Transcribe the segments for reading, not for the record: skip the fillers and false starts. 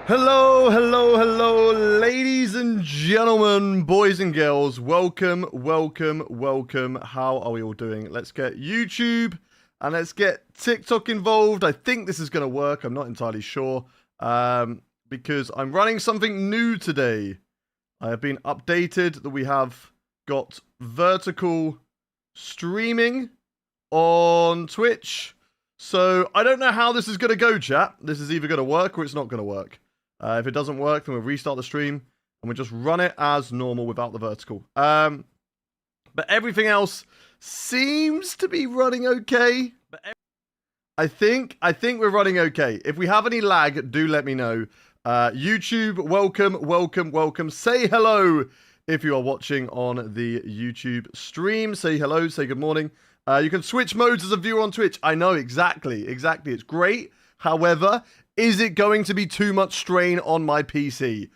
Hello, hello, hello, ladies and gentlemen, boys and girls. Welcome, welcome, welcome. How are we all doing? Let's get YouTube and let's get TikTok involved. I think this is going to work. I'm not entirely sure because I'm running something new today. I have been updated that we have got vertical streaming on Twitch. So I don't know how this is going to go, chat. This is either going to work or it's not going to work. If it doesn't work, then we'll restart the stream and we'll just run it as normal without the vertical. But everything else seems to be running okay. I think we're running okay. If we have any lag, do let me know. YouTube, welcome, welcome, welcome. Say hello if you are watching on the YouTube stream. Say hello, say good morning. You can switch modes as a viewer on Twitch. I know, exactly. It's great. However, is it going to be too much strain on my PC?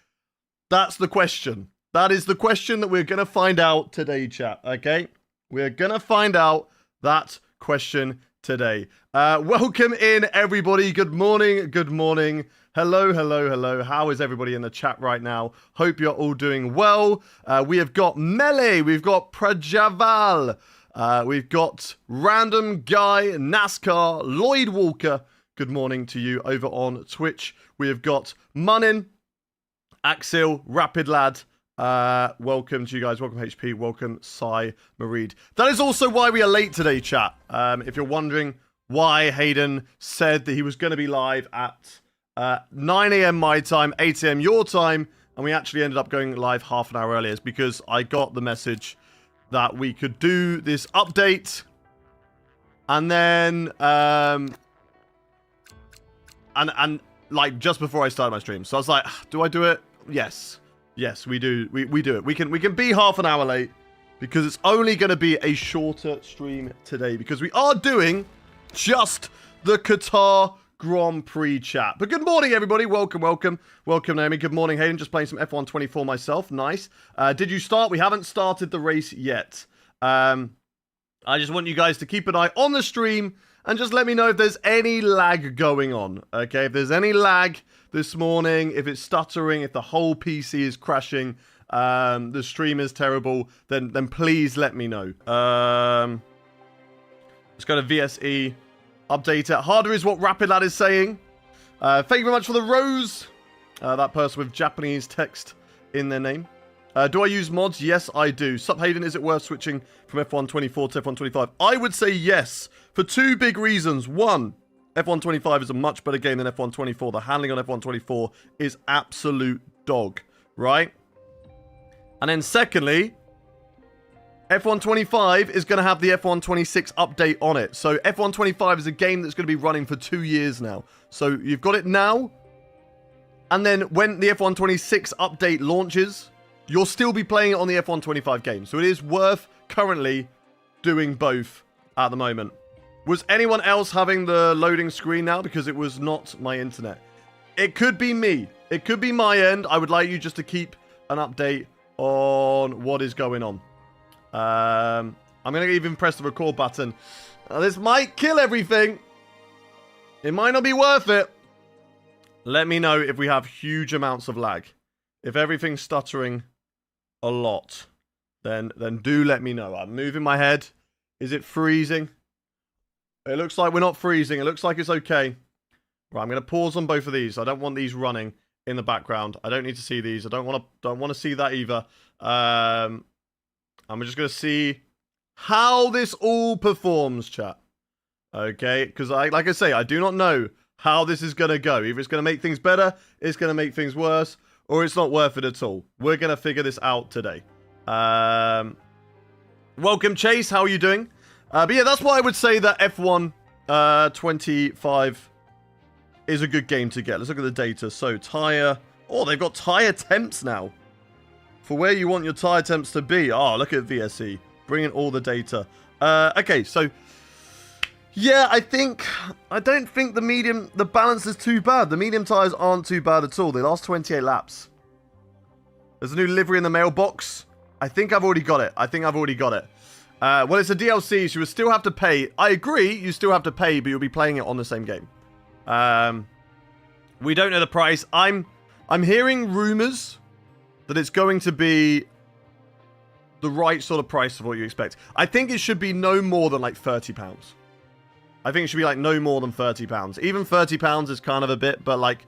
That's the question. That is the question that we're going to find out today, chat. Okay? We're going to find out that question today. Welcome in, everybody. Good morning. Good morning. Hello, hello, hello. How is everybody in the chat right now? Hope you're all doing well. We have got Melee. We've got Prajaval. We've got Random Guy, NASCAR, Lloyd Walker. Good morning to you over on Twitch. We have got Munin, Axel, Rapid Lad. Welcome to you guys. Welcome HP. Welcome Sai Mareed. That is also why we are late today, chat. If you're wondering why Hayden said that he was going to be live at 9 a.m. my time, 8 a.m. your time, and we actually ended up going live half an hour earlier, is because I got the message that we could do this update, and then and like just before I started my stream. So I was like, do I do it? Yes, we do. We do it. We can be half an hour late because it's only going to be a shorter stream today because we are doing just the Qatar Grand Prix chat. But good morning, everybody. Welcome, Naomi. Good morning, Hayden. Just playing some F1 24 myself. Nice. Did you start? We haven't started the race yet. I just want you guys to keep an eye on the stream and just let me know if there's any lag going on. Okay, if there's any lag this morning, if it's stuttering, if the whole PC is crashing, the stream is terrible, then please let me know. Let's go to VSE. Update it. Harder is what Rapid Lad is saying. Thank you very much for the rose. That person with Japanese text in their name. Do I use mods? Yes, I do. Sup, Hayden, is it worth switching from F1 24 to F1 25? I would say yes, for two big reasons. One, F1 25 is a much better game than F1 24. The handling on F1 24 is absolute dog, right? And then secondly, F1 25 is going to have the F1 26 update on it. So F1 25 is a game that's going to be running for 2 years now. So you've got it now, and then when the F1 26 update launches, you'll still be playing it on the F1 25 game. So it is worth currently doing both at the moment. Was anyone else having the loading screen now? Because it was not my internet. It could be me. It could be my end. I would like you just to keep an update on what is going on. I'm going to even press the record button. This might kill everything. It might not be worth it. Let me know if we have huge amounts of lag. If everything's stuttering a lot, then do let me know. I'm moving my head. Is it freezing? It looks like we're not freezing. It looks like it's okay. Right, I'm going to pause on both of these. I don't want these running in the background. I don't need to see these. I don't want to see that either. I'm just going to see how this all performs, chat. Okay, because like I say, I do not know how this is going to go. Either it's going to make things better, it's going to make things worse, or it's not worth it at all. We're going to figure this out today. Welcome, Chase. How are you doing? But yeah, that's why I would say that F1 25 is a good game to get. Let's look at the data. So, tyre... Oh, they've got tyre temps now. For where you want your tyre temps to be. Oh, look at VSE. Bringing all the data. Okay, so... Yeah, I don't think the balance is too bad. The medium tyres aren't too bad at all. They last 28 laps. There's a new livery in the mailbox. I think I've already got it. Well, it's a DLC, so you will still have to pay. I agree, you still have to pay, but you'll be playing it on the same game. We don't know the price. I'm I'm hearing rumors that it's going to be the right sort of price of what you expect. I think it should be no more than like £30. I think it should be like no more than £30. Even £30 is kind of a bit, but like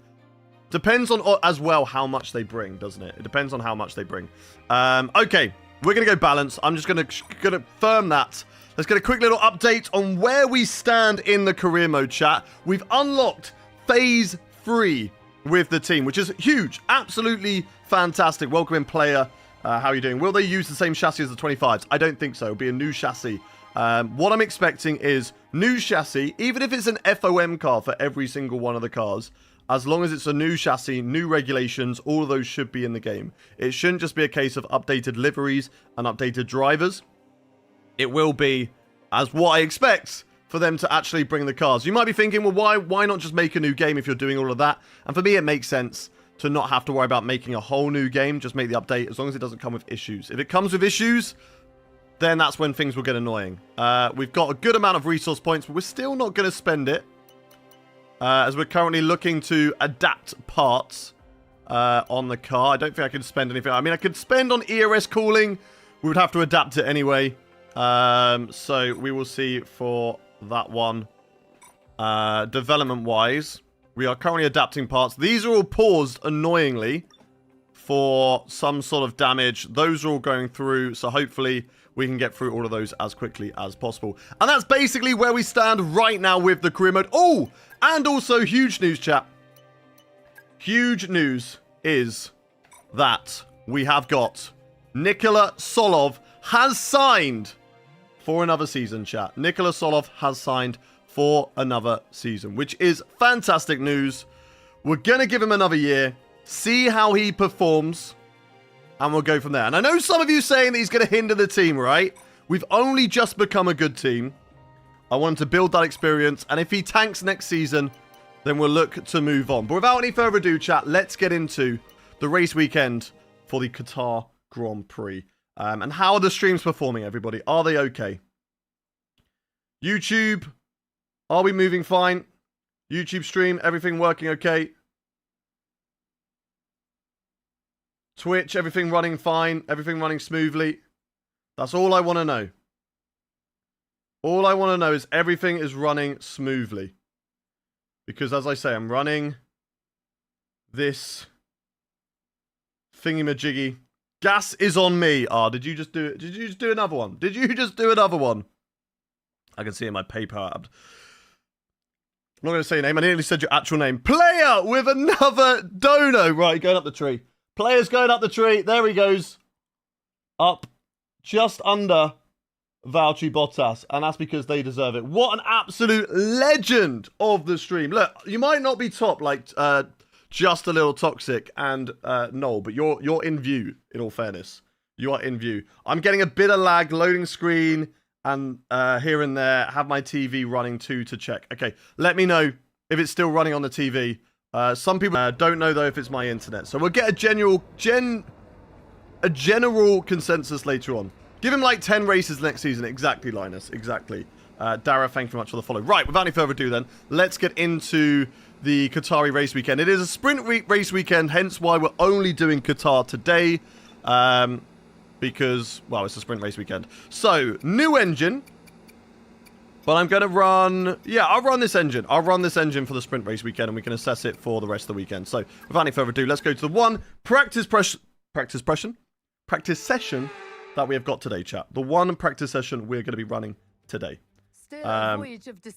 depends on as well how much they bring, doesn't it? It depends on how much they bring. Okay, we're gonna go balance. I'm just gonna firm that. Let's get a quick little update on where we stand in the career mode, chat. We've unlocked phase 3 with the team, which is huge. Absolutely fantastic. Welcome in, player. How are you doing? Will they use the same chassis as the 25s? I don't think so. It'll be a new chassis. What I'm expecting is new chassis, even if it's an FOM car for every single one of the cars. As long as it's a new chassis, new regulations, all of those should be in the game. It shouldn't just be a case of updated liveries and updated drivers. It will be, as what I expect, for them to actually bring the cars. You might be thinking, well, why not just make a new game if you're doing all of that? And for me, it makes sense to not have to worry about making a whole new game. Just make the update as long as it doesn't come with issues. If it comes with issues, then that's when things will get annoying. We've got a good amount of resource points, but we're still not going to spend it. As we're currently looking to adapt parts on the car. I don't think I can spend anything. I mean, I could spend on ERS cooling. We would have to adapt it anyway. So we will see for that one. Development-wise, we are currently adapting parts. These are all paused, annoyingly, for some sort of damage. Those are all going through, so hopefully we can get through all of those as quickly as possible. And that's basically where we stand right now with the career mode. Oh, and also huge news, chat. Huge news is that we have got Nikola Solov has signed for another season, chat. Nikola Solov has signed for another season, which is fantastic news. We're going to give him another year, see how he performs, and we'll go from there. And I know some of you saying that he's going to hinder the team, right? We've only just become a good team. I want him to build that experience, and if he tanks next season, then we'll look to move on. But without any further ado, chat, let's get into the race weekend for the Qatar Grand Prix. And how are the streams performing, everybody? Are they okay? YouTube, are we moving fine? YouTube stream, everything working okay? Twitch, everything running fine? Everything running smoothly? That's all I want to know. All I want to know is everything is running smoothly. Because as I say, I'm running this thingy-majiggy. Gas is on me. Ah, did you just do it? Did you just do another one? Did you just do another one? I can see it in my PayPal app. I'm not going to say your name. I nearly said your actual name. Player with another dono. Right, going up the tree. Player's going up the tree. There he goes. Up just under Valtteri Bottas. And that's because they deserve it. What an absolute legend of the stream. Look, you might not be top like just a little toxic and Noel, but you're in view, in all fairness. You are in view. I'm getting a bit of lag, loading screen, and here and there, have my TV running too to check. Okay, let me know if it's still running on the TV. Some people don't know, though, if it's my internet. So we'll get a general consensus later on. Give him like 10 races next season. Exactly, Linus. Exactly. Dara, thank you very much for the follow. Right, without any further ado then, let's get into the Qatari race weekend. It is a sprint race weekend, hence why we're only doing Qatar today. Because, well, it's a sprint race weekend. So, new engine. But I'm going to run... Yeah, I'll run this engine. I'll run this engine for the sprint race weekend, and we can assess it for the rest of the weekend. So, without any further ado, let's go to the one practice session that we have got today, chat. The one practice session we're going to be running today.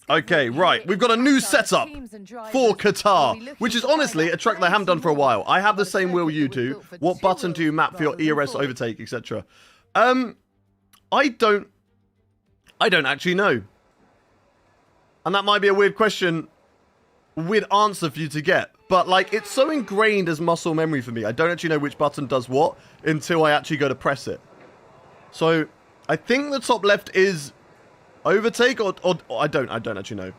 Okay, right. We've got a new setup for Qatar, which is honestly a track that I haven't done for a while. I have the same wheel you do. What button do you map for your ERS overtake, etc.? I don't actually know. And that might be a weird question, weird answer for you to get. But, like, it's so ingrained as muscle memory for me. I don't actually know which button does what until I actually go to press it. So, I think the top left is overtake, or I don't actually know.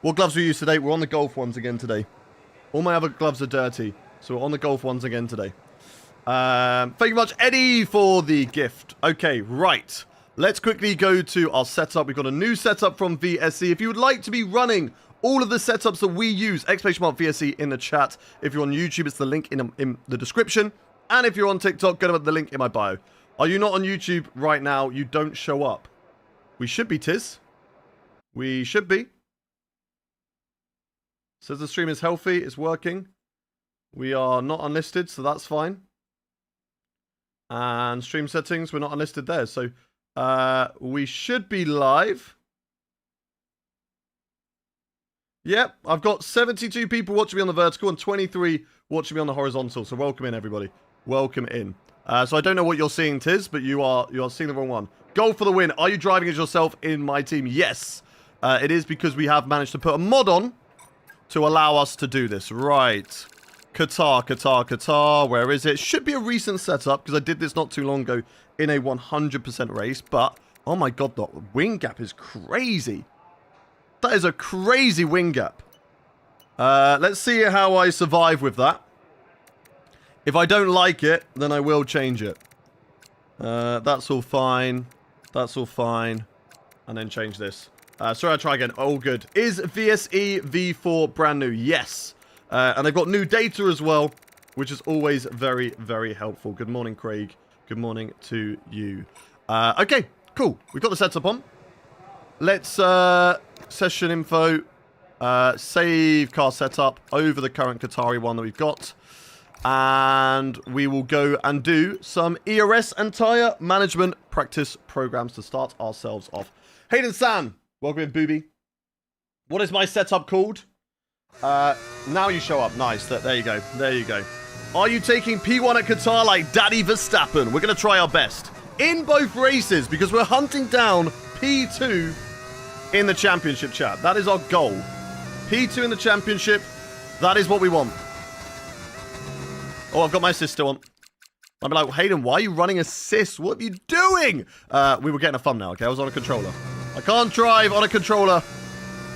What gloves we use today? We're on the golf ones again today. All my other gloves are dirty, so we're on the golf ones again today. Thank you much, Eddie, for the gift. Okay, right. let's quickly go to our setup. We've got a new setup from VSE. If you would like to be running all of the setups that we use, exclamation mark VSE in the chat. If you're on YouTube, it's the link in the description. And if you're on TikTok, go to the link in my bio. Are you not on YouTube right now? You don't show up. We should be, Tiz. We should be. Says the stream is healthy. It's working. We are not unlisted, so that's fine. And stream settings, we're not unlisted there. So we should be live. Yep, I've got 72 people watching me on the vertical and 23 watching me on the horizontal. So welcome in, everybody. Welcome in. So I don't know what you're seeing, Tiz, but you are seeing the wrong one. Goal for the win. Are you driving as yourself in my team? Yes. It is because we have managed to put a mod on to allow us to do this. Right. Qatar. Where is it? Should be a recent setup because I did this not too long ago in a 100% race. But, oh my god, the wing gap is crazy. That is a crazy wing gap. Let's see how I survive with that. If I don't like it, then I will change it. That's all fine. That's all fine. And then change this. Sorry, I'll try again. Oh, good. Is VSE V4 brand new? Yes. And they've got new data as well, which is always very, very helpful. Good morning, Craig. Good morning to you. Okay, cool. We've got the setup on. Let's session info, save car setup over the current Qatari one that we've got. And we will go and do some ERS and tyre management practice programs to start ourselves off. Hayden San, welcome in, booby. What is my setup called? Now you show up. Nice. There you go. There you go. Are you taking P1 at Qatar like Daddy Verstappen? We're going to try our best in both races because we're hunting down P2 in the championship, chat. That is our goal. P2 in the championship. That is what we want. Oh, I've got my assist still on. I'll be like, Hayden, why are you running assist? What are you doing? We were getting a thumbnail, okay? I was on a controller. I can't drive on a controller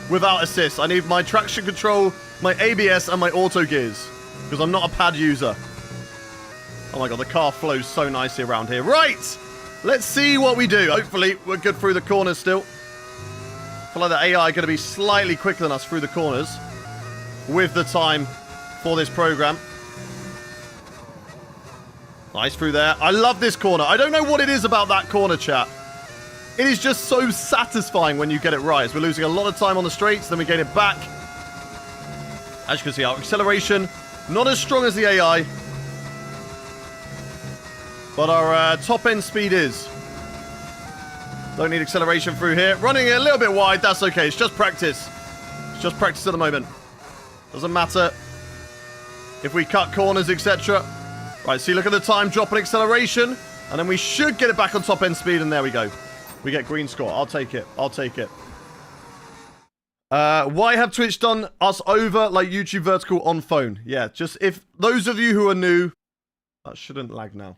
without assist. I need my traction control, my ABS, and my auto gears. Because I'm not a pad user. Oh my god, the car flows so nicely around here. Right! Let's see what we do. Hopefully, we're good through the corners still. I feel like the AI are going to be slightly quicker than us through the corners. With the time for this program. Nice through there. I love this corner. I don't know what it is about that corner, chat. It is just so satisfying when you get it right. We're losing a lot of time on the straights, then we gain it back. As you can see, our acceleration, not as strong as the AI. But our top-end speed is. Don't need acceleration through here. Running it a little bit wide, that's okay. It's just practice. It's just practice at the moment. Doesn't matter if we cut corners, etc. Right, see, look at the time drop and acceleration. And then we should get it back on top-end speed, and there we go. We get green score. I'll take it. I'll take it. Why have Twitch done us over like YouTube vertical on phone? Yeah, just if those of you who are new, that shouldn't lag now.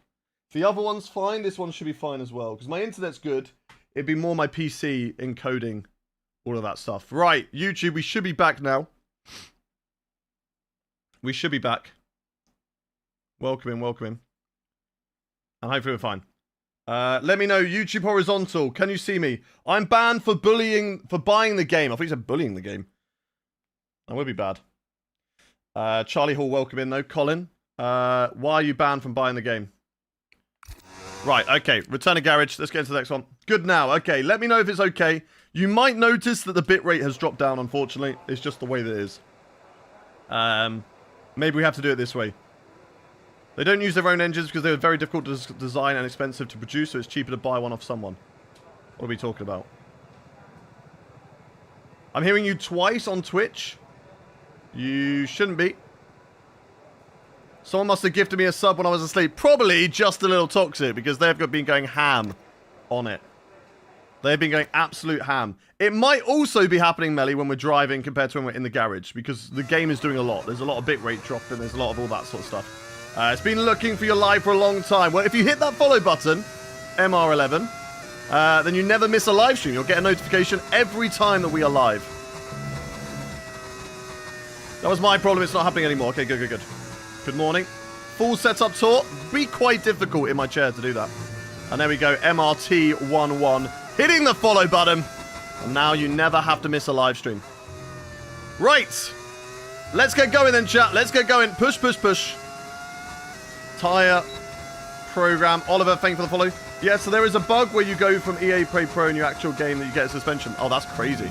If the other one's fine, this one should be fine as well. Because my internet's good. It'd be more my PC encoding all of that stuff. Right, YouTube, we should be back now. We should be back. Welcome in, welcome in. And hopefully we're fine. Let me know, YouTube horizontal. Can you see me? I'm banned for buying the game. I thought you said bullying the game. That would be bad. Charlie Hall, welcome in though. Colin, why are you banned from buying the game? Right, okay. Return to garage. Let's get into the next one. Good now. Okay, let me know if it's okay. You might notice that the bitrate has dropped down, unfortunately. It's just the way that it is. Maybe we have to do it this way. They don't use their own engines because they're very difficult to design and expensive to produce, so it's cheaper to buy one off someone. What are we talking about? I'm hearing you twice on Twitch. You shouldn't be. Someone must have gifted me a sub when I was asleep. Probably just a little toxic because they've been going ham on it. They've been going absolute ham. It might also be happening, Melly, when we're driving compared to when we're in the garage because the game is doing a lot. There's a lot of bitrate dropping. There's a lot of all that sort of stuff. It's been looking for your live for a long time. Well, if you hit that follow button, MR11, then you never miss a live stream. You'll get a notification every time that we are live. That was my problem. It's not happening anymore. Okay, good. Good morning. Full setup tour. Be quite difficult in my chair to do that. And there we go, MRT11 hitting the follow button. And now you never have to miss a live stream. Right. Let's get going then, chat. Let's get going. Push, push, push. Tyre program. Oliver, thank you for the follow. Yeah, so there is a bug where you go from EA Play Pro in your actual game that you get a suspension. Oh, that's crazy.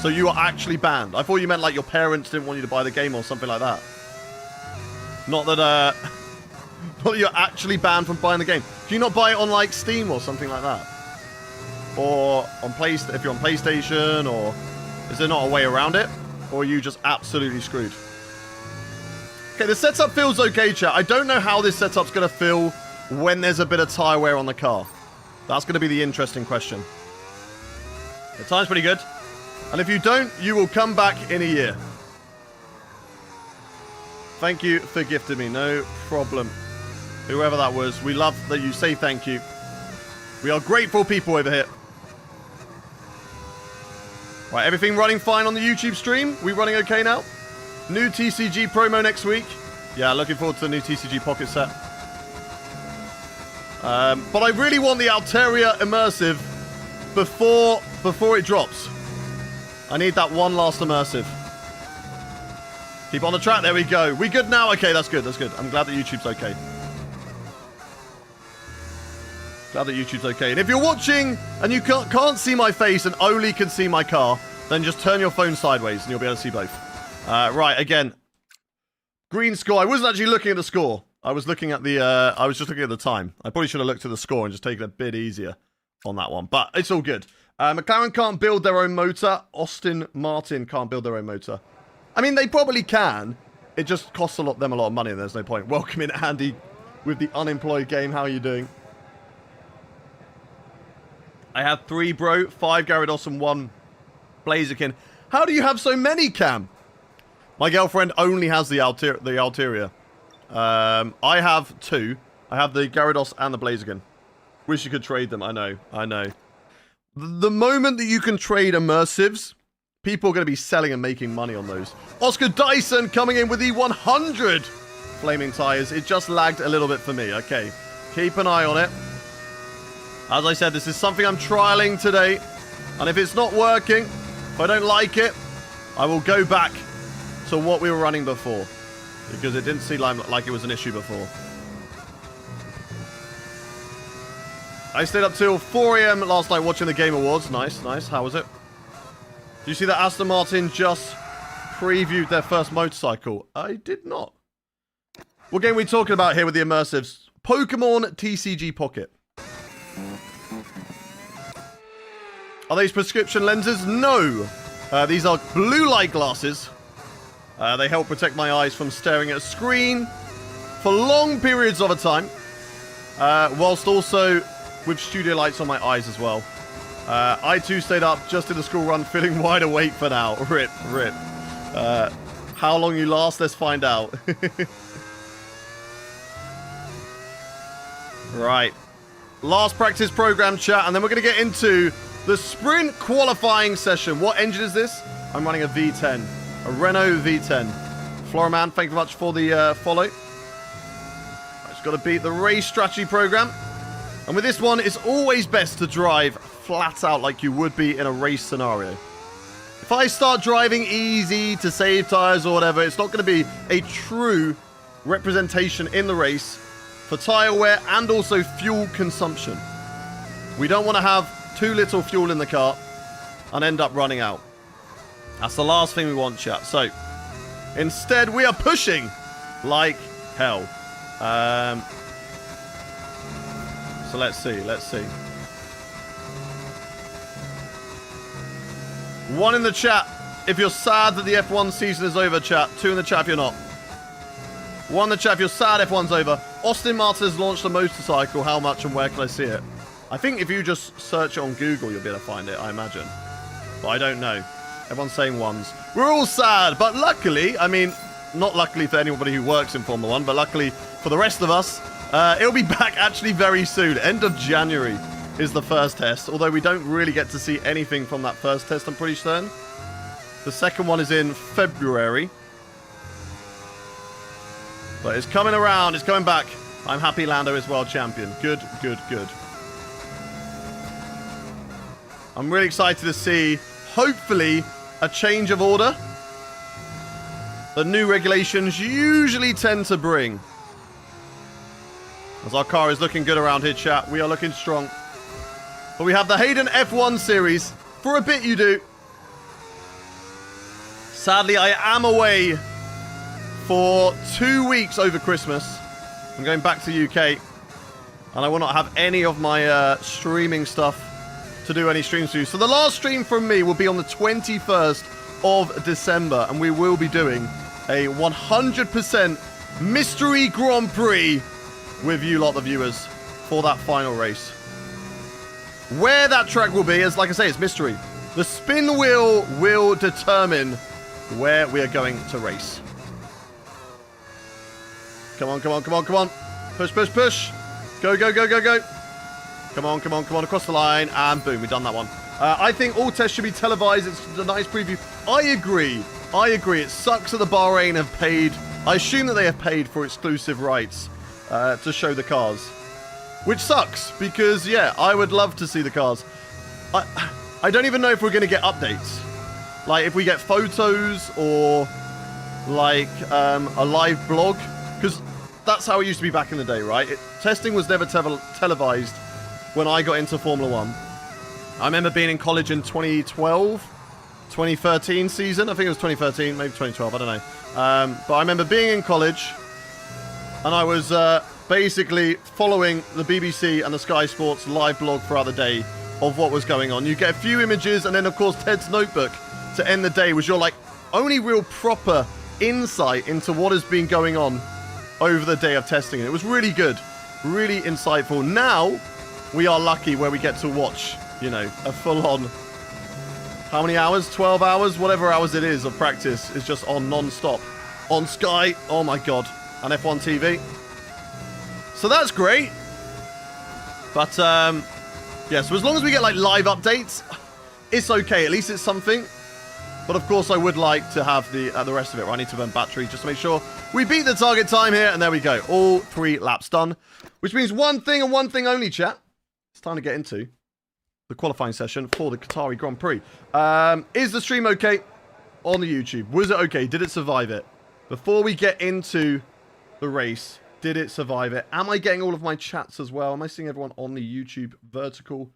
So you are actually banned. I thought you meant like your parents didn't want you to buy the game or something like that. Not that, not that you're actually banned from buying the game. Do you not buy it on like Steam or something like that? Or on if you're on PlayStation, or is there not a way around it? Or are you just absolutely screwed? Okay, the setup feels okay, chat. I don't know how this setup's going to feel when there's a bit of tyre wear on the car. That's going to be the interesting question. The time's pretty good. And if you don't, you will come back in a year. Thank you for gifting me. No problem. Whoever that was, we love that you say thank you. We are grateful people over here. Right, everything running fine on the YouTube stream? We running okay now? New TCG promo next week. Yeah, looking forward to the new TCG Pocket set. But I really want the Alteria Immersive before it drops. I need that one last Immersive. Keep on the track. There we go. We good now? Okay, that's good. That's good. I'm glad that YouTube's okay. Glad that YouTube's okay. And if you're watching and you can't see my face and only can see my car, then just turn your phone sideways and you'll be able to see both. Right, again. Green score. I wasn't actually looking at the score. I was looking at the, I was just looking at the time. I probably should have looked at the score and just taken it a bit easier on that one. But it's all good. McLaren can't build their own motor. Aston Martin can't build their own motor. I mean, they probably can. It just costs them a lot of money and there's no point. Welcome in, Andy, with the unemployed game. How are you doing? I had 3, bro. 5 Gyarados and 1 Blaziken. How do you have so many, Cam? My girlfriend only has the Alteria. I have 2. I have the Gyarados and the Blaziken. Wish you could trade them. I know. I know. The moment that you can trade immersives, people are going to be selling and making money on those. Oscar Dyson coming in with the 100 flaming tires. It just lagged a little bit for me. Okay. Keep an eye on it. As I said, this is something I'm trialing today. And if it's not working, if I don't like it, I will go back to what we were running before. Because it didn't seem like it was an issue before. I stayed up till 4 AM last night watching the Game Awards. Nice, nice. How was it? Did you see that Aston Martin just previewed their first motorcycle? I did not. What game are we talking about here with the immersives? Pokemon TCG Pocket. Are these prescription lenses? No. These are blue light glasses. They help protect my eyes from staring at a screen for long periods of a time. Whilst also with studio lights on my eyes as well. I too stayed up just in the school run feeling wide awake for now. Rip, rip. How long you last, let's find out. Right. Last practice program, chat, and then we're going to get into the sprint qualifying session. What engine is this? I'm running a V10. A Renault V10. Floraman, thank you very much for the follow. I just got to beat the race strategy program. And with this one, it's always best to drive flat out like you would be in a race scenario. If I start driving easy to save tires or whatever, it's not going to be a true representation in the race for tire wear and also fuel consumption. We don't want to have too little fuel in the car and end up running out. That's the last thing we want, chat. So, instead, we are pushing like hell. So let's see, let's see. 1 in the chat if you're sad that the F1 season is over, chat. 2 in the chat if you're not. 1 in the chat if you're sad F1's over. Austin Martin has launched a motorcycle. How much and where can I see it? I think if you just search it on Google, you'll be able to find it, I imagine. But I don't know. Everyone's saying 1s. We're all sad, but luckily, I mean, not luckily for anybody who works in Formula 1, but luckily for the rest of us, it'll be back actually very soon. End of January is the first test, although we don't really get to see anything from that first test, I'm pretty certain. The second one is in February. But it's coming around, it's coming back. I'm happy Lando is world champion. Good, good, good. I'm really excited to see, hopefully, a change of order that new regulations usually tend to bring. As our car is looking good around here, chat. We are looking strong. But we have the Hayden F1 series. For a bit, you do. Sadly, I am away for 2 weeks over Christmas. I'm going back to the UK. And I will not have any of my streaming stuff to do any streams to. So the last stream from me will be on the 21st of December. And we will be doing a 100% mystery Grand Prix with you lot, the viewers, for that final race. Where that track will be, as like I say, it's mystery. The spin wheel will determine where we are going to race. Come on, come on, come on, come on. Push, push, push. Go, go, go, go, go. Come on, come on, come on. Across the line. And boom, we've done that one. I think all tests should be televised. It's a nice preview. I agree. I agree. It sucks that the Bahrain have paid. I assume that they have paid for exclusive rights to show the cars. Which sucks, because, yeah, I would love to see the cars. I don't even know if we're going to get updates. Like, if we get photos or, like, a live blog. Because that's how it used to be back in the day, right? Testing was never televised when I got into Formula 1. I remember being in college in 2012, 2013 season. I think it was 2013, maybe 2012, I don't know. But I remember being in college, and I was basically following the BBC and the Sky Sports live blog throughout the day of what was going on. You get a few images, and then, of course, Ted's notebook to end the day was your, like, only real proper insight into what has been going on over the day of testing. It was really good, really insightful. Now, we are lucky where we get to watch, you know, a full-on, how many hours? 12 hours? Whatever hours it is of practice is just on non-stop. On Sky, oh my God, and F1 TV. So that's great. But, yeah, so as long as we get, like, live updates, it's okay. At least it's something. But, of course, I would like to have the rest of it, where I need to burn battery just to make sure we beat the target time here. And there we go. All 3 laps done. Which means one thing and one thing only, chat. It's time to get into the qualifying session for the Qatari Grand Prix. Is the stream okay on the YouTube? Was it okay? Did it survive it? Before we get into the race, did it survive it? Am I getting all of my chats as well? Am I seeing everyone on the YouTube vertical?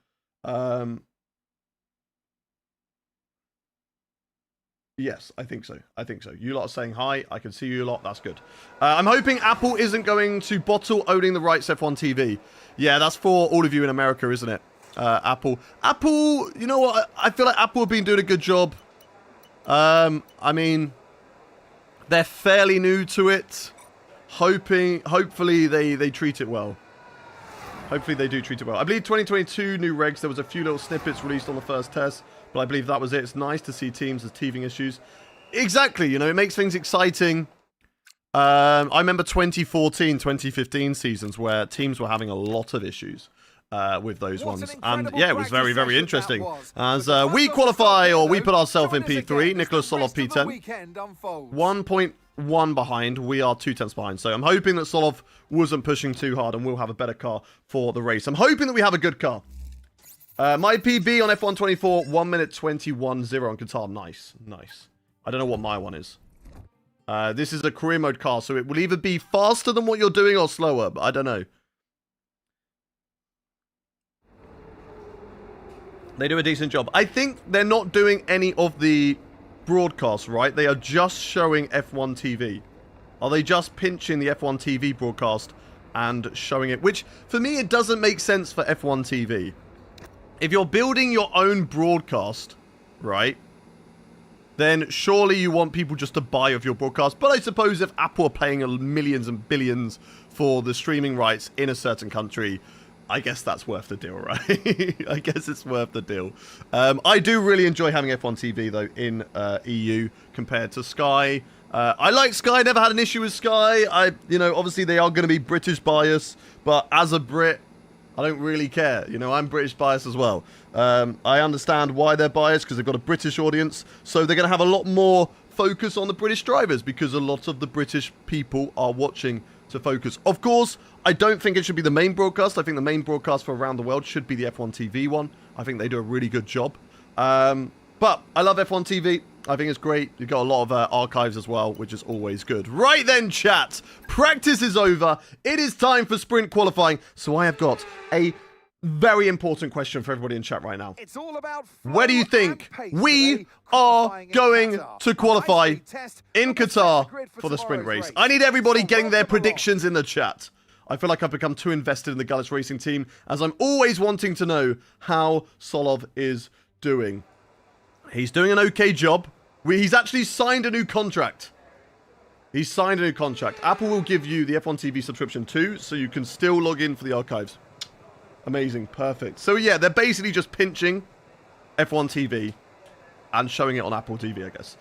Yes, I think so. I think so. You lot are saying hi. I can see you a lot. That's good. I'm hoping Apple isn't going to bottle owning the rights F1 TV. Yeah, that's for all of you in America, isn't it? Apple, you know what? I feel like Apple have been doing a good job. I mean, they're fairly new to it. Hopefully they treat it well. Hopefully they do treat it well. I believe 2022 new regs, there was a few little snippets released on the first test, but I believe that was it. It's nice to see teams with teething issues. Exactly, you know, it makes things exciting. I remember 2014, 2015 seasons where teams were having a lot of issues with those ones. And yeah, it was very, very interesting. As we qualify, or we put ourselves in P3, Nicholas Solov P10. 1.1 behind, we are 2/10 behind. So I'm hoping that Solov wasn't pushing too hard and we'll have a better car for the race. I'm hoping that we have a good car. My PB on F1 24, 1 minute 21.0 on Qatar. Nice, nice. I don't know what my one is. This is a career mode car, so it will either be faster than what you're doing or slower, but I don't know. They do a decent job. I think they're not doing any of the broadcasts, right? They are just showing F1 TV. Are they just pinching the F1 TV broadcast and showing it? Which, for me, it doesn't make sense for F1 TV. If you're building your own broadcast, right, then surely you want people just to buy off your broadcast. But I suppose if Apple are paying millions and billions for the streaming rights in a certain country, I guess that's worth the deal, right? I guess it's worth the deal. I do really enjoy having F1 TV, though, in EU compared to Sky. I like Sky, never had an issue with Sky. You know, obviously they are going to be British bias, but as a Brit, I don't really care. You know, I'm British biased as well. I understand why they're biased, because they've got a British audience, so they're going to have a lot more focus on the British drivers, because a lot of the British people are watching to focus. Of course, I don't think it should be the main broadcast. I think the main broadcast for around the world should be the F1 TV one. I think they do a really good job. But I love F1 TV. I think it's great. You've got a lot of archives as well, which is always good. Right then, chat. Practice is over. It is time for sprint qualifying. So I have got a very important question for everybody in chat right now. It's all about where do you think we are going to qualify in Qatar for the sprint race? I need everybody getting their predictions in the chat. I feel like I've become too invested in the Gullis Racing team, as I'm always wanting to know how Solov is doing. He's doing an okay job. He's actually signed a new contract. He's signed a new contract. Apple will give you the F1 TV subscription too, so you can still log in for the archives. Amazing. Perfect. So yeah, they're basically just pinching F1 TV and showing it on Apple TV, I guess.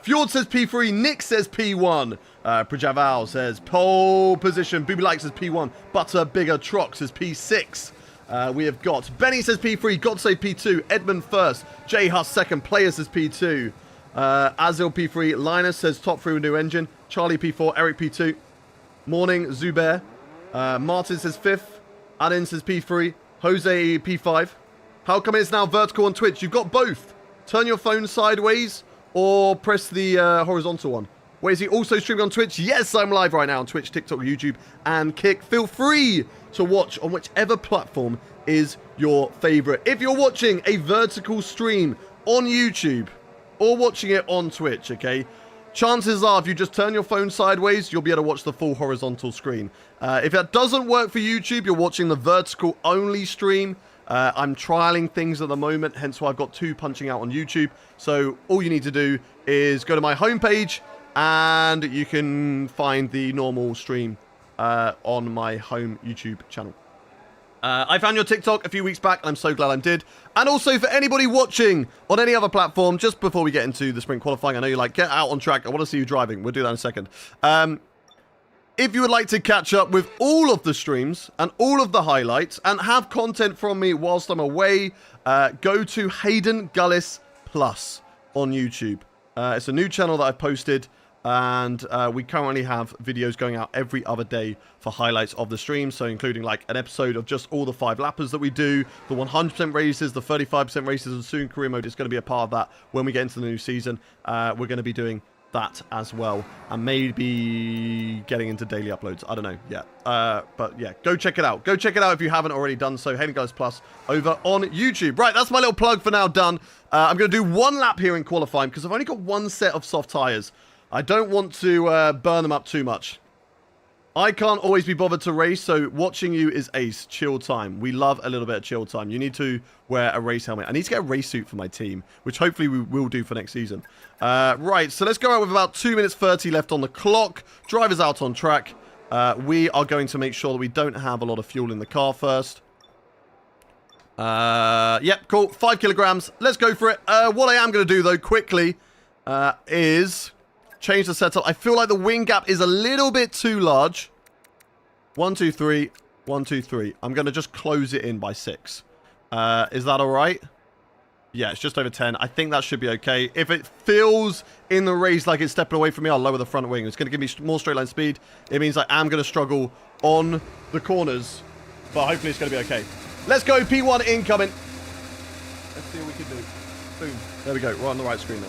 Fjord says P3. Nick says P1. Prajaval says pole position. Booby Like says P1. Butter Bigger Trox says P6. We have got Benny says P3. God say P2. Edmund first. J Huss second. Player says P2. Azil P3. Linus says top 3 with new engine. Charlie P4. Eric P2. Morning Zubair. Martin says 5th. Adin says P3. Jose P5. How come it's now vertical on Twitch? You've got both. Turn your phone sideways or press the horizontal one. Wait, is he also streaming on Twitch? Yes, I'm live right now on Twitch, TikTok, YouTube, and Kick. Feel free to watch on whichever platform is your favorite. If you're watching a vertical stream on YouTube or watching it on Twitch, okay, chances are if you just turn your phone sideways, you'll be able to watch the full horizontal screen. If that doesn't work for YouTube, you're watching the vertical only stream. I'm trialing things at the moment, hence why I've got 2 punching out on YouTube. So all you need to do is go to my homepage and you can find the normal stream on my home YouTube channel. I found your TikTok a few weeks back, and I'm so glad I did. And also for anybody watching on any other platform, just before we get into the sprint qualifying, I know you're like, get out on track. I want to see you driving. We'll do that in a second. If you would like to catch up with all of the streams and all of the highlights and have content from me whilst I'm away, go to Hayden Gullis Plus on YouTube. It's a new channel that I've posted, and we currently have videos going out every other day for highlights of the stream, so including like an episode of just all the 5 lappers that we do, the 100% races, the 35% races, and soon career mode is going to be a part of that when we get into the new season. We're going to be doing that as well, and maybe getting into daily uploads. I don't know yet, but yeah, go check it out. Go check it out if you haven't already done so. Hayden Gullis Plus over on YouTube. Right, that's my little plug for now done. I'm going to do 1 lap here in qualifying because I've only got 1 set of soft tires. I don't want to burn them up too much. I can't always be bothered to race, so watching you is ace. Chill time. We love a little bit of chill time. You need to wear a race helmet. I need to get a race suit for my team, which hopefully we will do for next season. Right, so let's go out with about 2 minutes 30 left on the clock. Drivers out on track. We are going to make sure that we don't have a lot of fuel in the car first. Yep, cool. 5 kilograms. Let's go for it. What I am going to do, though, quickly, is change the setup. I feel like the wing gap is a little bit too large. 1, 2, 3. 1, 2, 3. I'm going to just close it in by 6. Is that all right? Yeah, it's just over 10. I think that should be okay. If it feels in the race like it's stepping away from me, I'll lower the front wing. It's going to give me more straight line speed. It means I am going to struggle on the corners, but hopefully it's going to be okay. Let's go. P1 incoming. Let's see what we can do. Boom. There we go. We're on the right screen now.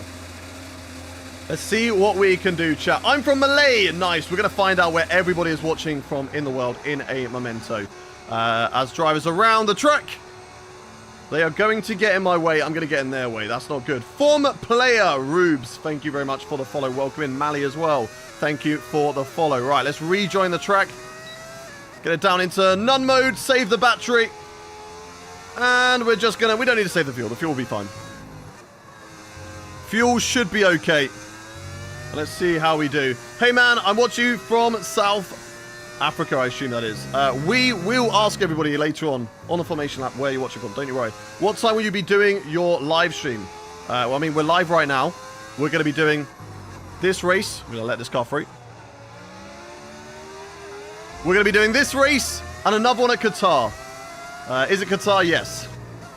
Let's see what we can do, chat. I'm from Malay. Nice. We're going to find out where everybody is watching from in the world in a memento. As drivers around the track, they are going to get in my way. I'm going to get in their way. That's not good. Former player, Rubes. Thank you very much for the follow. Welcome in, Mally as well. Thank you for the follow. Right, let's rejoin the track. Get it down into none mode. Save the battery. And we're just going to... We don't need to save the fuel. The fuel will be fine. Fuel should be okay. Let's see how we do. Hey, man, I'm watching you from South Africa, I assume that is. We will ask everybody later on the Formation Lap where you're watching from. Don't you worry. What time will you be doing your live stream? Well, I mean, we're live right now. We're going to be doing this race. I'm going to let this car free. We're going to be doing this race and another one at Qatar. Is it Qatar? Yes.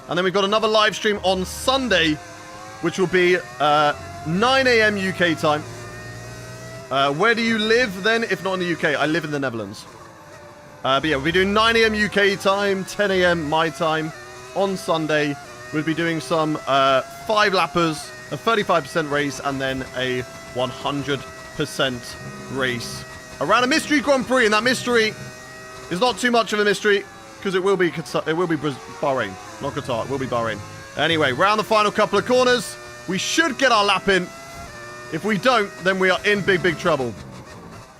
And then we've got another live stream on Sunday, which will be 9 a.m. UK time. Where do you live then, if not in the UK? I live in the Netherlands. But yeah, we'll be doing 9 a.m. UK time, 10 a.m. my time on Sunday. We'll be doing some 5-lappers, a 35% race, and then a 100% race around a mystery Grand Prix. And that mystery is not too much of a mystery because it will be Bahrain, not Qatar. It will be Bahrain. Anyway, round the final couple of corners. We should get our lap in. If we don't, then we are in big trouble.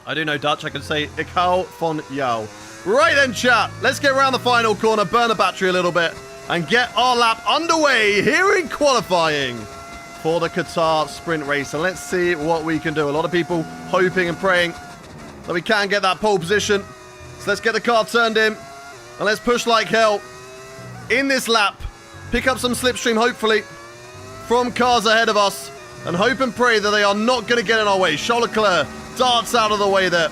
I do know Dutch. I can say Ik hou van jou. Right then, chat. Let's get around the final corner, burn the battery a little bit, and get our lap underway here in qualifying for the Qatar sprint race. And let's see what we can do. A lot of people hoping and praying that we can get that pole position. So let's get the car turned in, and let's push like hell in this lap. Pick up some slipstream, hopefully, from cars ahead of us, and hope and pray that they are not going to get in our way. Charles Leclerc darts out of the way there.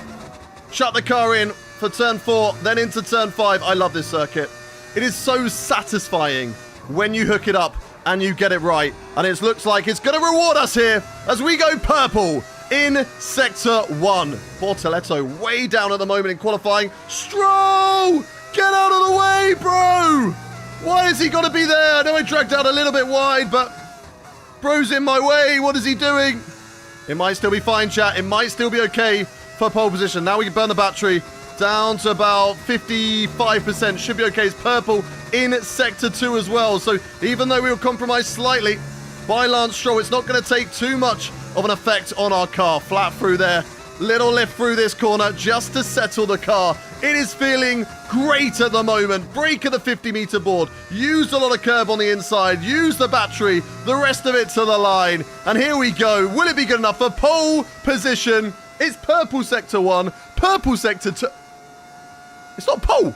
Shut the car in for turn 4, then into turn 5. I love this circuit. It is so satisfying when you hook it up and you get it right. And it looks like it's going to reward us here as we go purple in Sector 1. Bortoletto way down at the moment in qualifying. Stroll! Get out of the way, bro! Why has he got to be there? I know I dragged out a little bit wide, but bro's in my way. What is he doing? It might still be fine, chat. It might still be okay for pole position. Now we can burn the battery down to about 55%. Should be okay. It's purple in Sector 2 as well. So even though we were compromised slightly by Lance Stroll, it's not going to take too much of an effect on our car. Flat through there. Little lift through this corner just to settle the car. It is feeling great at the moment. Brake at the 50-meter board. Used a lot of curb on the inside. Used the battery. The rest of it to the line. And here we go. Will it be good enough for pole position? It's purple Sector 1. Purple Sector 2. It's not pole.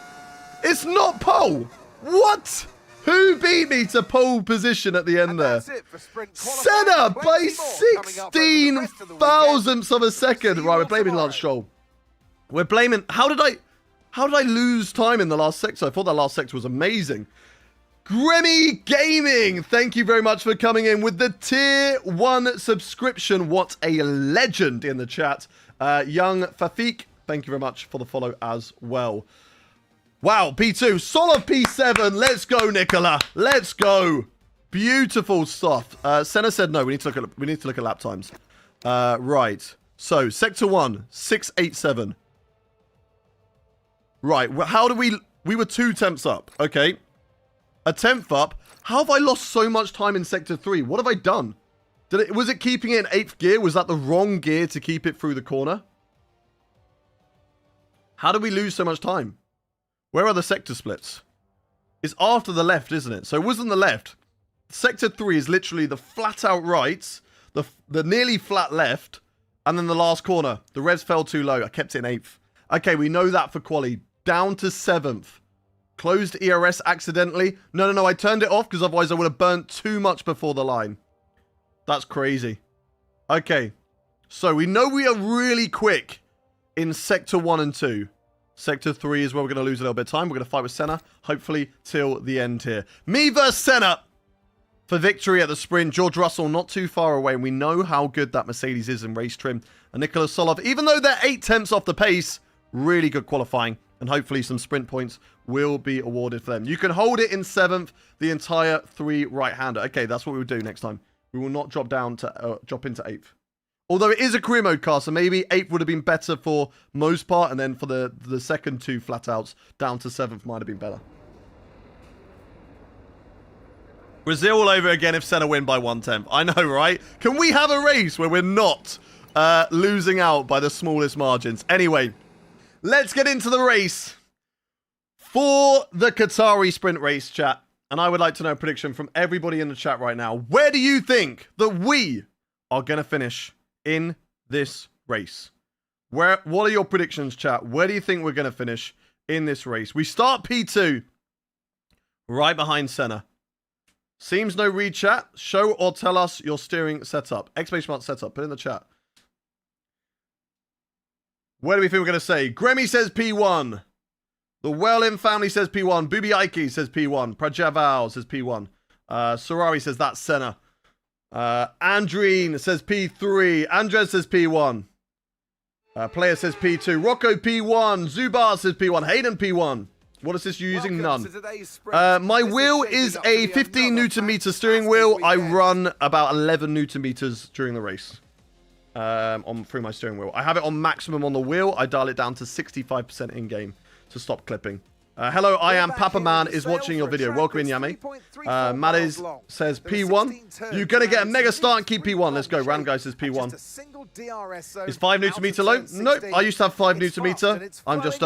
It's not pole. What? Who beat me to pole position at the end there? Senna by 16 thousandths of a second. Right, we're blaming Lance Stroll. We're blaming... How did I lose time in the last sector? I thought that last sector was amazing. Grammy Gaming, thank you very much for coming in with the Tier 1 subscription. What a legend in the chat. Young Fafik, thank you very much for the follow as well. Wow, P2, solid P7. Let's go, Nicola. Let's go. Beautiful stuff. Senna said no. We need to look at lap times. Right. So Sector 1, 687. Right. Well, how do we were 2 tenths up. Okay. A tenth up. How have I lost so much time in Sector 3? What have I done? Was it keeping it in 8th gear? Was that the wrong gear to keep it through the corner? How did we lose so much time? Where are the sector splits? It's after the left, isn't it? So it wasn't the left. Sector 3 is literally the flat out right, the nearly flat left, and then the last corner. The revs fell too low. I kept it in 8th. Okay, we know that for quali. Down to 7th. Closed ERS accidentally. No. I turned it off because otherwise I would have burnt too much before the line. That's crazy. Okay. So we know we are really quick in Sector 1 and 2. Sector 3 is where we're going to lose a little bit of time. We're going to fight with Senna, hopefully, till the end here. Me versus Senna for victory at the sprint. George Russell not too far away, and we know how good that Mercedes is in race trim. And Nicolas Solov, even though they're 8 tenths off the pace, really good qualifying, and hopefully some sprint points will be awarded for them. You can hold it in 7th, the entire 3 right-hander. Okay, that's what we will do next time. We will not drop down to drop into 8th. Although it is a career mode car, so maybe 8th would have been better for most part, and then for the second 2 flat outs, down to 7th might have been better. Brazil all over again if Senna win by 1/10. I know, right? Can we have a race where we're not losing out by the smallest margins? Anyway, let's get into the race for the Qatari sprint race, chat. And I would like to know a prediction from everybody in the chat right now. Where do you think that we are going to finish in this race? What are your predictions, chat? Where do you think we're going to finish in this race? We start P2 right behind Senna. Seems no read, chat. Show or tell us your steering setup. Exclamation mark setup. Put in the chat. Where do we think we're going to say? Gremmy says P1. The Wellin family says P1. Booby Ike says P1. Prajaval says P1. Sorari says that's Senna. Andreen says P3. Andres says P1. Player says P2. Rocco P1. Zubar says P1. Hayden P1. What assist you using? None. My wheel is a 15 Newton meter steering wheel. I run about 11 Newton meters during the race through my steering wheel. I have it on maximum on the wheel. I dial it down to 65% in game to stop clipping. Hello, I am Papa Man is watching your video. Welcome in, Yami. Maddie says P1. You're going to get a mega start and keep P1. Let's go. Random guy says P1. Is 5 Newton meter low? Nope. I used to have 5 Newton meter. I'm just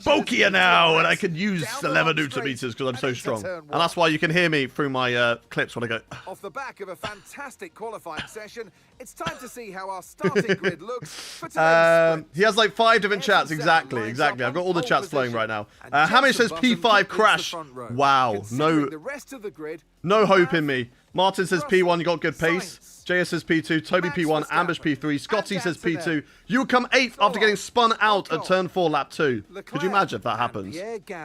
bulkier now, and I can use 11 Newton meters because I'm so strong. And that's why you can hear me through my clips when I go. Off the back of a fantastic qualifying session, it's time to see how our starting grid looks for today's he has like 5 different chats. Exactly. I've got all the chats flowing right now. Hamish says P5 crash. Wow, no hope in me. Martin says P1, you got good pace. JS says P2, Toby P1, Ambush P3, Scotty says P2. You will come 8th after getting spun out at turn 4, lap 2. Could you imagine if that happens?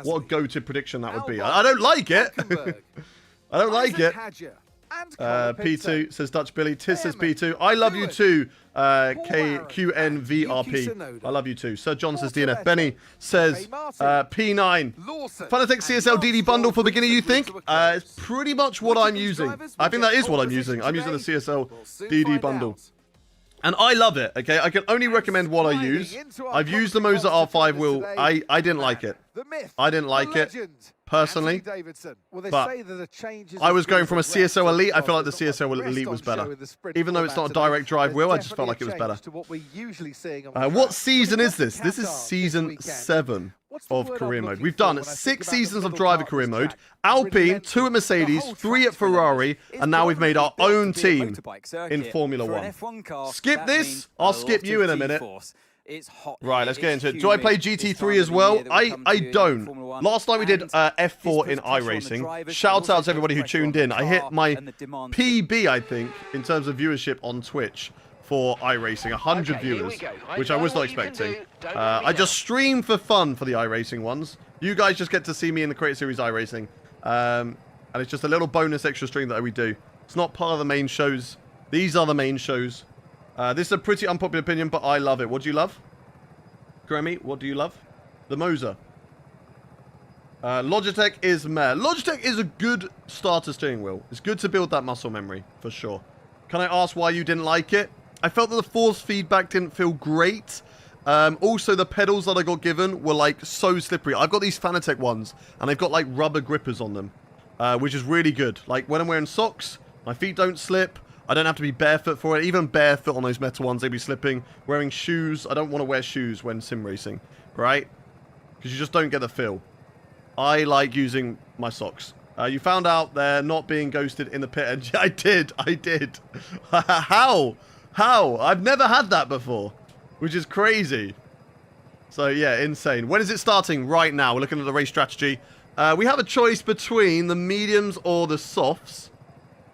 What a go-to prediction that would be. I don't like it. I don't like it. P2 says Dutch Billy. Tiz says P2. I love you too. QNVRP. I love you too. Sir John says DNF. Benny says P9. Fanatec CSL DD bundle for beginner, you think? It's pretty much what I'm using. I think that is what I'm using. I'm using the CSL DD bundle. And I love it, okay? I can only recommend what I use. I've used the Moser R5 wheel. I didn't like it. I didn't like it, personally. But I was going from a CSL Elite. I feel like the CSL Elite was better. Even though it's not a direct drive wheel, I just felt like it was better. What season is this? This is season 7 of career mode. We've done 6 seasons of driver career mode. Alpine, 2 at Mercedes, 3 at Ferrari, and now we've made our own team in Formula 1. Skip this. I'll skip you in a minute. Right, let's get into it. Do I play GT3 as well? I don't. Last night we did F4 in iRacing. Shout out to everybody who tuned in. I hit my PB, I think, in terms of viewership on Twitch for iRacing. 100 viewers, which I was not expecting. I just stream for fun for the iRacing ones. You guys just get to see me in the Create Series iRacing. And it's just a little bonus extra stream that we do. It's not part of the main shows. These are the main shows. This is a pretty unpopular opinion, but I love it. What do you love? Grammy, what do you love? The Moser. Logitech is meh. Logitech is a good starter steering wheel. It's good to build that muscle memory, for sure. Can I ask why you didn't like it? I felt that the force feedback didn't feel great. Also, the pedals that I got given were, like, so slippery. I've got these Fanatec ones, and they've got, like, rubber grippers on them, which is really good. Like, when I'm wearing socks, my feet don't slip. I don't have to be barefoot for it. Even barefoot on those metal ones, they'd be slipping. Wearing shoes. I don't want to wear shoes when sim racing, right? Because you just don't get the feel. I like using my socks. You found out they're not being ghosted in the pit. And I did. How? I've never had that before, which is crazy. So, yeah, insane. When is it starting? Right now. We're looking at the race strategy. We have a choice between the mediums or the softs.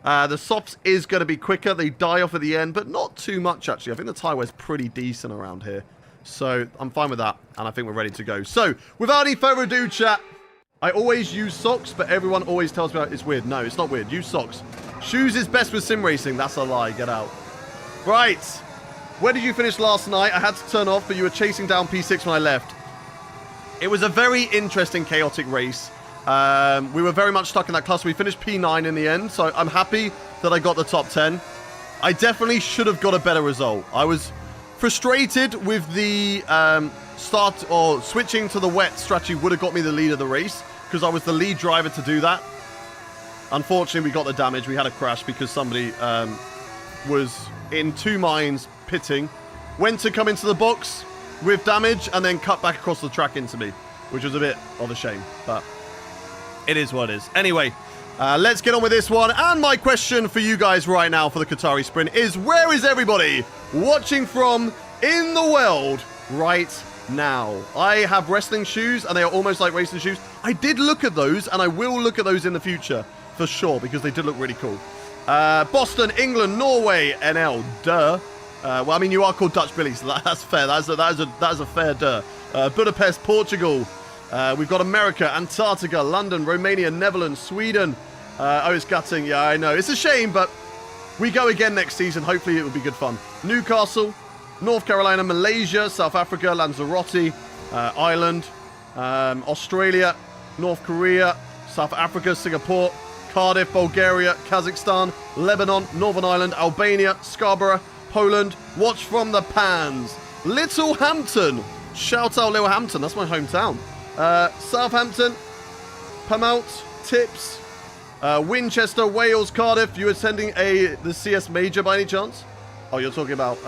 The softs is going to be quicker. They die off at the end, but not too much, actually. I think the tyre wear's pretty decent around here. So, I'm fine with that, and I think we're ready to go. So, without any further ado, chat, I always use socks, but everyone always tells me it's weird. No, it's not weird. Use socks. Shoes is best with sim racing. That's a lie. Get out. Right. Where did you finish last night? I had to turn off, but you were chasing down P6 when I left. It was a very interesting, chaotic race. We were very much stuck in that cluster. We finished P9 in the end, so I'm happy that I got the top 10. I definitely should have got a better result. I was frustrated with the start or switching to the wet strategy would have got me the lead of the race because I was the lead driver to do that. Unfortunately, we got the damage. We had a crash because somebody was in 2 minds pitting, went to come into the box with damage and then cut back across the track into me, which was a bit of a shame, but it is what it is. Anyway, let's get on with this one. And my question for you guys right now for the Qatari Sprint is, where is everybody watching from in the world right now? I have wrestling shoes, and they are almost like racing shoes. I did look at those, and I will look at those in the future, for sure, because they did look really cool. Boston, England, Norway, NL, duh. Well, I mean, you are called Dutch Billy, so that's fair. That is a fair duh. Budapest, Portugal. We've got America, Antarctica, London, Romania, Netherlands, Sweden. Oh, it's gutting. Yeah, I know. It's a shame, but we go again next season. Hopefully it will be good fun. Newcastle, North Carolina, Malaysia, South Africa, Lanzarote, Ireland, Australia, North Korea, South Africa, Singapore, Cardiff, Bulgaria, Kazakhstan, Lebanon, Northern Ireland, Albania, Scarborough, Poland. Watch from the pans. Littlehampton. Shout out Littlehampton. That's my hometown. Southampton, Plymouth, Tips, Winchester, Wales, Cardiff. You attending the CS Major by any chance? Oh, you're talking about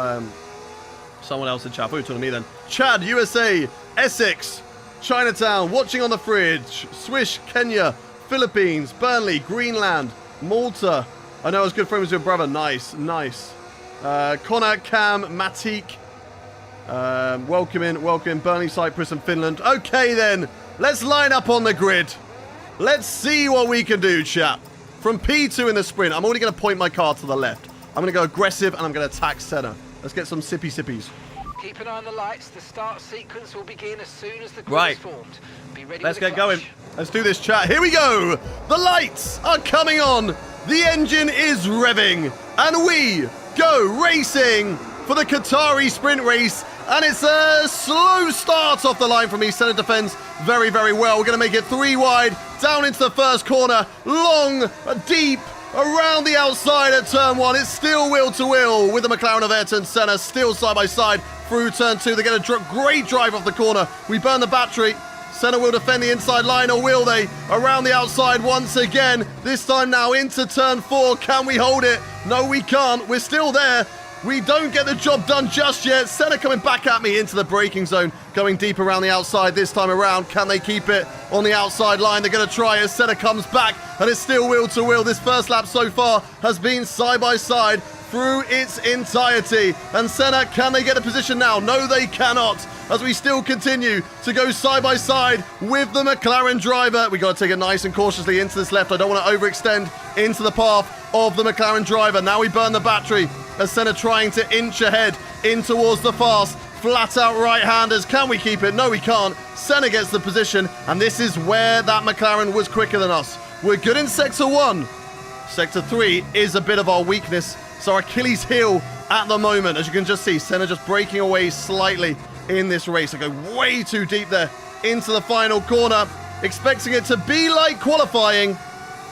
someone else in chat. I thought you were talking to me then. Chad, USA, Essex, Chinatown, watching on the fridge, Swish, Kenya, Philippines, Burnley, Greenland, Malta. I know I was good friends with your brother. Nice, nice. Connor, Cam, Matik. Welcome in, Burnley, Cyprus, and Finland. Okay then, let's line up on the grid. Let's see what we can do, chap. From P2 in the sprint, I'm only going to point my car to the left. I'm going to go aggressive, and I'm going to attack center. Let's get some sippy sippies. Keep an eye on the lights. The start sequence will begin as soon as the grid is formed. Be ready. Let's get going. Let's do this, chat. Here we go. The lights are coming on. The engine is revving. And we go racing for the Qatari sprint race. And it's a slow start off the line from me. Center defends very, very well. We're going to make it 3 wide. Down into the first corner. Long, deep. Around the outside at turn 1, it's still wheel to wheel with the McLaren of Ayrton Senna, still side by side through turn 2. They get a great drive off the corner. We burn the battery. Senna will defend the inside line, or will they? Around the outside once again. This time now into turn 4. Can we hold it? No, we can't. We're still there. We don't get the job done just yet. Senna coming back at me into the braking zone, going deep around the outside this time around. Can they keep it on the outside line? They're going to try as Senna comes back, and it's still wheel to wheel. This first lap so far has been side by side through its entirety. And Senna, can they get a position now? No, they cannot. As we still continue to go side by side with the McLaren driver. We got to take it nice and cautiously into this left. I don't want to overextend into the path of the McLaren driver. Now we burn the battery as Senna trying to inch ahead in towards the fast. Flat out right-handers. Can we keep it? No, we can't. Senna gets the position, and this is where that McLaren was quicker than us. We're good in Sector 1. Sector 3 is a bit of our weakness. So our Achilles heel at the moment. As you can just see, Senna just breaking away slightly in this race. I go way too deep there into the final corner, expecting it to be like qualifying.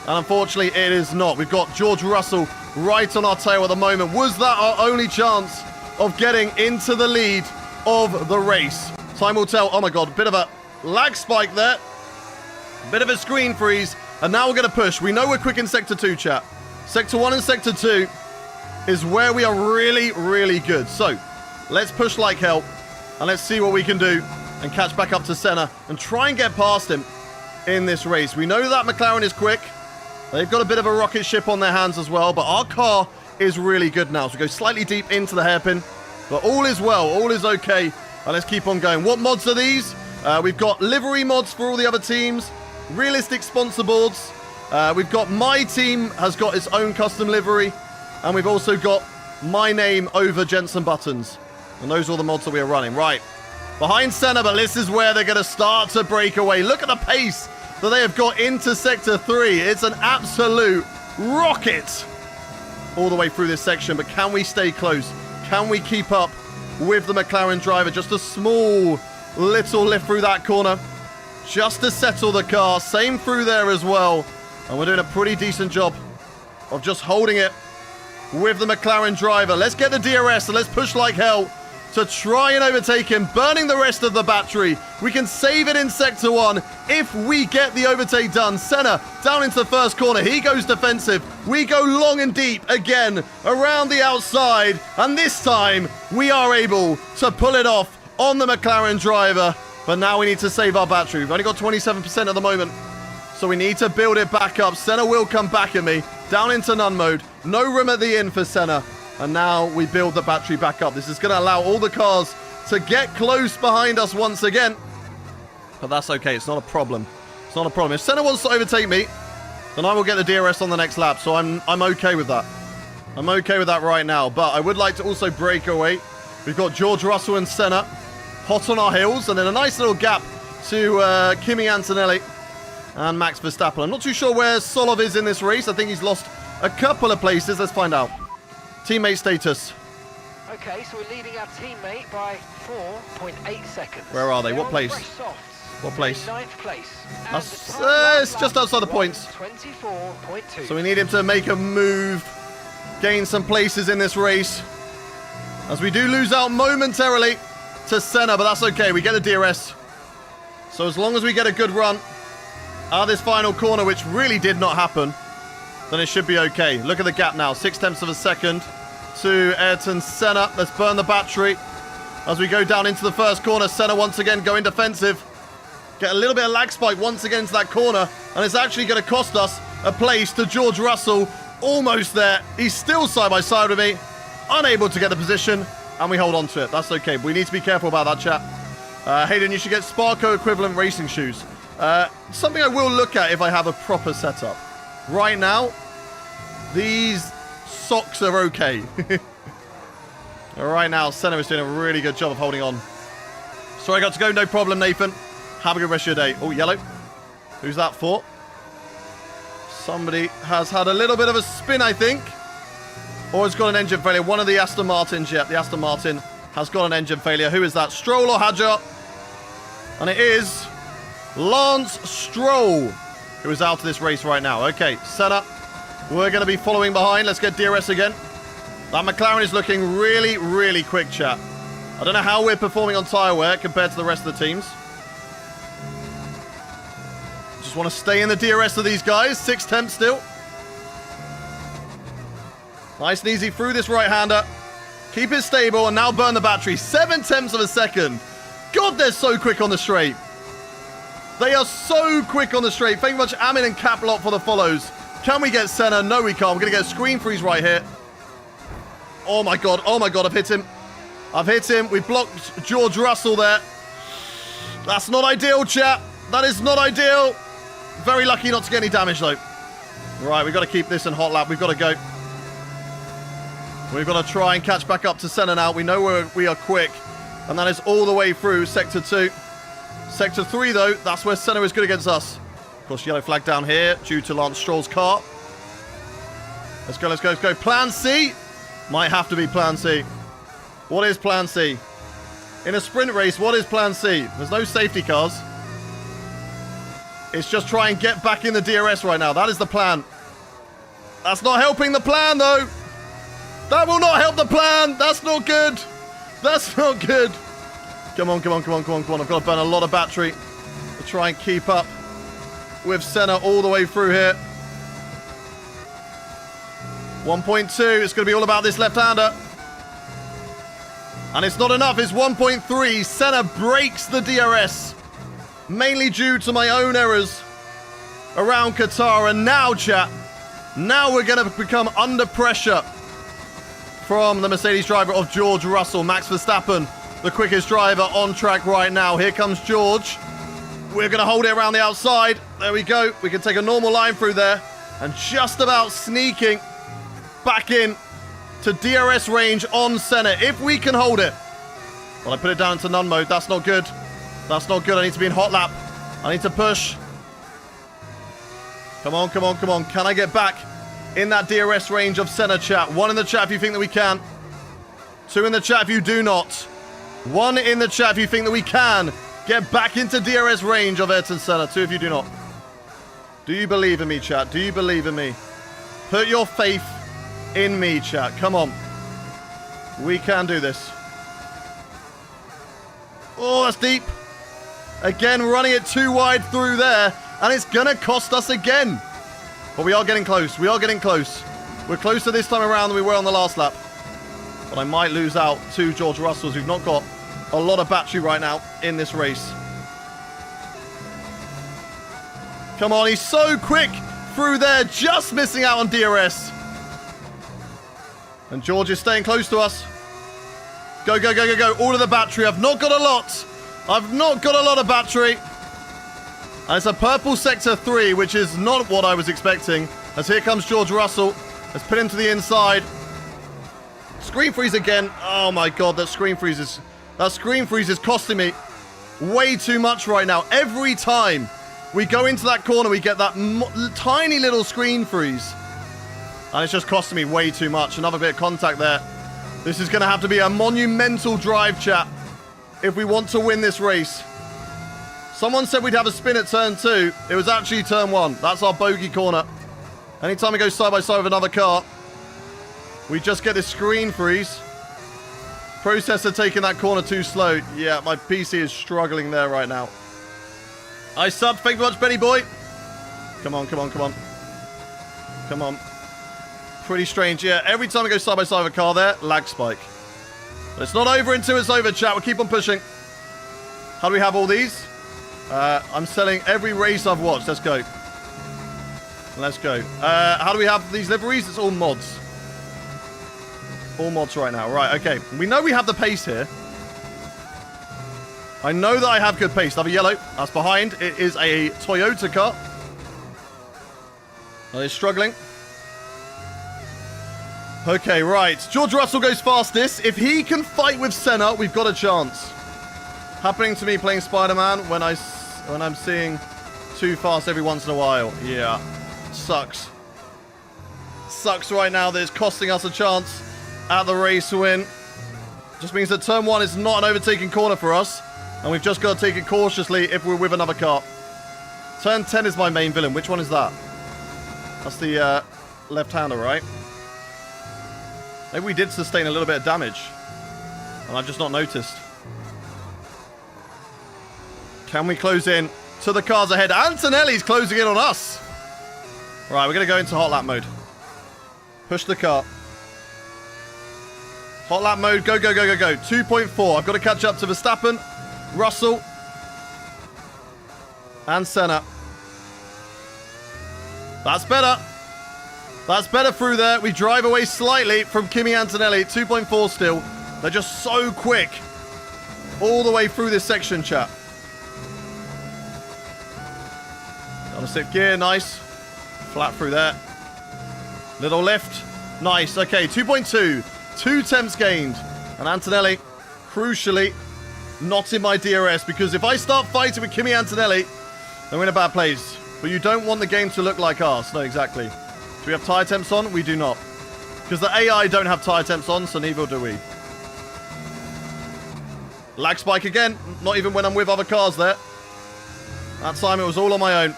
And unfortunately, it is not. We've got George Russell right on our tail at the moment. Was that our only chance of getting into the lead of the race? Time will tell. Oh my God, bit of a lag spike there. Bit of a screen freeze. And now we're going to push. We know we're quick in Sector 2, chat. Sector 1 and Sector 2 is where we are really, really good. So let's push like hell. And let's see what we can do and catch back up to Senna and try and get past him in this race. We know that McLaren is quick. They've got a bit of a rocket ship on their hands as well, but our car is really good now. So we go slightly deep into the hairpin, but all is well, all is okay. And let's keep on going. What mods are these? We've got livery mods for all the other teams, realistic sponsor boards. We've got my team has got its own custom livery, and we've also got my name over Jensen buttons. And those are all the mods that we are running. Right, behind Senna, but this is where they're going to start to break away. Look at the pace that they have got into Sector 3. It's an absolute rocket all the way through this section. But can we stay close? Can we keep up with the McLaren driver? Just a small little lift through that corner just to settle the car. Same through there as well. And we're doing a pretty decent job of just holding it with the McLaren driver. Let's get the DRS and let's push like hell to try and overtake him, burning the rest of the battery. We can save it in Sector 1 if we get the overtake done. Senna down into the first corner. He goes defensive. We go long and deep again around the outside. And this time we are able to pull it off on the McLaren driver. But now we need to save our battery. We've only got 27% at the moment, so we need to build it back up. Senna will come back at me. Down into none mode. No room at the inn for Senna. And now we build the battery back up. This is going to allow all the cars to get close behind us once again. But that's okay. It's not a problem. It's not a problem. If Senna wants to overtake me, then I will get the DRS on the next lap. So I'm okay with that. I'm okay with that right now. But I would like to also break away. We've got George Russell and Senna hot on our heels. And then a nice little gap to Kimi Antonelli and Max Verstappen. I'm not too sure where Solov is in this race. I think he's lost a couple of places. Let's find out. Teammate status. Okay, so we're leading our teammate by 4.8 seconds. Where are they? What place? What place? Ninth place. It's just outside the points. 24.2. So we need him to make a move, gain some places in this race. As we do lose out momentarily to Senna, but that's okay. We get the DRS. So as long as we get a good run out of this final corner, which really did not happen, then it should be okay. Look at the gap now. 0.6 of a second to Ayrton Senna. Let's burn the battery. As we go down into the first corner, Senna once again going defensive. Get a little bit of lag spike once again into that corner, and it's actually going to cost us a place to George Russell. Almost there. He's still side by side with me. Unable to get the position, and we hold on to it. That's okay. We need to be careful about that, chat. Hayden, you should get Sparko equivalent racing shoes. Something I will look at if I have a proper setup. Right now, these socks are okay. Right now, Senna is doing a really good job of holding on. Sorry, I got to go. No problem, Nathan. Have a good rest of your day. Oh, yellow. Who's that for? Somebody has had a little bit of a spin, I think. Or has got an engine failure. One of the Aston Martins. Yeah, the Aston Martin has got an engine failure. Who is that? Stroll or Hadjar? And it is Lance Stroll, who is out of this race right now. Okay, Senna. We're going to be following behind. Let's get DRS again. That McLaren is looking really, really quick, chat. I don't know how we're performing on tyre wear compared to the rest of the teams. Just want to stay in the DRS of these guys. 6 tenths still. Nice and easy through this right-hander. Keep it stable and now burn the battery. 7 tenths of a second. God, they're so quick on the straight. They are so quick on the straight. Thank you much, Amin and Caplot, for the follows. Can we get Senna? No, we can't. We're going to get a screen freeze right here. Oh, my God. Oh, my God. I've hit him. I've hit him. We blocked George Russell there. That's not ideal, chat. That is not ideal. Very lucky not to get any damage, though. Right, we've got to keep this in hot lap. We've got to go. We've got to try and catch back up to Senna now. We know we are quick. And that is all the way through Sector 2. Sector 3, though, that's where Senna is good against us. Of course, yellow flag down here due to Lance Stroll's car. Let's go, let's go, let's go. Plan C. Might have to be Plan C. What is Plan C? In a sprint race, what is Plan C? There's no safety cars. It's just try and get back in the DRS right now. That is the plan. That's not helping the plan, though. That will not help the plan. That's not good. That's not good. Come on, come on, come on, come on, come on. I've got to burn a lot of battery to try and keep up with Senna all the way through here. 1.2. It's going to be all about this left-hander. And it's not enough. It's 1.3. Senna breaks the DRS. Mainly due to my own errors around Qatar. And now, chat, now we're going to become under pressure from the Mercedes driver of George Russell. Max Verstappen, the quickest driver on track right now. Here comes George. We're going to hold it around the outside. There we go. We can take a normal line through there. And just about sneaking back in to DRS range on Senna. If we can hold it. Well, I put it down into none mode. That's not good. That's not good. I need to be in hot lap. I need to push. Come on, come on, come on. Can I get back in that DRS range of Senna, chat? 1 in the chat if you think that we can. 2 in the chat if you do not. 1 in the chat if you think that we can get back into DRS range of Ayrton Senna. 2 if you do not. Do you believe in me, chat? Do you believe in me? Put your faith in me, chat. Come on. We can do this. Oh, that's deep. Again, running it too wide through there. And it's going to cost us again. But we are getting close. We are getting close. We're closer this time around than we were on the last lap. But I might lose out to George Russell, who've not got a lot of battery right now in this race. Come on, he's so quick through there. Just missing out on DRS. And George is staying close to us. Go, go, go, go, go. All of the battery. I've not got a lot. I've not got a lot of battery. And it's a purple Sector 3, which is not what I was expecting. As here comes George Russell. Let's put him to the inside. Screen freeze again. Oh my God, that screen freeze is costing me way too much right now. Every time we go into that corner, we get that tiny little screen freeze. And it's just costing me way too much. Another bit of contact there This is going to have to be a monumental drive, chat, if we want to win this race. Someone said we'd have a spin at turn 2. It was actually turn 1. That's our bogey corner. Anytime we go side by side with another car, we just get this screen freeze. Processor taking that corner too slow. Yeah, my PC is struggling there right now. I subbed. Thank you very much, Benny boy. Come on, come on, come on. Come on. Pretty strange. Yeah, every time we go side by side with a car there, lag spike. But it's not over until it's over, chat. We'll keep on pushing. How do we have all these? I'm selling every race I've watched. Let's go. Let's go. How do we have these liveries? It's all mods. All mods right now. Right, okay. We know we have the pace here. I know that I have good pace. Another yellow. That's behind. It is a Toyota car. They're struggling. Okay, right. George Russell goes fastest. If he can fight with Senna, we've got a chance. Happening to me playing Spider-Man when I'm seeing too fast every once in a while. Yeah. Sucks. Sucks right now that it's costing us a chance at the race win. Just means that turn 1 is not an overtaking corner for us. And we've just got to take it cautiously if we're with another car. Turn 10 is my main villain. Which one is that? That's the left-hander, right? Maybe we did sustain a little bit of damage. And I've just not noticed. Can we close in to the cars ahead? Antonelli's closing in on us. Right, we're going to go into hot lap mode. Push the car. Hot lap mode. Go, go, go, go, go. 2.4. I've got to catch up to Verstappen, Russell, and Senna. That's better. That's better through there. We drive away slightly from Kimi Antonelli. 2.4 still. They're just so quick. All the way through this section, chat. On a 6th gear. Nice. Flat through there. Little lift. Nice. Okay, 2.2. 2 temps gained. And Antonelli, crucially, not in my DRS. Because if I start fighting with Kimi Antonelli, then we're in a bad place. But you don't want the game to look like ours. No, exactly. Do we have tyre temps on? We do not. Because the AI don't have tyre temps on, so neither do we. Lag spike again. Not even when I'm with other cars there. That time it was all on my own.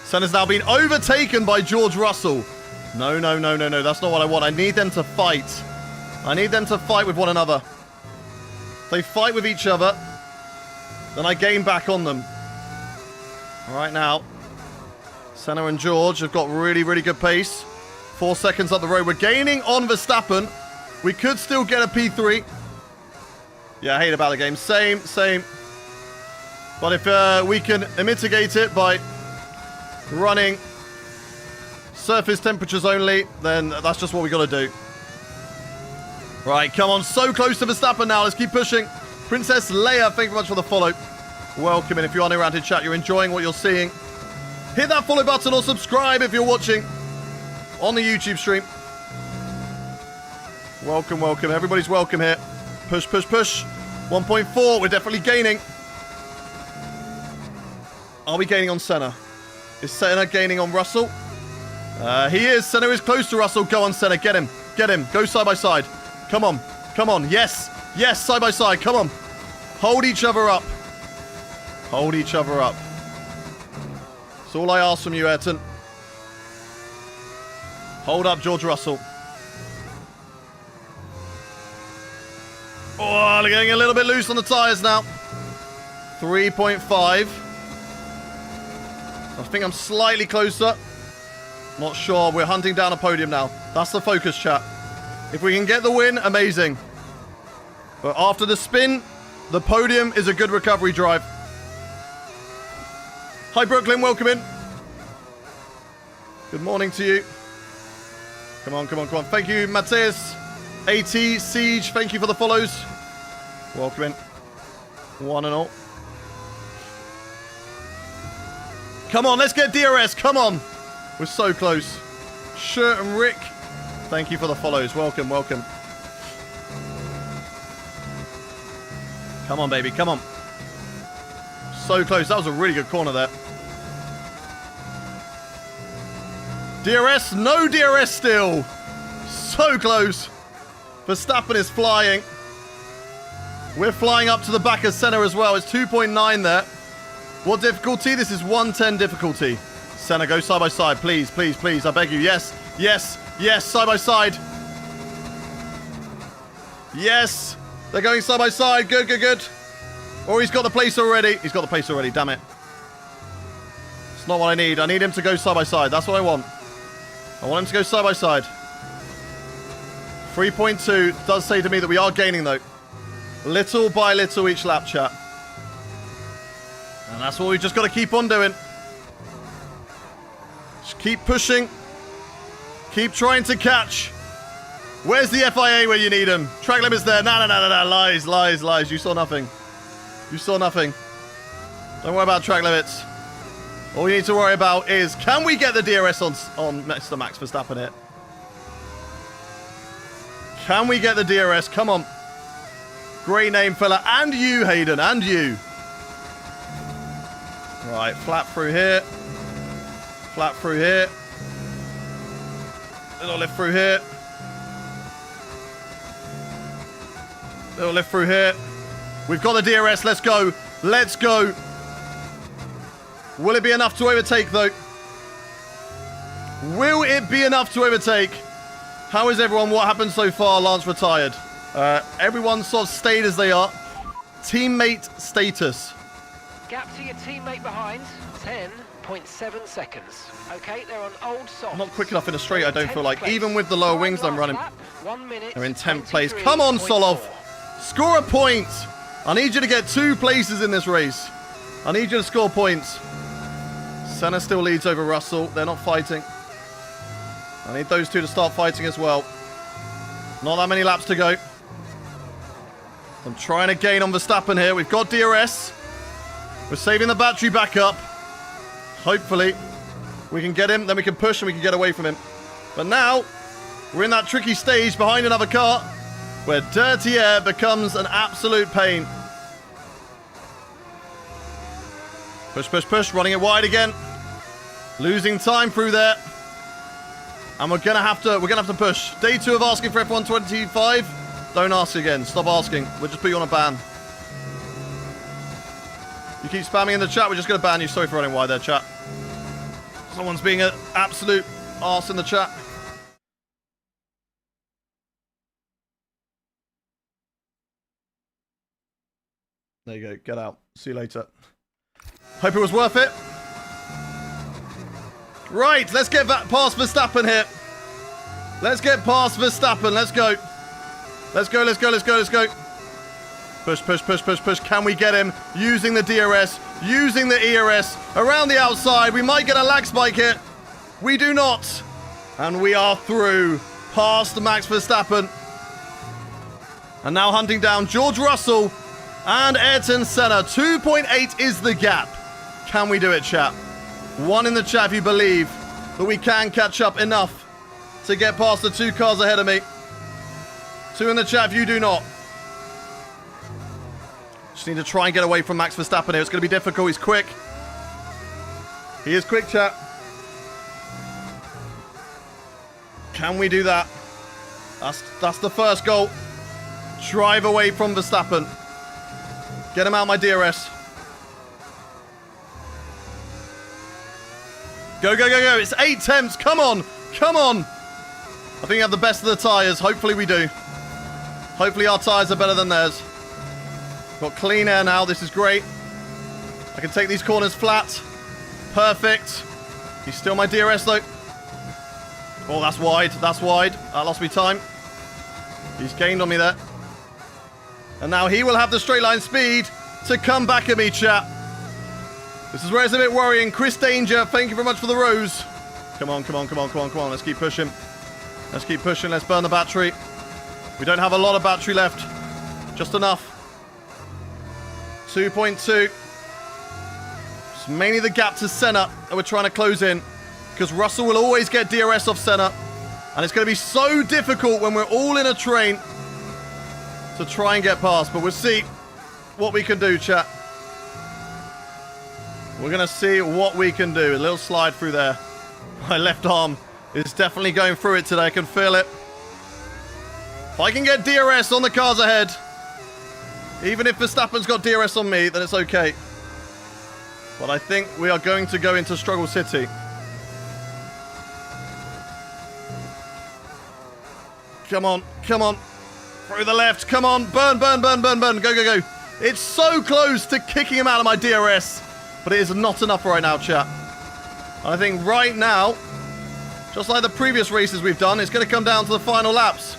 Senna's now been overtaken by George Russell. No, no, no, no, no. That's not what I want. I need them to fight. I need them to fight with one another. If they fight with each other, then I gain back on them. Right now, Senna and George have got really, really good pace. 4 seconds up the road. We're gaining on Verstappen. We could still get a P3. Yeah, I hate about the game. Same. But if we can mitigate it by running surface temperatures only, then that's just what we got to do. Right, come on. So close to Verstappen now. Let's keep pushing. Princess Leia, thank you very much for the follow. Welcome in. If you are new around in chat, you're enjoying what you're seeing, hit that follow button or subscribe if you're watching on the YouTube stream. Welcome, welcome. Everybody's welcome here. Push, push, push. 1.4. We're definitely gaining. Are we gaining on Senna? Is Senna gaining on Russell? He is. Senna is close to Russell. Go on, Senna. Get him. Get him. Go side by side. Come on. Come on. Yes. Yes, side by side. Come on. Hold each other up. Hold each other up. That's all I ask from you, Ayrton. Hold up, George Russell. Oh, they're getting a little bit loose on the tyres now. 3.5. I think I'm slightly closer. Not sure. We're hunting down a podium now. That's the focus, chat. If we can get the win, amazing. But after the spin, the podium is a good recovery drive. Hi, Brooklyn. Welcome in. Good morning to you. Come on, come on, come on. Thank you, Mateus. AT, Siege, thank you for the follows. Welcome in. One and all. Come on, let's get DRS. Come on. We're so close. Shirt and Rick, thank you for the follows. Welcome, welcome. Come on, baby. Come on. So close. That was a really good corner there. DRS. No DRS still. So close. Verstappen is flying. We're flying up to the back of Senna as well. It's 2.9 there. What difficulty? This is 110 difficulty. Senna, go side by side. Please, please, please. I beg you. Yes, yes, yes. Side by side. Yes. They're going side by side. Good, good, good. Oh, he's got the place already. He's got the place already. Damn it. It's not what I need. I need him to go side by side. That's what I want. I want him to go side by side. 3.2 does say to me that we are gaining, though. Little by little each lap, chat. And that's what we've just got to keep on doing. Just keep pushing. Keep trying to catch. Where's the FIA where you need him? Track limit's there. No, no, no, no, no. Lies, lies, lies. You saw nothing. You saw nothing. Don't worry about track limits. All you need to worry about is, can we get the DRS on Mr. Max Verstappen here? Can we get the DRS? Come on. Great name, fella. And you, Hayden. And you. Right, flat through here. Flat through here. Little lift through here. Little lift through here. We've got the DRS. Let's go. Let's go. Will it be enough to overtake, though? Will it be enough to overtake? How is everyone? What happened so far? Lance retired. Everyone sort of stayed as they are. Teammate status. Gap to your teammate behind, 10.7 seconds. Okay, they're on old softs. Not quick enough in a straight, I don't feel like. Even with the lower wings I'm running. 1 minute. They're in 10th place. Come on, Solov. Score a point. I need you to get 2 places in this race. I need you to score points. Senna still leads over Russell. They're not fighting. I need those two to start fighting as well. Not that many laps to go. I'm trying to gain on Verstappen here. We've got DRS. We're saving the battery back up. Hopefully, we can get him. Then we can push and we can get away from him. But now, we're in that tricky stage behind another car where dirty air becomes an absolute pain. Push, push, push. Running it wide again. Losing time through there. And we're gonna have to push. Day 2 of asking for F1 25. Don't ask again. Stop asking. We'll just put you on a ban. You keep spamming in the chat, we're just gonna ban you. Sorry for running wide there, chat. Someone's being an absolute arse in the chat. There you go. Get out. See you later. Hope it was worth it. Right, let's get back past Verstappen here. Let's get past Verstappen. Let's go. Let's go, let's go, let's go, let's go. Push, push, push, push, push. Can we get him using the DRS, using the ERS around the outside? We might get a lag spike here. We do not. And we are through past Max Verstappen. And now hunting down George Russell and Ayrton Senna. 2.8 is the gap. Can we do it, chat? 1 in the chat if you believe that we can catch up enough to get past the 2 cars ahead of me. 2 in the chat if you do not. Just need to try and get away from Max Verstappen here. It's going to be difficult. He's quick. He is quick, chat. Can we do that? That's the first goal. Drive away from Verstappen. Get him out of my DRS. Go, go, go, go. It's 8 attempts. Come on. Come on. I think we have the best of the tyres. Hopefully we do. Hopefully our tyres are better than theirs. Got clean air now. This is great. I can take these corners flat. Perfect. He's still my DRS though. Oh, that's wide. That's wide. That lost me time. He's gained on me there. And now he will have the straight line speed to come back at me, chat. This is where it's a bit worrying. Chris Danger, thank you very much for the rose. Come on, come on, come on, come on, come on. Let's keep pushing. Let's keep pushing. Let's burn the battery. We don't have a lot of battery left. Just enough. 2.2. It's mainly the gap to Senna that we're trying to close in. Because Russell will always get DRS off Senna. And it's going to be so difficult when we're all in a train to try and get past. But we'll see what we can do, chat. We're going to see what we can do. A little slide through there. My left arm is definitely going through it today. I can feel it. If I can get DRS on the cars ahead, even if Verstappen's got DRS on me, then it's okay. But I think we are going to go into Struggle City. Come on, come on. Through the left, come on. Burn, burn, burn, burn, burn. Go, go, go. It's so close to kicking him out of my DRS, but it is not enough right now, chat. And I think right now, just like the previous races we've done, it's going to come down to the final laps.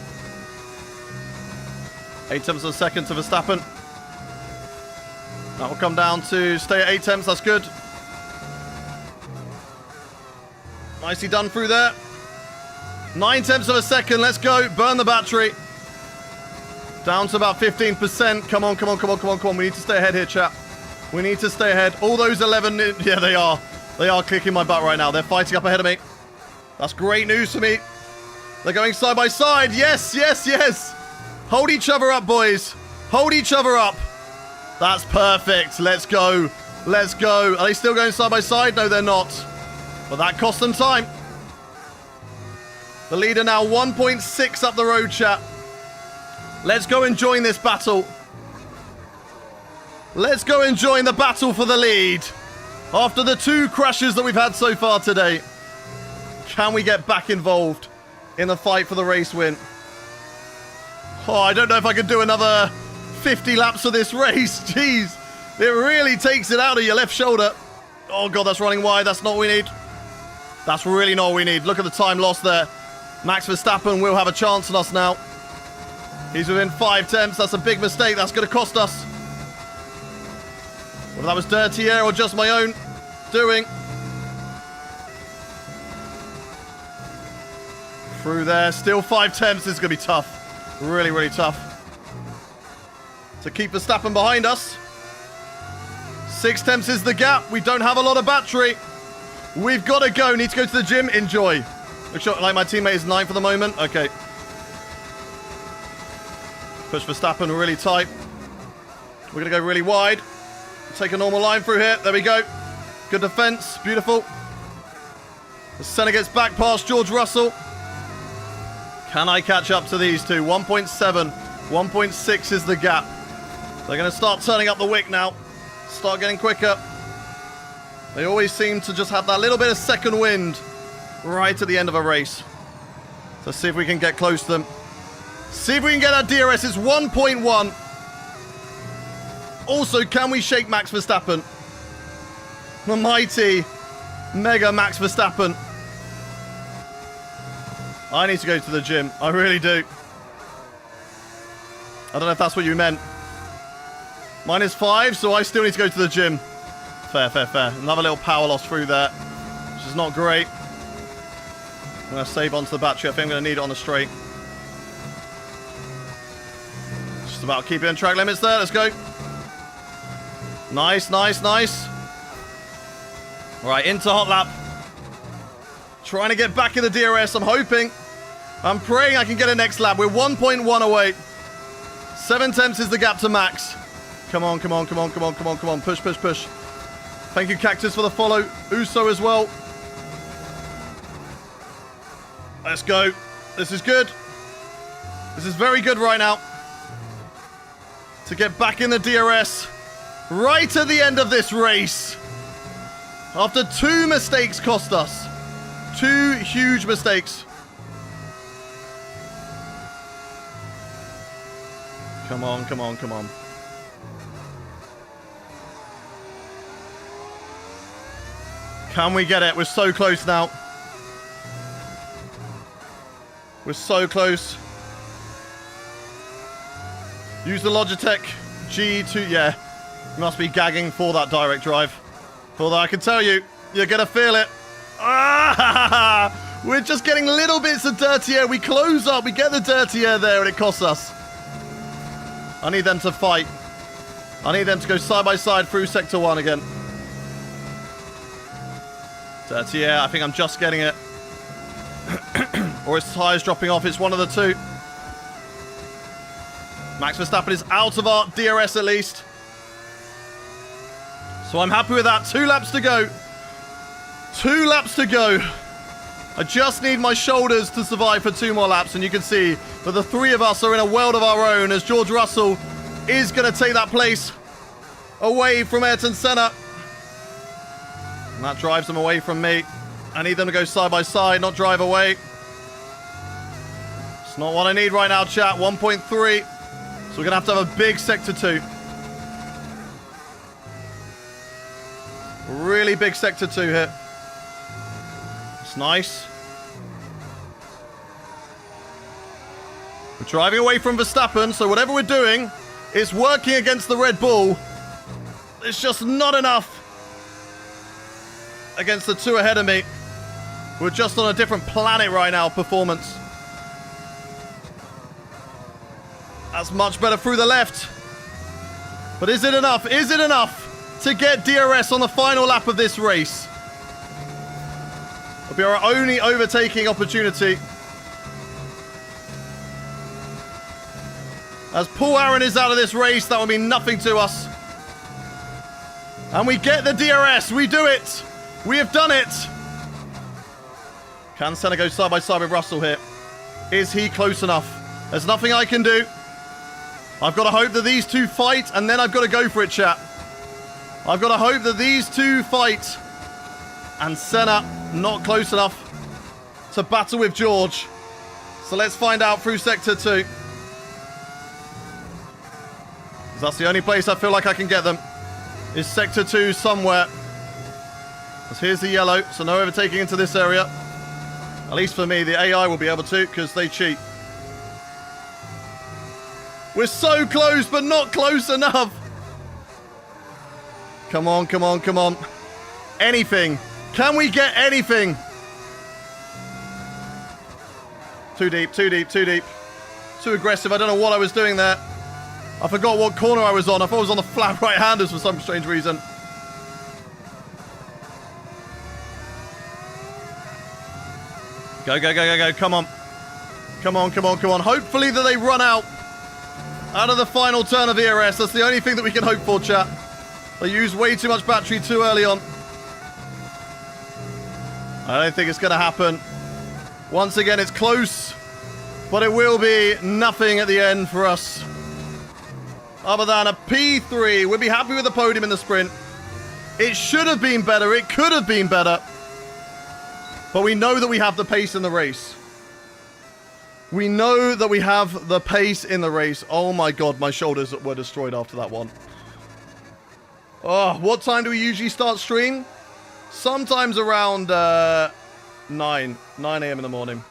8 tenths of a second to Verstappen. That will come down to stay at 8 tenths. That's good. Nicely done through there. 9 tenths of a second. Let's go. Burn the battery. Down to about 15%. Come on, come on, come on, come on, come on. We need to stay ahead here, chat. We need to stay ahead. All those 11... Yeah, they are. They are kicking my butt right now. They're fighting up ahead of me. That's great news for me. They're going side by side. Yes, yes, yes. Hold each other up, boys. Hold each other up. That's perfect. Let's go. Let's go. Are they still going side by side? No, they're not. But that cost them time. The leader now 1.6 up the road, chat. Let's go and join this battle. Let's go and join the battle for the lead. After the 2 crashes that we've had so far today, can we get back involved in the fight for the race win? Oh, I don't know if I can do another 50 laps of this race. Jeez, it really takes it out of your left shoulder. Oh, God, that's running wide. That's not what we need. That's really not what we need. Look at the time lost there. Max Verstappen will have a chance on us now. He's within 5 tenths. That's a big mistake. That's going to cost us. Whether that was dirty air or just my own doing. Through there. Still 5 tenths. This is going to be tough. Really, really tough. To keep Verstappen behind us. 6 tenths is the gap. We don't have a lot of battery. We've got to go. Need to go to the gym. Enjoy. Looks like my teammate is 9th for the moment. Okay. Push Verstappen really tight. We're going to go really wide. Take a normal line through here. There we go. Good defense. Beautiful. The Senna gets back past George Russell. Can I catch up to these two? 1.7. 1.6 is the gap. They're going to start turning up the wick now. Start getting quicker. They always seem to just have that little bit of second wind right at the end of a race. Let's see if we can get close to them. See if we can get our DRS. It's 1.1. Also, can we shake Max Verstappen? The mighty, mega Max Verstappen. I need to go to the gym. I really do. I don't know if that's what you meant. -5, so I still need to go to the gym. Fair, fair, fair. Another little power loss through there, which is not great. I'm going to save onto the battery. I think I'm going to need it on the straight. Just about keeping in track limits there. Let's go. Nice, nice, nice. All right, into hot lap. Trying to get back in the DRS. I'm hoping. I'm praying I can get a next lap. We're 1.1 away. 7 tenths is the gap to Max. Come on, come on, come on, come on, come on, come on. Push, push, push. Thank you, Cactus, for the follow. Uso as well. Let's go. This is good. This is very good right now. To get back in the DRS. Right at the end of this race. After 2 mistakes cost us. 2 huge mistakes. Come on, come on, come on. Can we get it? We're so close now. We're so close. Use the Logitech G2. Yeah, you must be gagging for that direct drive. Although I can tell you, you're going to feel it. Ah! We're just getting little bits of dirty air. We close up, we get the dirty air there, and it costs us. I need them to fight. I need them to go side by side through Sector 1 again. Dirty air, I think I'm just getting it. Or his tyres dropping off, it's one of the two. Max Verstappen is out of our DRS at least. So I'm happy with that. 2 laps to go. 2 laps to go. I just need my shoulders to survive for 2 more laps, and you can see that the 3 of us are in a world of our own as George Russell is going to take that place away from Ayrton Senna. And that drives them away from me. I need them to go side by side, not drive away. It's not what I need right now, chat. 1.3. So we're going to have a big Sector 2. Really big Sector 2 here. It's nice. We're driving away from Verstappen, so whatever we're doing, it's working against the Red Bull. It's just not enough against the 2 ahead of me. We're just on a different planet right now, performance. That's much better through the left. But is it enough? Is it enough to get DRS on the final lap of this race? It'll be our only overtaking opportunity. As Paul Aaron is out of this race, that will mean nothing to us. And we get the DRS. We do it. We have done it. Can Senna go side by side with Russell here? Is he close enough? There's nothing I can do. I've got to hope that these 2 fight, and then I've got to go for it, chat. I've got to hope that these 2 fight. And Senna not close enough to battle with George. So let's find out through Sector 2. That's the only place I feel like I can get them. Is Sector 2 somewhere. Because here's the yellow, so no overtaking into this area. At least for me, the AI will be able to, because they cheat. We're so close, but not close enough. Come on, come on, come on. Anything. Can we get anything? Too deep, too deep, too deep. Too aggressive. I don't know what I was doing there. I forgot what corner I was on. I thought I was on the flat right-handers for some strange reason. Go, go, go, go, go. Come on. Come on, come on, come on. Hopefully that they run out of the final turn of ERS. That's the only thing that we can hope for, chat. They used way too much battery too early on. I don't think it's going to happen. Once again, it's close. But it will be nothing at the end for us. Other than a P3. We'll be happy with the podium in the sprint. It should have been better. It could have been better. But we know that we have the pace in the race. We know that we have the pace in the race. Oh my god, my shoulders were destroyed after that one. Oh, what time do we usually start stream? Sometimes around 9 a.m. in the morning.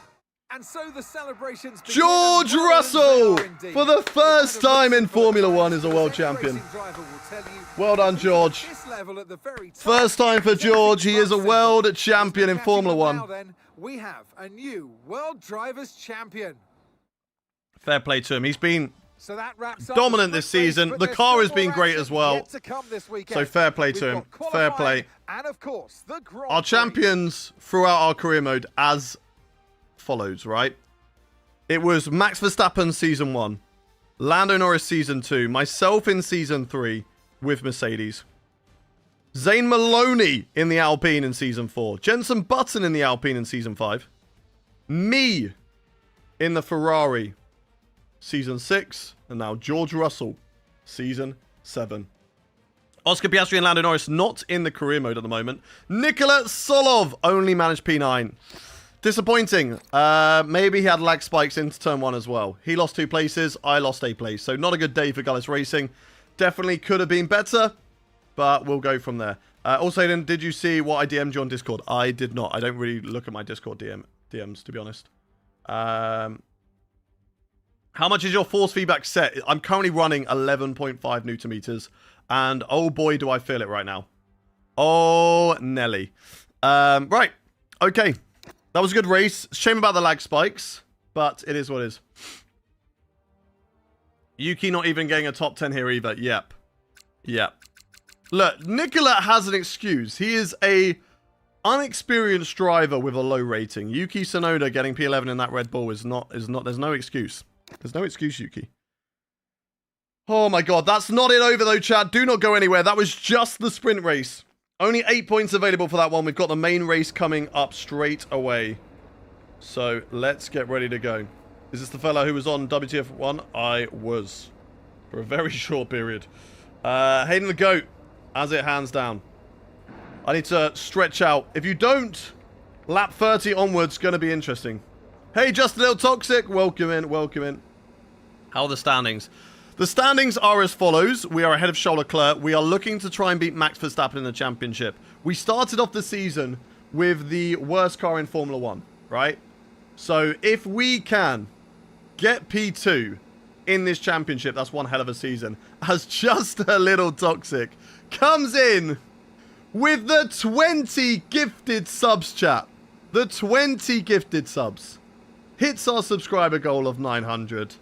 And so the celebrations begin. George Russell, for the first time in Formula 1, is a world champion. Well done, George. First time for George. He is a world champion in Formula 1. Now then, we have a new World Drivers' Champion. Fair play to him. He's been So that wraps up dominant this season. The car has been great as well. So fair play to him. Fair play. And of course, the Grand Our Prix. champions throughout our career mode as follows, right? It was Max Verstappen season 1, Lando Norris season 2, myself in season 3 with Mercedes, Zane Maloney in the Alpine in season 4, Jenson Button in the Alpine in season 5, me in the Ferrari season 6, and now George Russell season 7. Oscar Piastri and Lando Norris not in the career mode at the moment. Nikola Solov only managed P9. Disappointing. Maybe he had lag spikes into turn 1 as well. He lost 2 places. I lost a place. So not a good day for Gullis Racing. Definitely could have been better, but we'll go from there. Also, then, did you see what I DM'd you on Discord? I did not. I don't really look at my Discord DMs, to be honest. How much is your force feedback set? I'm currently running 11.5 Newton meters, and oh boy, do I feel it right now. Oh, Nelly. Right. Okay. That was a good race. Shame about the lag spikes, but it is what it is. Yuki not even getting a top 10 here either. Yep. Yep. Look, Nikola has an excuse. He is a unexperienced driver with a low rating. Yuki Tsunoda getting P11 in that Red Bull is not, there's no excuse. There's no excuse, Yuki. Oh my god, that's not it over though, chat. Do not go anywhere. That was just the sprint race. Only 8 points available for that one. We've got the main race coming up straight away. So let's get ready to go. Is this the fella who was on WTF1? I was. For a very short period. Hayden the GOAT. As it hands down. I need to stretch out. If you don't, lap 30 onwards, going to be interesting. Hey, just a little toxic. Welcome in, welcome in. How are the standings? The standings are as follows. We are ahead of Charles Leclerc. We are looking to try and beat Max Verstappen in the championship. We started off the season with the worst car in Formula 1, right? So if we can get P2 in this championship, that's one hell of a season. As just a little toxic comes in with the 20 gifted subs, chat. The 20 gifted subs. Hits our subscriber goal of 900.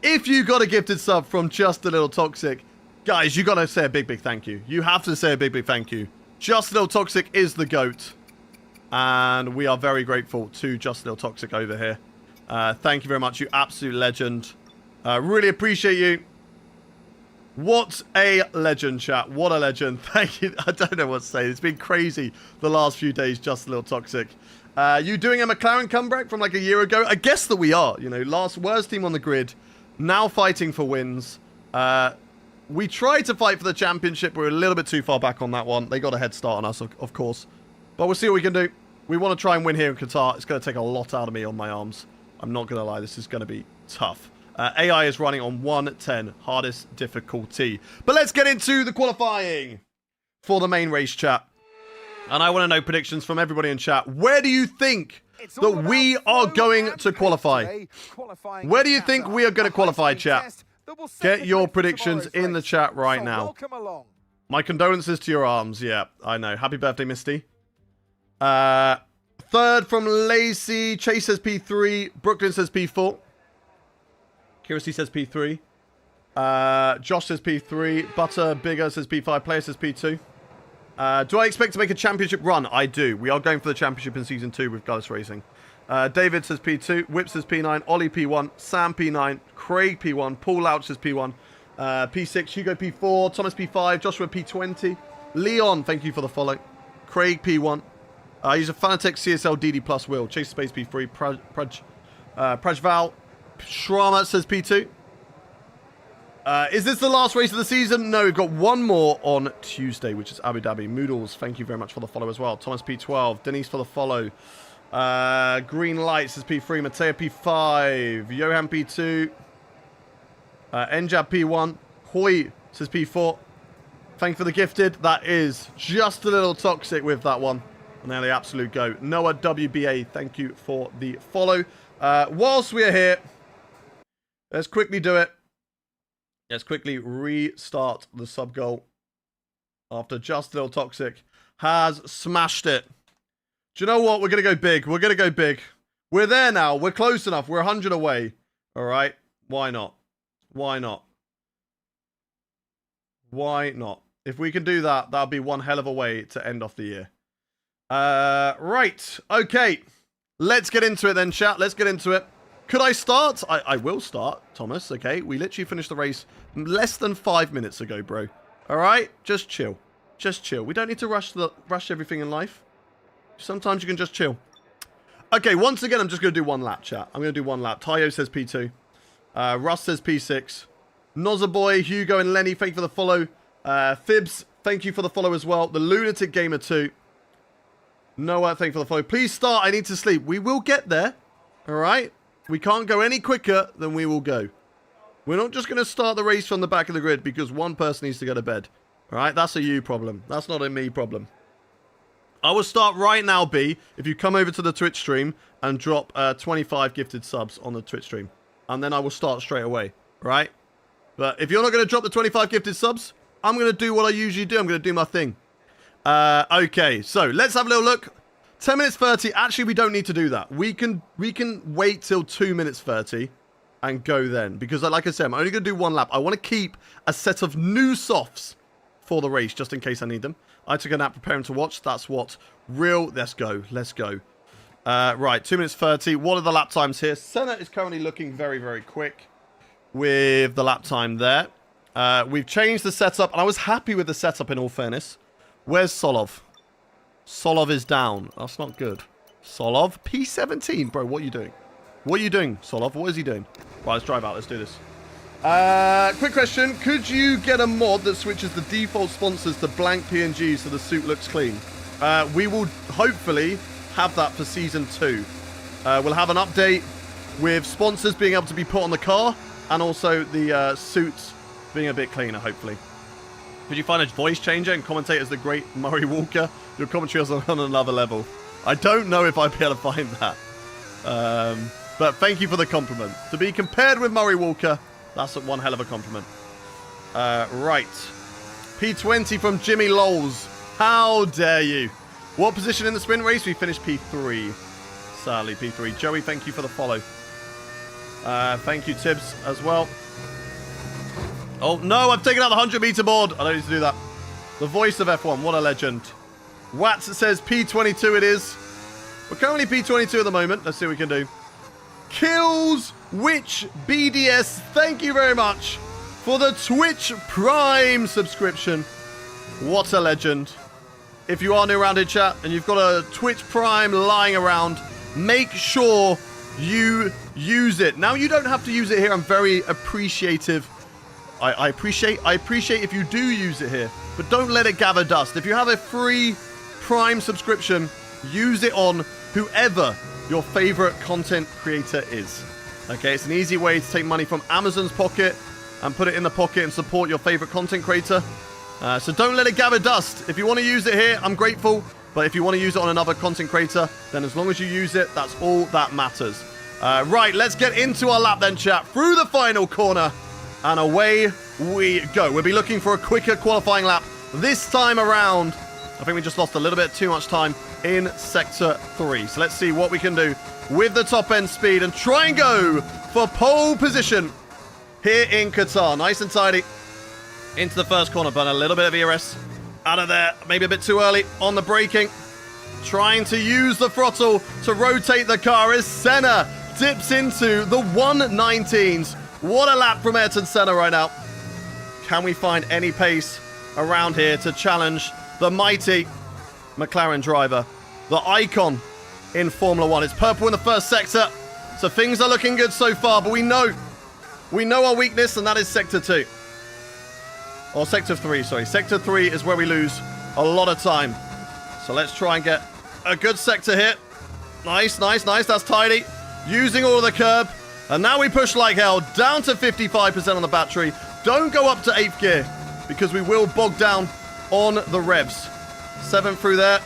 If you got a gifted sub from Just a Little Toxic, guys, you got to say a big, big thank you. You have to say a big, big thank you. Just a Little Toxic is the GOAT. And we are very grateful to Just a Little Toxic over here. Thank you very much, you absolute legend. Really appreciate you. What a legend, chat. What a legend. Thank you. I don't know what to say. It's been crazy the last few days, Just a Little Toxic. You doing a McLaren comeback from like a year ago? I guess that we are. You know, last worst team on the grid. Now fighting for wins. We tried to fight for the championship. We're a little bit too far back on that one. They got a head start on us, of course. But we'll see what we can do. We want to try and win here in Qatar. It's going to take a lot out of me on my arms. I'm not going to lie. This is going to be tough. AI is running on 110, hardest difficulty. But let's get into the qualifying for the main race, chat. And I want to know predictions from everybody in chat. Where do you think that we are going to qualify? Where do you think we are going to qualify, chat? Get your predictions in the chat right now. My condolences to your arms. Yeah, I know. Happy birthday, Misty. Third from Lacey. Chase says P3. Brooklyn says P4. Kira says P3. Josh says P3. Butter Bigger says P5. Player says P2. Do I expect to make a championship run? I do. We are going for the championship in Season 2 with Gullis Racing. David says P2. Whip says P9. Ollie P1. Sam P9. Craig P1. Paul Louch says P1. P6. Hugo P4. Thomas P5. Joshua P20. Leon, thank you for the follow. Craig P1. He's a Fanatec CSL DD Plus Will. Chase Space P3. Prajval. Shrama says P2. Is this the last race of the season? No, we've got one more on Tuesday, which is Abu Dhabi. Moodles, thank you very much for the follow as well. Thomas P12. Denise for the follow. Green Light says P3. Mateo P5. Johan P2. Enjab P1. Hoy says P4. Thank you for the gifted. That is just a little toxic with that one. And they're the absolute go. Noah WBA, thank you for the follow. Whilst we are here, let's quickly do it. Let's quickly restart the sub goal after Just a Little Toxic has smashed it. Do you know what? We're going to go big. We're going to go big. We're there now. We're close enough. We're 100 away. All right. Why not? Why not? Why not? If we can do that, that'll be one hell of a way to end off the year. Right. Okay. Let's get into it then, chat. Let's get into it. Could I start? I will start, Thomas. Okay. We literally finished the race less than 5 minutes ago, bro. All right. Just chill. Just chill. We don't need to rush everything in life. Sometimes you can just chill. Okay. Once again, I'm just going to do one lap, chat. I'm going to do one lap. Tayo says P2. Russ says P6. Nozaboy, Hugo, and Lenny, thank you for the follow. Fibs, thank you for the follow as well. The Lunatic Gamer 2. Noah, thank you for the follow. Please start. I need to sleep. We will get there. All right. We can't go any quicker than we will go. We're not just going to start the race from the back of the grid because one person needs to go to bed. All right. That's a you problem. That's not a me problem. I will start right now, B, if you come over to the Twitch stream and drop 25 gifted subs on the Twitch stream. And then I will start straight away. Right. But if you're not going to drop the 25 gifted subs, I'm going to do what I usually do. I'm going to do my thing. Okay, so let's have a little look. 10 minutes 30. Actually, we don't need to do that. We can wait till 2 minutes 30 and go then. Because like I said, I'm only going to do one lap. I want to keep a set of new softs for the race, just in case I need them. I took a nap preparing to watch. That's what real... Let's go. Let's go. Right, 2 minutes 30. What are the lap times here? Senna is currently looking very, very quick with the lap time there. We've changed the setup, and I was happy with the setup in all fairness. Where's Solov? Solov is down. That's not good. Solov, P17. Bro, what are you doing? What are you doing, Solov? What is he doing? Right, let's drive out. Let's do this. Quick question. Could you get a mod that switches the default sponsors to blank PNGs so the suit looks clean? We will hopefully have that for Season 2. We'll have an update with sponsors being able to be put on the car and also the suits being a bit cleaner, hopefully. Could you find a voice changer and commentate as the great Murray Walker? Your commentary is on another level. I don't know if I'd be able to find that. But thank you for the compliment. To be compared with Murray Walker, that's one hell of a compliment. Right. P20 from Jimmy Lowles. How dare you? What position in the sprint race? We finished P3. Sadly, P3. Joey, thank you for the follow. Thank you, Tibbs, as well. Oh, no, I've taken out the 100-meter board. I don't need to do that. The voice of F1, what a legend. Watts says P22 it is. We're currently P22 at the moment. Let's see what we can do. Kills Witch BDS, thank you very much for the Twitch Prime subscription. What a legend. If you are new around here, chat, and you've got a Twitch Prime lying around, make sure you use it. Now, you don't have to use it here. I'm very appreciative. I appreciate if you do use it here, but don't let it gather dust. If you have a free Prime subscription, use it on whoever your favorite content creator is. Okay, it's an easy way to take money from Amazon's pocket and put it in the pocket and support your favorite content creator. So don't let it gather dust. If you want to use it here, I'm grateful. But if you want to use it on another content creator, then as long as you use it, that's all that matters. Right, let's get into our lap then, chat. Through the final corner. And away we go. We'll be looking for a quicker qualifying lap this time around. I think we just lost a little bit too much time in Sector 3. So let's see what we can do with the top end speed and try and go for pole position here in Qatar. Nice and tidy into the first corner, but a little bit of ERS out of there. Maybe a bit too early on the braking. Trying to use the throttle to rotate the car as Senna dips into the 119s. What a lap from Ayrton Senna right now. Can we find any pace around here to challenge the mighty McLaren driver, the icon in Formula 1? It's purple in the first sector, so things are looking good so far, but we know our weakness, and that is Sector 2. Or Sector 3, sorry. Sector 3 is where we lose a lot of time. So let's try and get a good sector here. Nice, nice, nice. That's tidy. Using all of the curb. And now we push like hell, down to 55% on the battery. Don't go up to 8th gear, because we will bog down on the revs. 7th through there.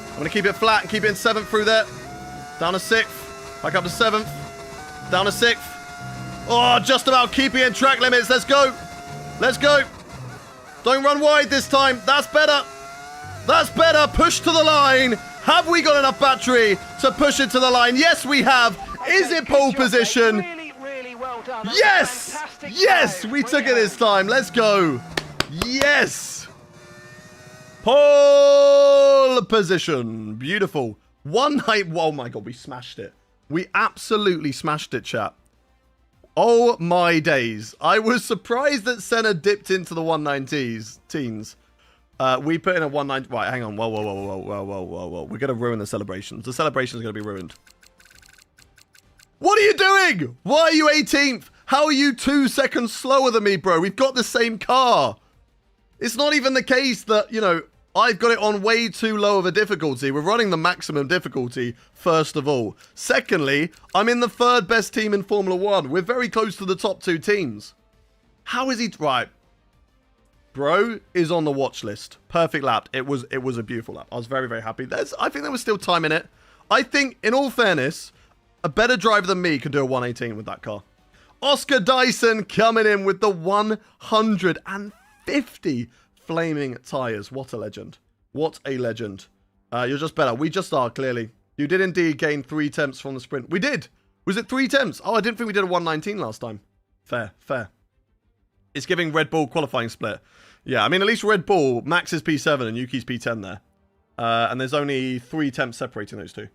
I'm going to keep it flat and keep it in 7th through there. Down to 6th. Back up to 7th. Down to 6th. Oh, just about keeping in track limits. Let's go. Let's go. Don't run wide this time. That's better. That's better. Push to the line. Have we got enough battery to push it to the line? Yes, we have. Is it pole position? Really, really well done. Yes! Yes! We took it this time. Let's go. Yes! Pole position. Beautiful. Oh my god, we smashed it. We absolutely smashed it, chat. Oh my days. I was surprised that Senna dipped into the 190s. Teens. We put in a 190. Right, hang on. Whoa. We're going to ruin the celebrations. The celebration's going to be ruined. What are you doing? Why are you 18th? How are you 2 seconds slower than me, bro? We've got the same car. It's not even the case that, you know, I've got it on way too low of a difficulty. We're running the maximum difficulty, first of all. Secondly, I'm in the 3rd best team in Formula 1. We're very close to the top 2 teams. How is he... Right. Bro is on the watch list. Perfect lap. It was a beautiful lap. I was very, very happy. I think there was still time in it. I think, in all fairness, a better driver than me could do a 118 with that car. Oscar Dyson coming in with the 150 flaming tyres. What a legend. What a legend. You're just better. We just are, clearly. You did indeed gain 3 temps from the sprint. We did. Was it 3 temps? Oh, I didn't think we did a 119 last time. Fair, fair. It's giving Red Bull qualifying split. Yeah, I mean, at least Red Bull, Max is P7 and Yuki's P10 there. And there's only 3 temps separating those two.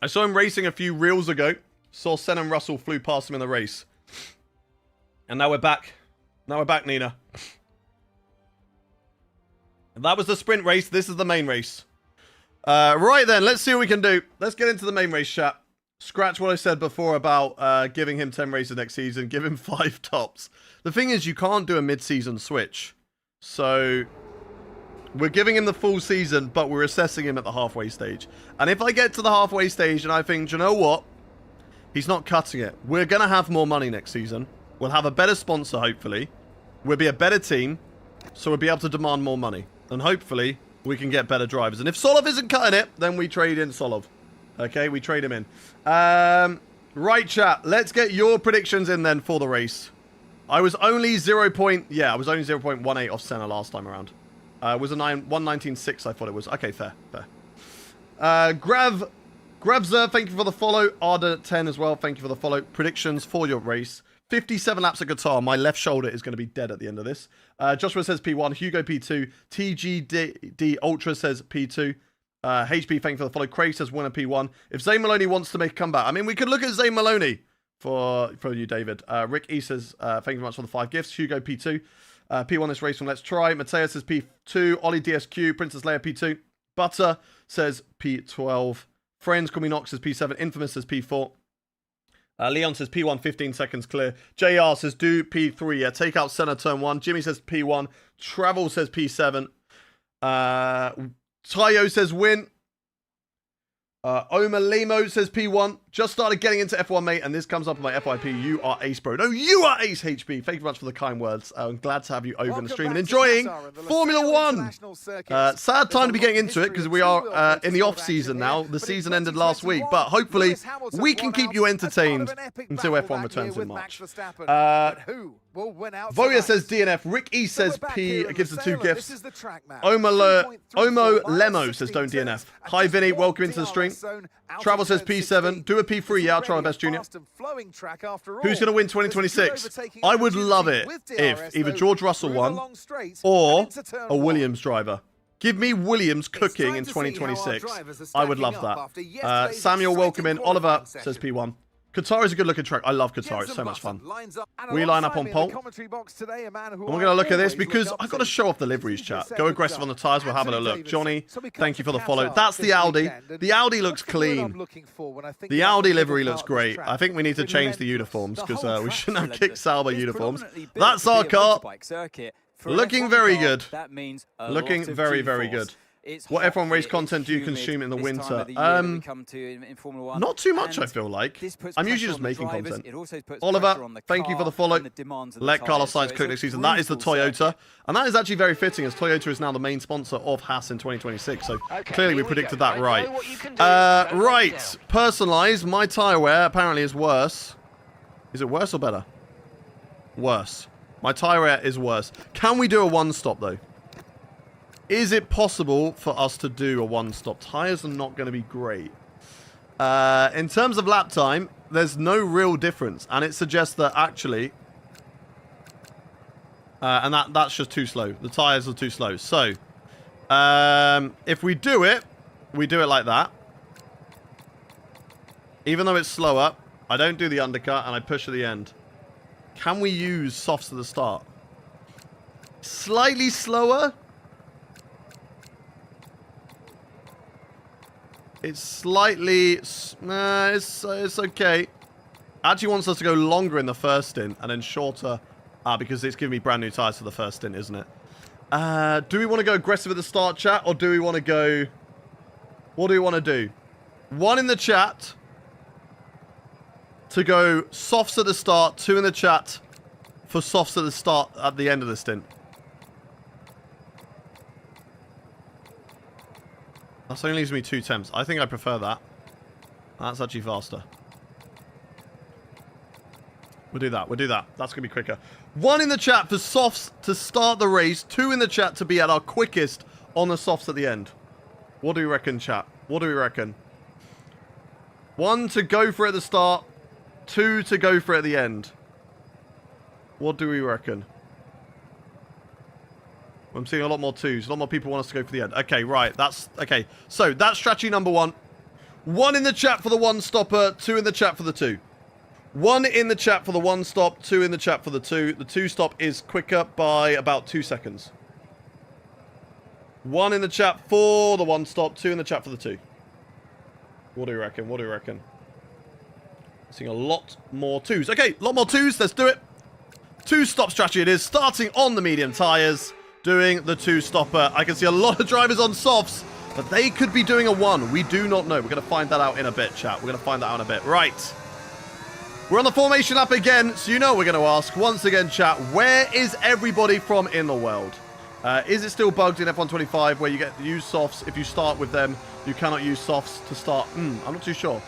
I saw him racing a few reels ago. Saw Senna and Russell flew past him in the race. And now we're back. Now we're back, Nina. That was the sprint race. This is the main race. Right then, let's see what we can do. Let's get into the main race, chat. Scratch what I said before about giving him 10 races next season. Give him 5 tops. The thing is, you can't do a mid-season switch. So, we're giving him the full season, but we're assessing him at the halfway stage. And if I get to the halfway stage and I think, do you know what? He's not cutting it. We're going to have more money next season. We'll have a better sponsor, hopefully. We'll be a better team. So we'll be able to demand more money. And hopefully, we can get better drivers. And if Solov isn't cutting it, then we trade in Solov. Okay, we trade him in. Right, chat. Let's get your predictions in then for the race. I was only 0.18 off Senna last time around. It was a 119.6, I thought it was. Okay, fair. Grabzer, thank you for the follow. Arda10 as well, thank you for the follow. Predictions for your race. 57 laps at Qatar. My left shoulder is going to be dead at the end of this. Joshua says P1. Hugo P2. TGD Ultra says P2. HP, thank you for the follow. Craig says winner P1. If Zane Maloney wants to make a comeback, I mean, we could look at Zane Maloney for you, David. Rick E says, thank you very much for the 5 gifts. Hugo P2. P1 this race from Let's Try. Mateo says P2. Ollie DSQ. Princess Leia P2. Butter says P12. Friends Call Me Knox says P7. Infamous says P4. Leon says P1, 15 seconds clear. JR says do P3. Yeah, take out center turn 1. Jimmy says P1. Travel says P7. Tayo says win. Omar Limo says P1. Just started getting into F1, mate, and this comes up on my FYP. You are ace, bro. No, you are ace, HP. Thank you very much for the kind words. I'm glad to have you over in the stream and enjoying Formula 1. Sad time to be getting into it because we are in the off-season now. The season ended last week, but hopefully we can keep you entertained until F1 returns in March. Voya says DNF. Rick E says P. Gives the 2 gifts. Omo Lemo says don't DNF. Hi, Vinny. Welcome into the stream. Travel says P7. Do a P3. Yeah, I'll try my best, Junior. Who's going to win 2026? I would love it if either George Russell won or a Williams driver. Give me Williams cooking in 2026. I would love that. Samuel, welcome in. Oliver says P1. Qatar is a good looking track. I love Qatar. It's so much fun. We line up on pole. And we're going to look at this because I've got to show off the liveries, chat. Go aggressive on the tyres. We're having a look. Johnny, thank you for the follow. That's the Audi. The Audi looks clean. The Audi livery looks great. I think we need to change the uniforms because we shouldn't have kicked Sauber uniforms. That's our car. Looking very good. Looking very, very good. What F1 race content do you consume in the winter? Not too much, I feel like. I'm usually just making content. Oliver, thank you for the follow. Let Carlos Sainz cook next season. That is the Toyota. And that is actually very fitting as Toyota is now the main sponsor of Haas in 2026. So clearly we predicted that right. Right. Personalized. My tyre wear apparently is worse. Is it worse or better? Worse. My tyre wear is worse. Can we do a one-stop though? Is it possible for us to do a one-stop? Tyres are not going to be great. In terms of lap time, there's no real difference. And it suggests that actually... and that's just too slow. The tyres are too slow. So, if we do it like that. Even though it's slower, I don't do the undercut and I push at the end. Can we use softs at the start? Slightly slower. It's slightly... it's okay. Actually wants us to go longer in the first stint and then shorter. Because it's giving me brand new tyres for the first stint, isn't it? Do we want to go aggressive at the start, chat? Or do we want to go... What do we want to do? 1 in the chat to go softs at the start. 2 in the chat for softs at the start at the end of the stint. That only leaves me 2 temps. I think I prefer that. That's actually faster. We'll do that. We'll do that. That's going to be quicker. 1 in the chat for softs to start the race. 2 in the chat to be at our quickest on the softs at the end. What do we reckon, chat? What do we reckon? 1 to go for it at the start. 2 to go for it at the end. What do we reckon? I'm seeing a lot more 2s. A lot more people want us to go for the end. Okay, right. That's... Okay. So, that's strategy number 1. 1 in the chat for the 1-stopper. 2 in the chat for the 2. 1 in the chat for the 1-stop. 2 in the chat for the 2. The 2-stop is quicker by about 2 seconds. 1 in the chat for the 1 stop, 2 in the chat for the 2. What do you reckon? What do you reckon? Seeing a lot more 2s. Okay, a lot more 2s. Let's do it. 2-stop strategy it is. Starting on the medium tyres. Doing the 2-stopper. I can see a lot of drivers on softs. But they could be doing a 1. We do not know. We're going to find that out in a bit, chat. We're going to find that out in a bit. Right. We're on the formation lap again. So you know what we're going to ask. Once again, chat. Where is everybody from in the world? Is it still bugged in F125 where you get to use softs? If you start with them, you cannot use softs to start. I'm not too sure.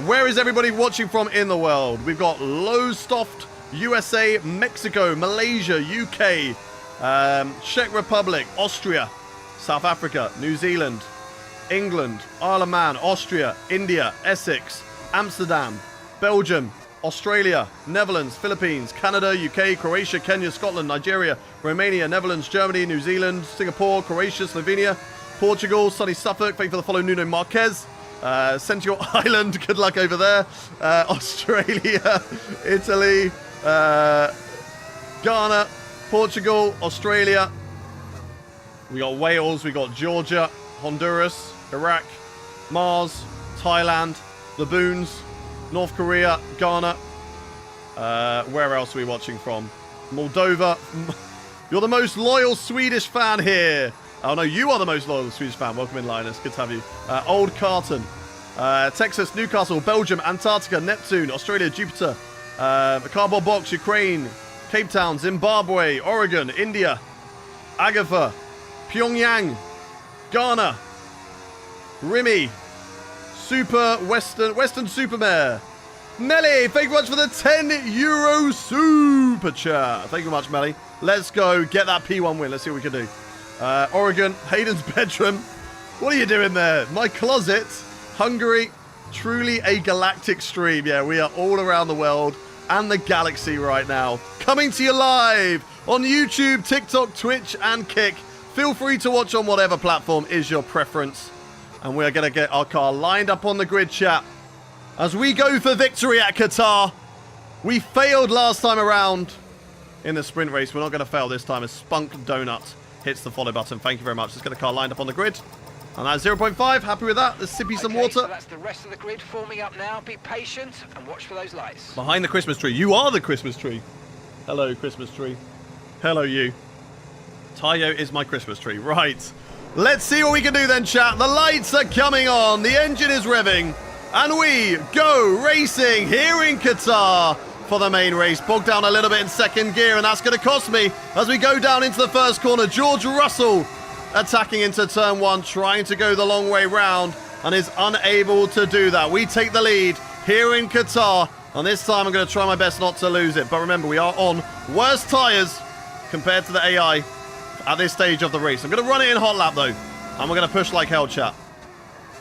Where is everybody watching from in the world? We've got Lowestoft, USA, Mexico, Malaysia, UK, Czech Republic, Austria, South Africa, New Zealand, England, Isle of Man, Austria, India, Essex, Amsterdam, Belgium, Australia, Netherlands, Philippines, Canada, UK, Croatia, Kenya, Scotland, Nigeria, Romania, Netherlands, Germany, New Zealand, Singapore, Croatia, Slovenia, Portugal, sunny Suffolk. Thank you for the follow, Nuno Marquez. Central Island, good luck over there. Australia, Italy, Ghana, Portugal, Australia. We got Wales, we got Georgia, Honduras, Iraq, Mars, Thailand, the Boons, North Korea, Ghana. Where else are we watching from? Moldova. You're the most loyal Swedish fan here. Oh, no, you are the most loyal Swedish fan. Welcome in, Linus. Good to have you. Old Carton. Texas, Newcastle, Belgium, Antarctica, Neptune, Australia, Jupiter. Cardboard Box, Ukraine, Cape Town, Zimbabwe, Oregon, India, Agatha, Pyongyang, Ghana, Rimi, Western Supermare. Melly, thank you much for the €10 super chat. Thank you much, Melly. Let's go get that P1 win. Let's see what we can do. Oregon, Hayden's bedroom. What are you doing there? My closet. Hungary. Truly a galactic stream. Yeah, we are all around the world and the galaxy right now. Coming to you live on YouTube, TikTok, Twitch, and Kick. Feel free to watch on whatever platform is your preference. And we are going to get our car lined up on the grid, chat. As we go for victory at Qatar. We failed last time around in the sprint race. We're not going to fail this time as Spunk Donut hits the follow button. Thank you very much. Let's get the car lined up on the grid. And that's 0.5. Happy with that. Let's sippy some water. So that's the rest of the grid forming up now. Be patient and watch for those lights. Behind the Christmas tree. You are the Christmas tree. Hello, Christmas tree. Hello, you. Tayo is my Christmas tree. Right. Let's see what we can do then, chat. The lights are coming on. The engine is revving. And we go racing here in Qatar for the main race. Bogged down a little bit in second gear, and that's going to cost me as we go down into the first corner. George Russell attacking into turn 1, trying to go the long way round, and is unable to do that. We take the lead here in Qatar, and this time I'm going to try my best not to lose it. But remember, we are on worse tyres compared to the AI at this stage of the race. I'm going to run it in hot lap, though, and we're going to push like hell, chat.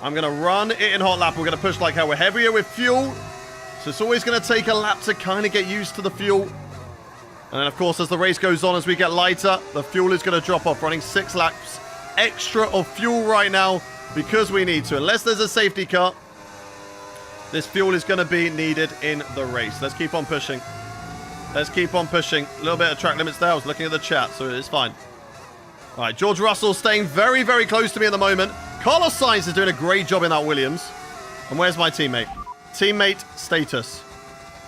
I'm going to run it in hot lap. We're going to push like hell. We're heavier with fuel, so it's always going to take a lap to kind of get used to the fuel. And then, of course, as the race goes on, as we get lighter, the fuel is going to drop off. Running 6 laps extra of fuel right now because we need to. Unless there's a safety car, this fuel is going to be needed in the race. Let's keep on pushing. Let's keep on pushing. A little bit of track limits there. I was looking at the chat, so it's fine. All right, George Russell staying very, very close to me at the moment. Carlos Sainz is doing a great job in that Williams. And where's my teammate? Teammate status.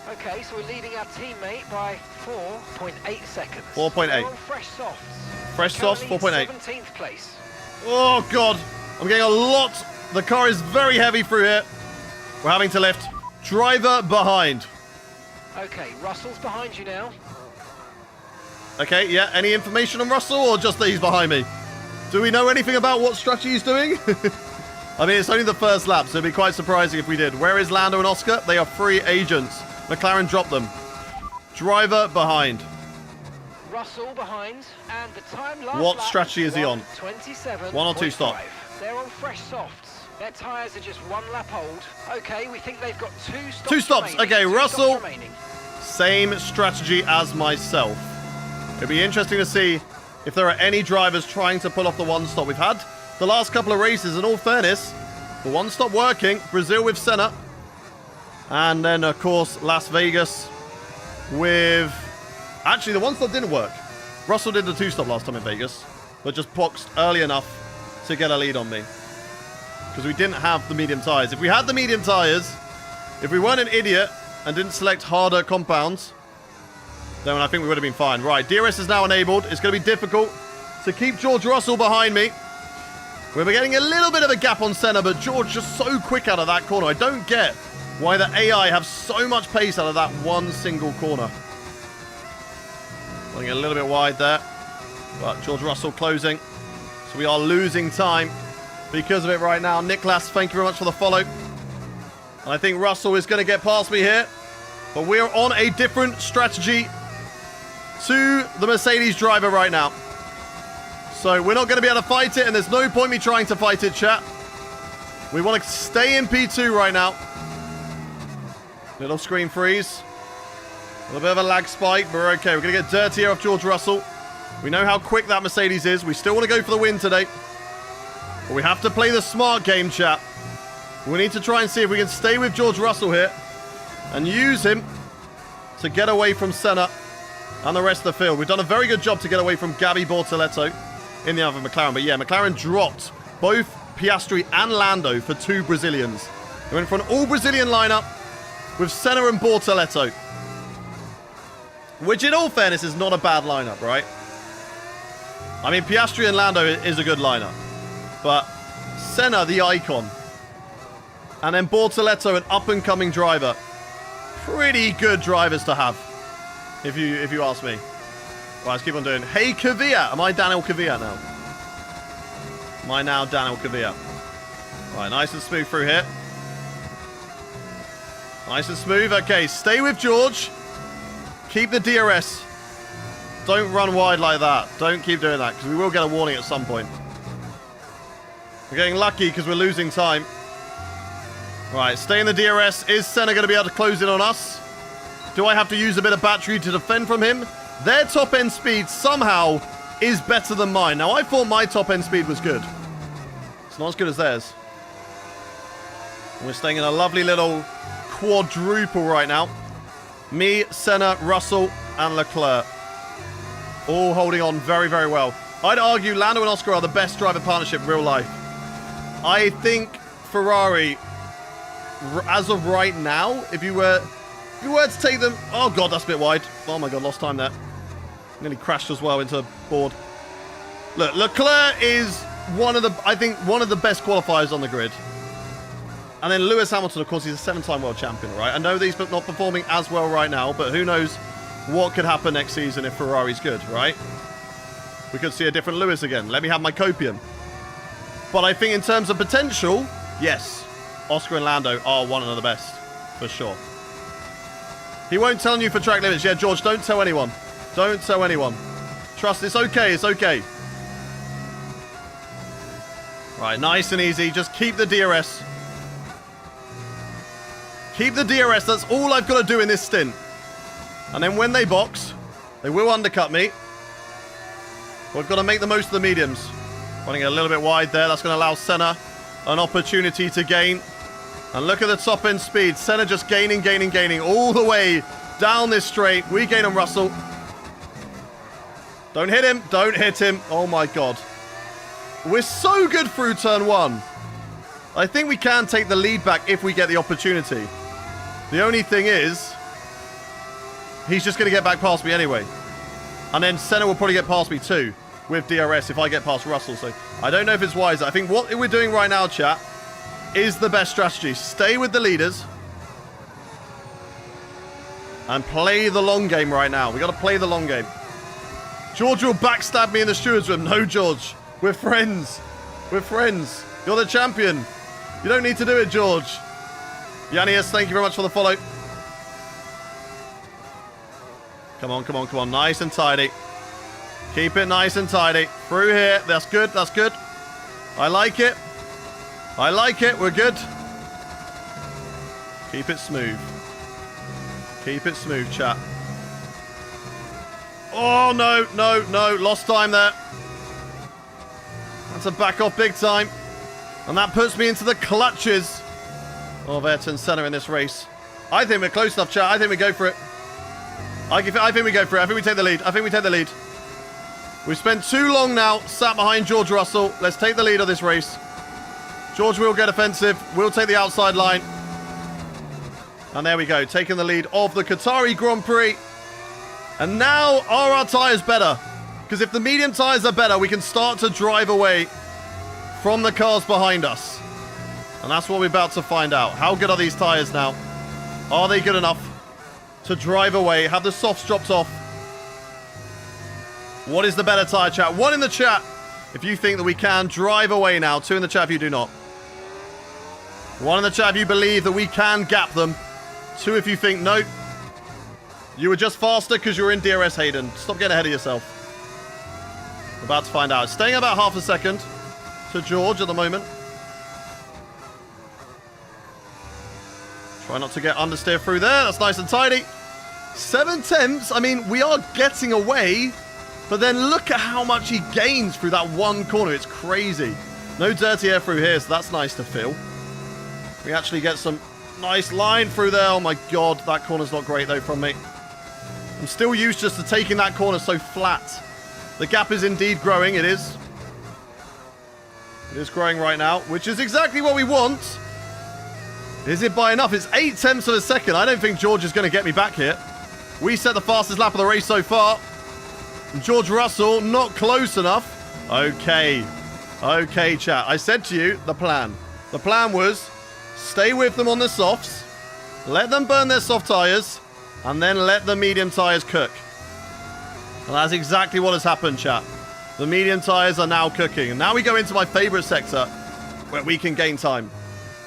Okay, so we're leading our teammate by 4.8 seconds. 4.8. Fresh softs. Fresh softs, 4.8. 17th place. Oh, God. I'm getting a lot. The car is very heavy through here. We're having to lift. Driver behind. Okay, Russell's behind you now. Okay, yeah. Any information on Russell or just that he's behind me? Do we know anything about what strategy he's doing? I mean, it's only the first lap, so it'd be quite surprising if we did. Where is Lando and Oscar? They are free agents. McLaren dropped them. Driver behind. Russell behind, and the time last What lap strategy is he on? 27. 1 or 2 stop? They're on fresh softs. Their tyres are just 1 lap old. Okay, we think they've got 2 stops. 2 stops. Remaining. Okay, 2 Russell. stops remaining. Same strategy as myself. It'd be interesting to see if there are any drivers trying to pull off the 1 stop. We've had the last couple of races, in all fairness, the 1 stop working. Brazil with Senna. And then, of course, Las Vegas with... Actually, the 1 stop didn't work. Russell did the 2 stop last time in Vegas. but just boxed early enough to get a lead on me. Because we didn't have the medium tyres. If we had the medium tyres, if we weren't an idiot and didn't select harder compounds, then I think we would have been fine. Right, DRS is now enabled. It's going to be difficult to keep George Russell behind me. We're getting a little bit of a gap on Senna, but George just so quick out of that corner. I don't get why the AI have so much pace out of that one single corner. Going a little bit wide there. But George Russell closing. So we are losing time because of it right now. Nicholas, thank you very much for the follow. And I think Russell is going to get past me here. But we're on a different strategy to the Mercedes driver right now. So we're not going to be able to fight it, and there's no point me trying to fight it, chat. We want to stay in P2 right now. Little screen freeze. A little bit of a lag spike, but we're okay. We're going to get dirtier off George Russell. We know how quick that Mercedes is. We still want to go for the win today. But we have to play the smart game, chat. We need to try and see if we can stay with George Russell here and use him to get away from Senna and the rest of the field. We've done a very good job to get away from Gabby Bortoletto in the other McLaren. But yeah, McLaren dropped both Piastri and Lando for 2 Brazilians. They went for an all-Brazilian lineup with Senna and Bortoletto. Which, in all fairness, is not a bad lineup, right? I mean, Piastri and Lando is a good lineup. But Senna, the icon. And then Bortoletto, an up-and-coming driver. Pretty good drivers to have, if you ask me. Right, let's keep on doing. Hey, Kvyat. Am I Daniel Kvyat now? Am I now Daniel Kvyat? Right, nice and smooth through here. Nice and smooth. Okay, stay with George. Keep the DRS. Don't run wide like that. Don't keep doing that, because we will get a warning at some point. We're getting lucky because we're losing time. Right, stay in the DRS. Is Senna going to be able to close in on us? Do I have to use a bit of battery to defend from him? Their top-end speed somehow is better than mine. Now, I thought my top-end speed was good. It's not as good as theirs. And we're staying in a lovely little quadruple right now. Me, Senna, Russell, and Leclerc. All holding on very, very well. I'd argue Lando and Oscar are the best driver partnership in real life. I think Ferrari, as of right now, if you were to take them... Oh, God, that's a bit wide. Oh, my God, lost time there. Nearly crashed as well into a board. Look, Leclerc is one of the best qualifiers on the grid. And then Lewis Hamilton, of course, he's a 7-time world champion, right? I know he's not performing as well right now, but who knows what could happen next season if Ferrari's good, right? We could see a different Lewis again. Let me have my copium. But I think in terms of potential, yes, Oscar and Lando are one of the best, for sure. He won't tell you for track limits. Yeah, George, don't tell anyone. Don't tell anyone. Trust, it's okay, it's okay. Right, nice and easy. Just keep the DRS. Keep the DRS. That's all I've got to do in this stint. And then when they box, they will undercut me. We've got to make the most of the mediums. Running a little bit wide there. That's going to allow Senna an opportunity to gain. And look at the top end speed. Senna just gaining all the way down this straight. We gain on Russell. Don't hit him. Don't hit him. Oh my God. We're so good through turn 1. I think we can take the lead back if we get the opportunity. The only thing is, he's just going to get back past me anyway. And then Senna will probably get past me too with DRS if I get past Russell. So I don't know if it's wise. I think what we're doing right now, chat, is the best strategy. Stay with the leaders and play the long game right now. We got to play the long game. George will backstab me in the stewards room. No, George. We're friends. We're friends. You're the champion. You don't need to do it, George. Yannius, thank you very much for the follow. Come on, come on, come on. Nice and tidy. Keep it nice and tidy. Through here. That's good. That's good. I like it. I like it. We're good. Keep it smooth. Keep it smooth, chat. Oh, no, no, no. Lost time there. That's a back off big time. And that puts me into the clutches of Ayrton Senna in this race. I think we're close enough, chat. I think we go for it. I think we go for it. I think we take the lead. I think we take the lead. We've spent too long now sat behind George Russell. Let's take the lead of this race. George will get offensive. We'll take the outside line. And there we go. Taking the lead of the Qatari Grand Prix. And now, are our tyres better? Because if the medium tyres are better, we can start to drive away from the cars behind us. And that's what we're about to find out. How good are these tyres now? Are they good enough to drive away? Have the softs dropped off? What is the better tyre, chat? 1 in the chat if you think that we can drive away now. 2 in the chat if you do not. 1 in the chat if you believe that we can gap them. 2 if you think, nope. You were just faster because you were in DRS, Hayden. Stop getting ahead of yourself. We're about to find out. Staying about half a second to George at the moment. Try not to get understeer through there. That's nice and tidy. 7 tenths. I mean, we are getting away. But then look at how much he gains through that one corner. It's crazy. No dirty air through here, so that's nice to feel. We actually get some nice line through there. Oh my god, that corner's not great though from me. I'm still used just to taking that corner so flat. The gap is indeed growing. It is. It is growing right now, which is exactly what we want. Is it by enough? It's 8 tenths of a second. I don't think George is going to get me back here. We set the fastest lap of the race so far. George Russell, not close enough. Okay. Okay, chat. I said to you, the plan. The plan was stay with them on the softs, let them burn their soft tyres, and then let the medium tyres cook. And that's exactly what has happened, chat. The medium tyres are now cooking. And now we go into my favourite sector, where we can gain time.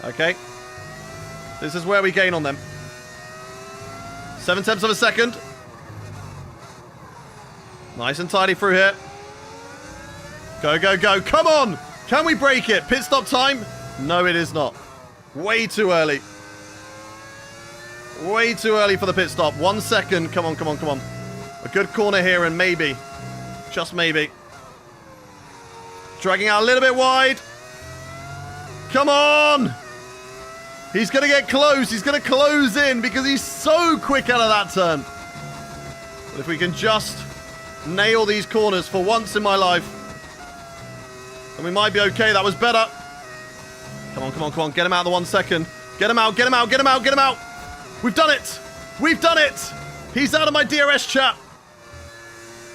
Okay? This is where we gain on them. 7 tenths of a second. Nice and tidy through here. Go, go, go. Come on! Can we break it? Pit stop time? No, it is not. Way too early. Way too early for the pit stop. 1 second. Come on, come on, come on. A good corner here and maybe, just maybe. Dragging out a little bit wide. Come on! He's going to get close. He's going to close in because he's so quick out of that turn. But if we can just nail these corners for once in my life, then we might be okay. That was better. Come on, come on, come on. Get him out of the 1 second. Get him out, get him out, get him out, get him out. We've done it. We've done it. He's out of my DRS chat.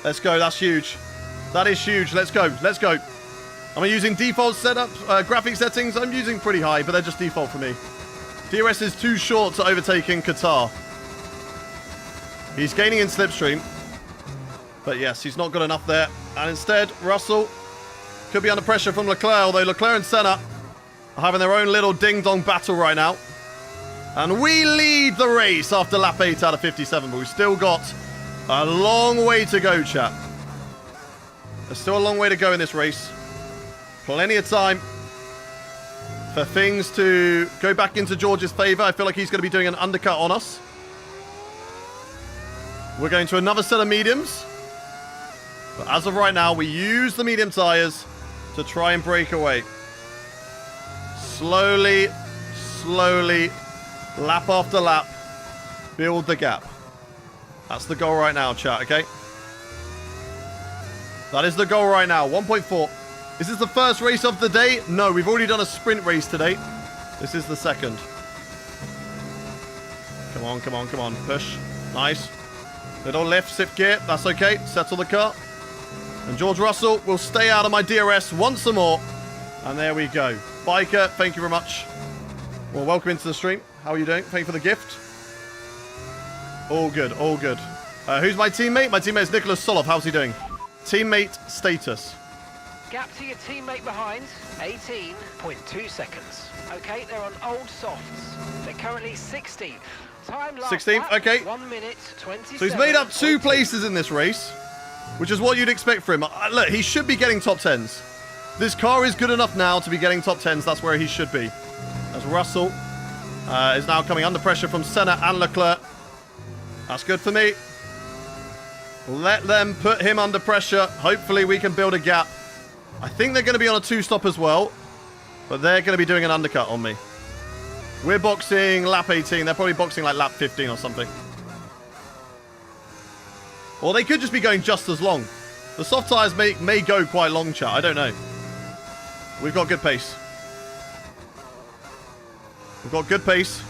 Let's go. That's huge. That is huge. Let's go. Let's go. Am I using default setup, graphic settings? I'm using pretty high, but they're just default for me. DRS is too short to overtaking Qatar. He's gaining in slipstream. But yes, he's not good enough there. And instead, Russell could be under pressure from Leclerc, although Leclerc and Senna are having their own little ding-dong battle right now. And we lead the race after lap 8 out of 57, but we've still got a long way to go, chat. There's still a long way to go in this race. Plenty of time for things to go back into George's favour. I feel like he's going to be doing an undercut on us. We're going to another set of mediums. But as of right now, we use the medium tyres to try and break away. Slowly, slowly, lap after lap, build the gap. That's the goal right now, chat, okay? That is the goal right now, 1.4. Is this the first race of the day? No, we've already done a sprint race today. This is the second. Come on, come on, come on. Push. Nice. Little left, shift gear. That's okay. Settle the car. And George Russell will stay out of my DRS once more. And there we go. Biker, thank you very much. Well, welcome into the stream. How are you doing? Thank you for the gift. All good, all good. Who's my teammate? My teammate is Nicholas Solov. How's he doing? Teammate status. Gap to your teammate behind, 18.2 seconds. Okay, they're on old softs. They're currently 16th. Time last 16th, lap, okay. 1 minute, 27. So he's made up 2 places in this race, which is what you'd expect for him. Look, he should be getting top 10s. This car is good enough now to be getting top 10s. That's where he should be. As Russell is now coming under pressure from Senna and Leclerc. That's good for me. Let them put him under pressure. Hopefully we can build a gap. I think they're going to be on a 2-stop as well, but they're going to be doing an undercut on me. We're boxing lap 18. They're probably boxing like lap 15 or something. Or they could just be going just as long. The soft tyres may go quite long, chat. I don't know. We've got good pace. We've got good pace.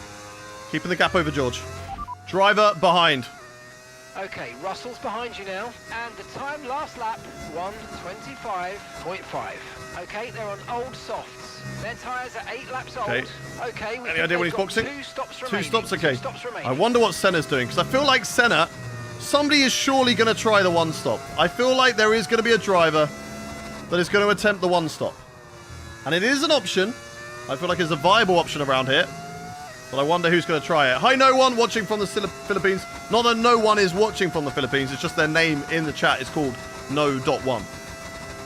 Keeping the gap over George. Driver behind. Okay, Russell's behind you now. And the time last lap, 1:25.5. Okay, they're on old softs. Their tyres are 8 laps old. Okay, any idea when he's boxing? 2 stops remaining. 2 stops, okay. 2 stops remaining. I wonder what Senna's doing, because I feel like Senna, somebody is surely going to try the one stop. I feel like there is going to be a driver that is going to attempt the one stop. And it is an option. I feel like it's a viable option around here. But I wonder who's going to try it. Hi, no one watching from the Philippines. Not that no one is watching from the Philippines. It's just their name in the chat is called no.1.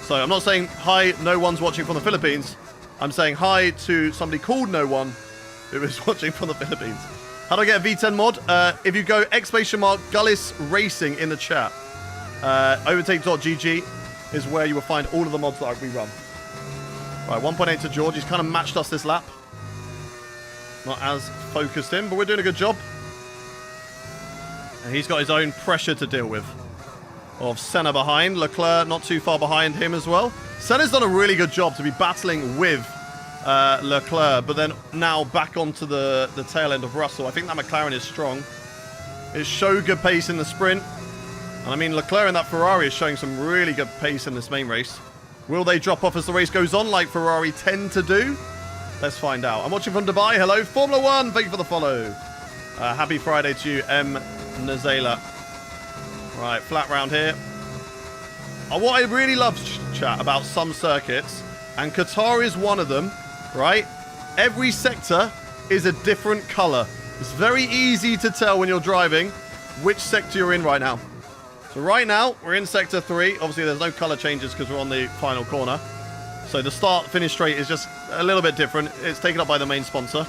So I'm not saying hi, no one's watching from the Philippines. I'm saying hi to somebody called no one who is watching from the Philippines. How do I get a V10 mod? If you go ! Gullis Racing in the chat, overtake.gg is where you will find all of the mods that we run. Right, 1.8 to George. He's kind of matched us this lap. Not as focused in, but we're doing a good job. And he's got his own pressure to deal with. Of Senna behind. Leclerc not too far behind him as well. Senna's done a really good job to be battling with Leclerc, but then now back onto the tail end of Russell. I think that McLaren is strong. It showed good pace in the sprint. And I mean, Leclerc in that Ferrari is showing some really good pace in this main race. Will they drop off as the race goes on like Ferrari tend to do? Let's find out. I'm watching from Dubai. Hello, Formula 1. Thank you for the follow. Happy Friday to you, M. Nazela. Right, flat round here. What I really love, chat, about some circuits, and Qatar is one of them, right? Every sector is a different colour. It's very easy to tell when you're driving which sector you're in right now. So right now, we're in Sector 3. Obviously, there's no colour changes because we're on the final corner. So the start-finish straight is just a little bit different. It's taken up by the main sponsor,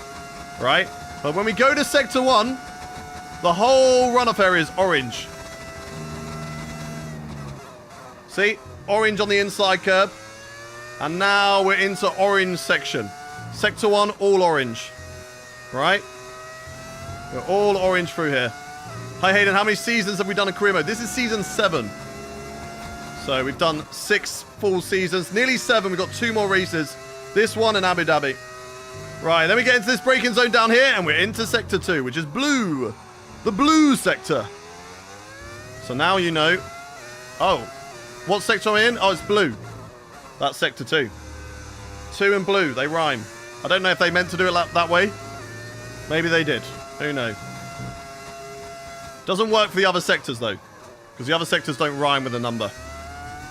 right? But when we go to Sector 1, the whole runoff area is orange. See? Orange on the inside curb. And now we're into orange section. Sector 1, all orange. Right? We're all orange through here. Hi, Hayden. How many seasons have we done in career mode? This is season 7. So we've done 6 full seasons. Nearly 7. We've got 2 more races. This one and Abu Dhabi. Right, then we get into this braking zone down here, and we're into Sector 2, which is blue. The blue sector. So now you know. Oh, what sector am I in? Oh, it's blue. That's Sector 2. 2 and blue, they rhyme. I don't know if they meant to do it that way. Maybe they did. Who knows? Doesn't work for the other sectors, though. Because the other sectors don't rhyme with a number.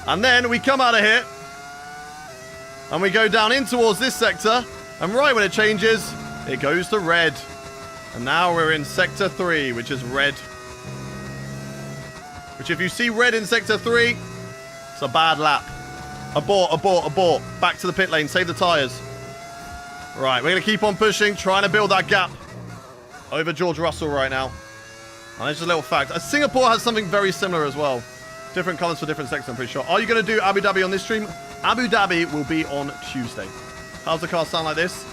And then we come out of here. And we go down in towards this sector. And right when it changes, it goes to red. And now we're in Sector 3, which is red. Which if you see red in Sector 3, it's a bad lap. Abort, abort, abort. Back to the pit lane. Save the tyres. Right, we're going to keep on pushing, trying to build that gap over George Russell right now. And there's just a little fact. Singapore has something very similar as well. Different colours for different sectors, I'm pretty sure. Are you going to do Abu Dhabi on this stream? Abu Dhabi will be on Tuesday. How's the car sound like this?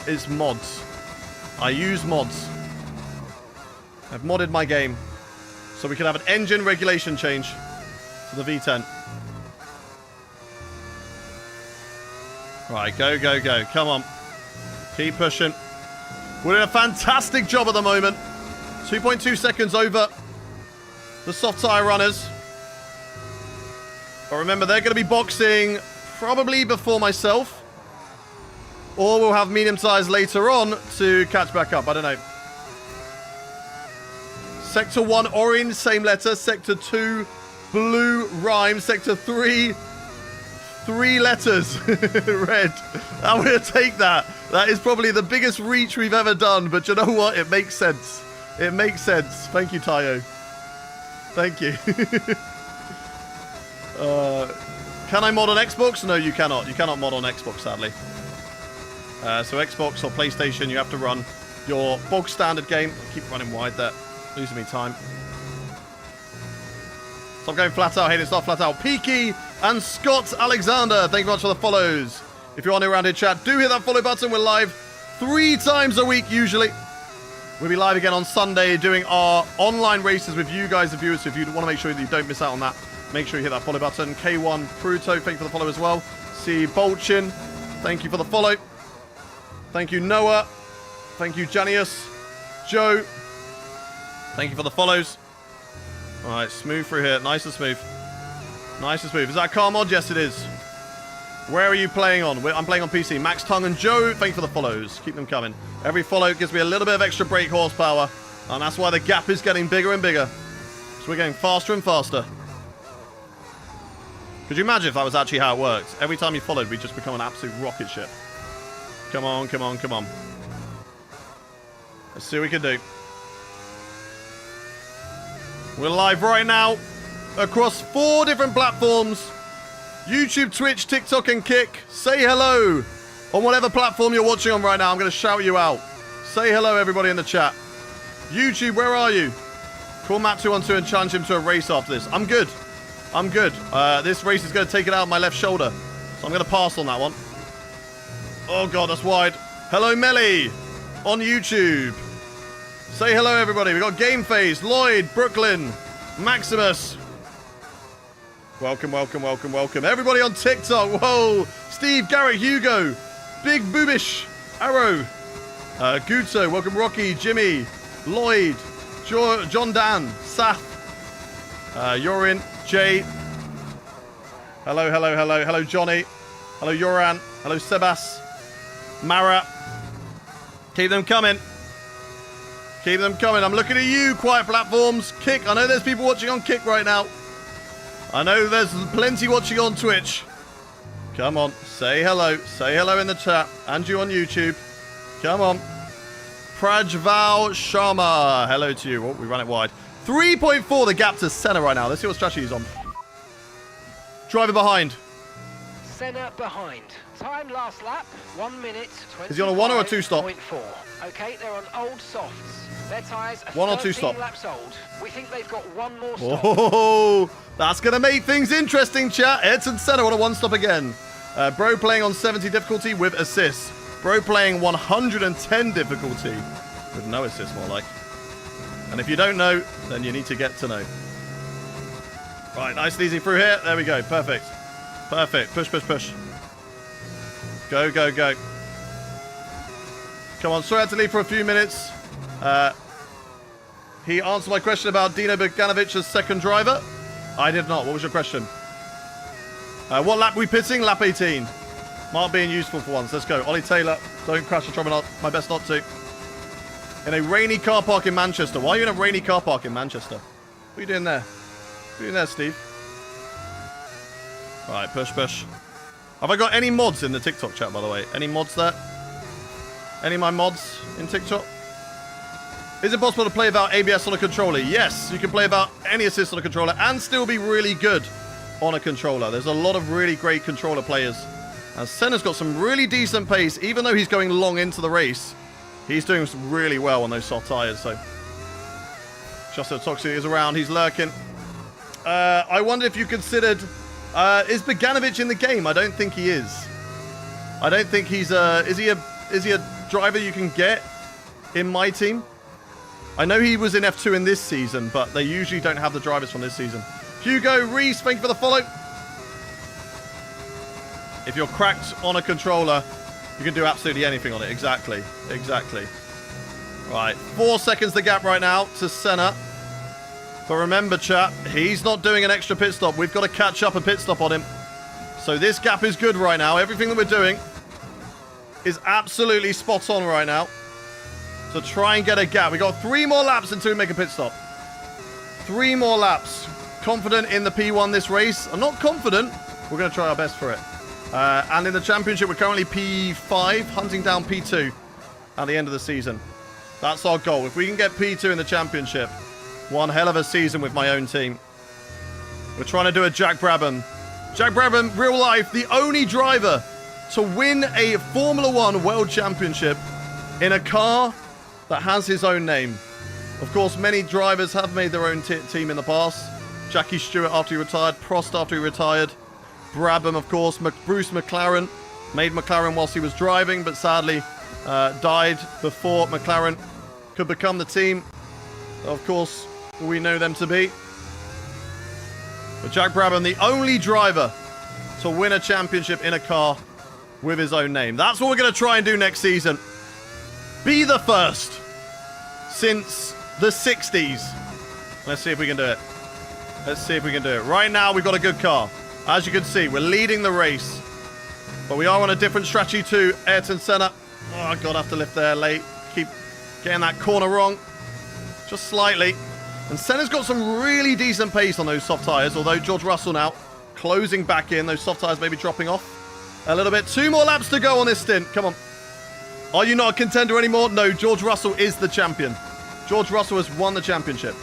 It's mods. I use mods. I've modded my game. So we can have an engine regulation change to the V10. Right, go, go, go. Come on. Keep pushing. We're doing a fantastic job at the moment. 2.2 seconds over the soft tyre runners. But remember, they're going to be boxing probably before myself. Or we'll have medium tyres later on to catch back up. I don't know. Sector 1, orange, same letter. Sector 2, blue, rhyme. Sector 3, 3 letters. Red. I'm going to take that. That is probably the biggest reach we've ever done. But you know what? It makes sense. It makes sense. Thank you, Tayo. Thank you. Can I mod on Xbox? No, you cannot. You cannot mod on Xbox, sadly. So Xbox or PlayStation, you have to run your bog standard game. Keep running wide there. Losing me time. Stop going flat out. Hey, it's not flat out. Peaky and Scott Alexander, thank you very much for the follows. If you're on around here, chat, do hit that follow button. We're live 3 times a week, usually. We'll be live again on Sunday doing our online races with you guys, the viewers. So if you want to make sure that you don't miss out on that, make sure you hit that follow button. K1 Pruto, thank you for the follow as well. C. Bolchin, thank you for the follow. Thank you, Noah. Thank you, Janius. Joe, thank you for the follows. All right, smooth through here. Nice and smooth. Nice and smooth. Is that a car mod? Yes, it is. Where are you playing on? I'm playing on PC. Max Tung and Joe, thank you for the follows. Keep them coming. Every follow gives me a little bit of extra brake horsepower, and that's why the gap is getting bigger and bigger. So we're getting faster and faster. Could you imagine if that was actually how it worked? Every time you followed, we'd just become an absolute rocket ship. Come on, come on, come on. Let's see what we can do. We're live right now across 4 different platforms. YouTube, Twitch, TikTok, and Kick. Say hello on whatever platform you're watching on right now. I'm going to shout you out. Say hello, everybody in the chat. YouTube, where are you? Call Matt212 and challenge him to a race after this. I'm good. I'm good. This race is going to take it out of my left shoulder. So I'm going to pass on that one. Oh, God, that's wide. Hello, Melly on YouTube. Say hello, everybody. We've got Game Phase, Lloyd, Brooklyn, Maximus. Welcome, welcome, welcome, welcome. Everybody on TikTok. Whoa. Steve, Garrett, Hugo, Big Boobish, Arrow, Guto, welcome, Rocky, Jimmy, Lloyd, John Dan, Saf, Yorin, Jay. Hello, hello, hello. Hello, Johnny. Hello, Yoran. Hello, Sebas. Mara. Keep them coming. Keep them coming. I'm looking at you, quiet platforms. Kick. I know there's people watching on Kick right now. I know there's plenty watching on Twitch. Come on. Say hello. Say hello in the chat. And you on YouTube. Come on. Prajval Sharma. Hello to you. Oh, we ran it wide. 3.4 the gap to Senna right now. Let's see what strategy he's on. Driver behind. Senna behind. Time last lap, 1 minute, 20. Is he on a 1 or a 2 stop? Okay, they're on old softs. Their tyres are 1 or 2 stop. laps old. We think they've got 1 more stop. Oh, that's going to make things interesting, chat. Edson Senna on a 1 stop again. Bro playing on 70 difficulty with assists. Bro playing 110 difficulty with no assists, more like. And if you don't know, then you need to get to know. Right, nice and easy through here. There we go. Perfect. Perfect. Push, push, push. Go, go, go. Come on. Sorry I had to leave for a few minutes. He answered my question about Dino Boganovic's second driver. I did not. What was your question? What lap are we pitting? Lap 18. Mark being useful for once. Let's go. Ollie Taylor. Don't crash the trouble. My best not to. In a rainy car park in Manchester. Why are you in a rainy car park in Manchester? What are you doing there? What are you doing there, Steve? Alright, push, push. Have I got any mods in the TikTok chat, by the way? Any mods there? Any of my mods in TikTok? Is it possible to play without ABS on a controller? Yes, you can play without any assist on a controller and still be really good on a controller. There's a lot of really great controller players. And Senna's got some really decent pace, even though he's going long into the race. He's doing really well on those soft tyres, so... Just so Toxic is around, he's lurking. I wonder if you considered... is Boganovic in the game? I don't think he is. I don't think he's is he a driver you can get in my team? I know he was in F2 in this season, but they usually don't have the drivers from this season. Hugo Reese, thank you for the follow. If you're cracked on a controller, you can do absolutely anything on it. Exactly. Exactly. Right. 4 seconds the gap right now to Senna. But remember, chat, he's not doing an extra pit stop. We've got to catch up a pit stop on him. So this gap is good right now. Everything that we're doing is absolutely spot on right now. To try and get a gap. We've got 3 more laps until we make a pit stop. 3 more laps. Confident in the P1 this race. I'm not confident. We're going to try our best for it. And in the championship, we're currently P5, hunting down P2 at the end of the season. That's our goal. If we can get P2 in the championship, one hell of a season with my own team. We're trying to do a Jack Brabham. Jack Brabham, real life, the only driver to win a Formula 1 World Championship in a car that has his own name. Of course, many drivers have made their own team in the past. Jackie Stewart after he retired, Prost after he retired. Brabham, of course, Bruce McLaren made McLaren whilst he was driving, but sadly died before McLaren could become the team, of course, we know them to be. But Jack Brabham, the only driver to win a championship in a car with his own name. That's what we're going to try and do next season. Be the first since the 60s. Let's see if we can do it. Let's see if we can do it. Right now, we've got a good car. As you can see, we're leading the race. But we are on a different strategy to Ayrton Senna. Oh, God, I have to lift there late. Keep getting that corner wrong. Just slightly. And Senna's got some really decent pace on those soft tyres, although George Russell now closing back in. Those soft tyres may be dropping off a little bit. 2 more laps to go on this stint. Come on. Are you not a contender anymore? No, George Russell is the champion. George Russell has won the championship.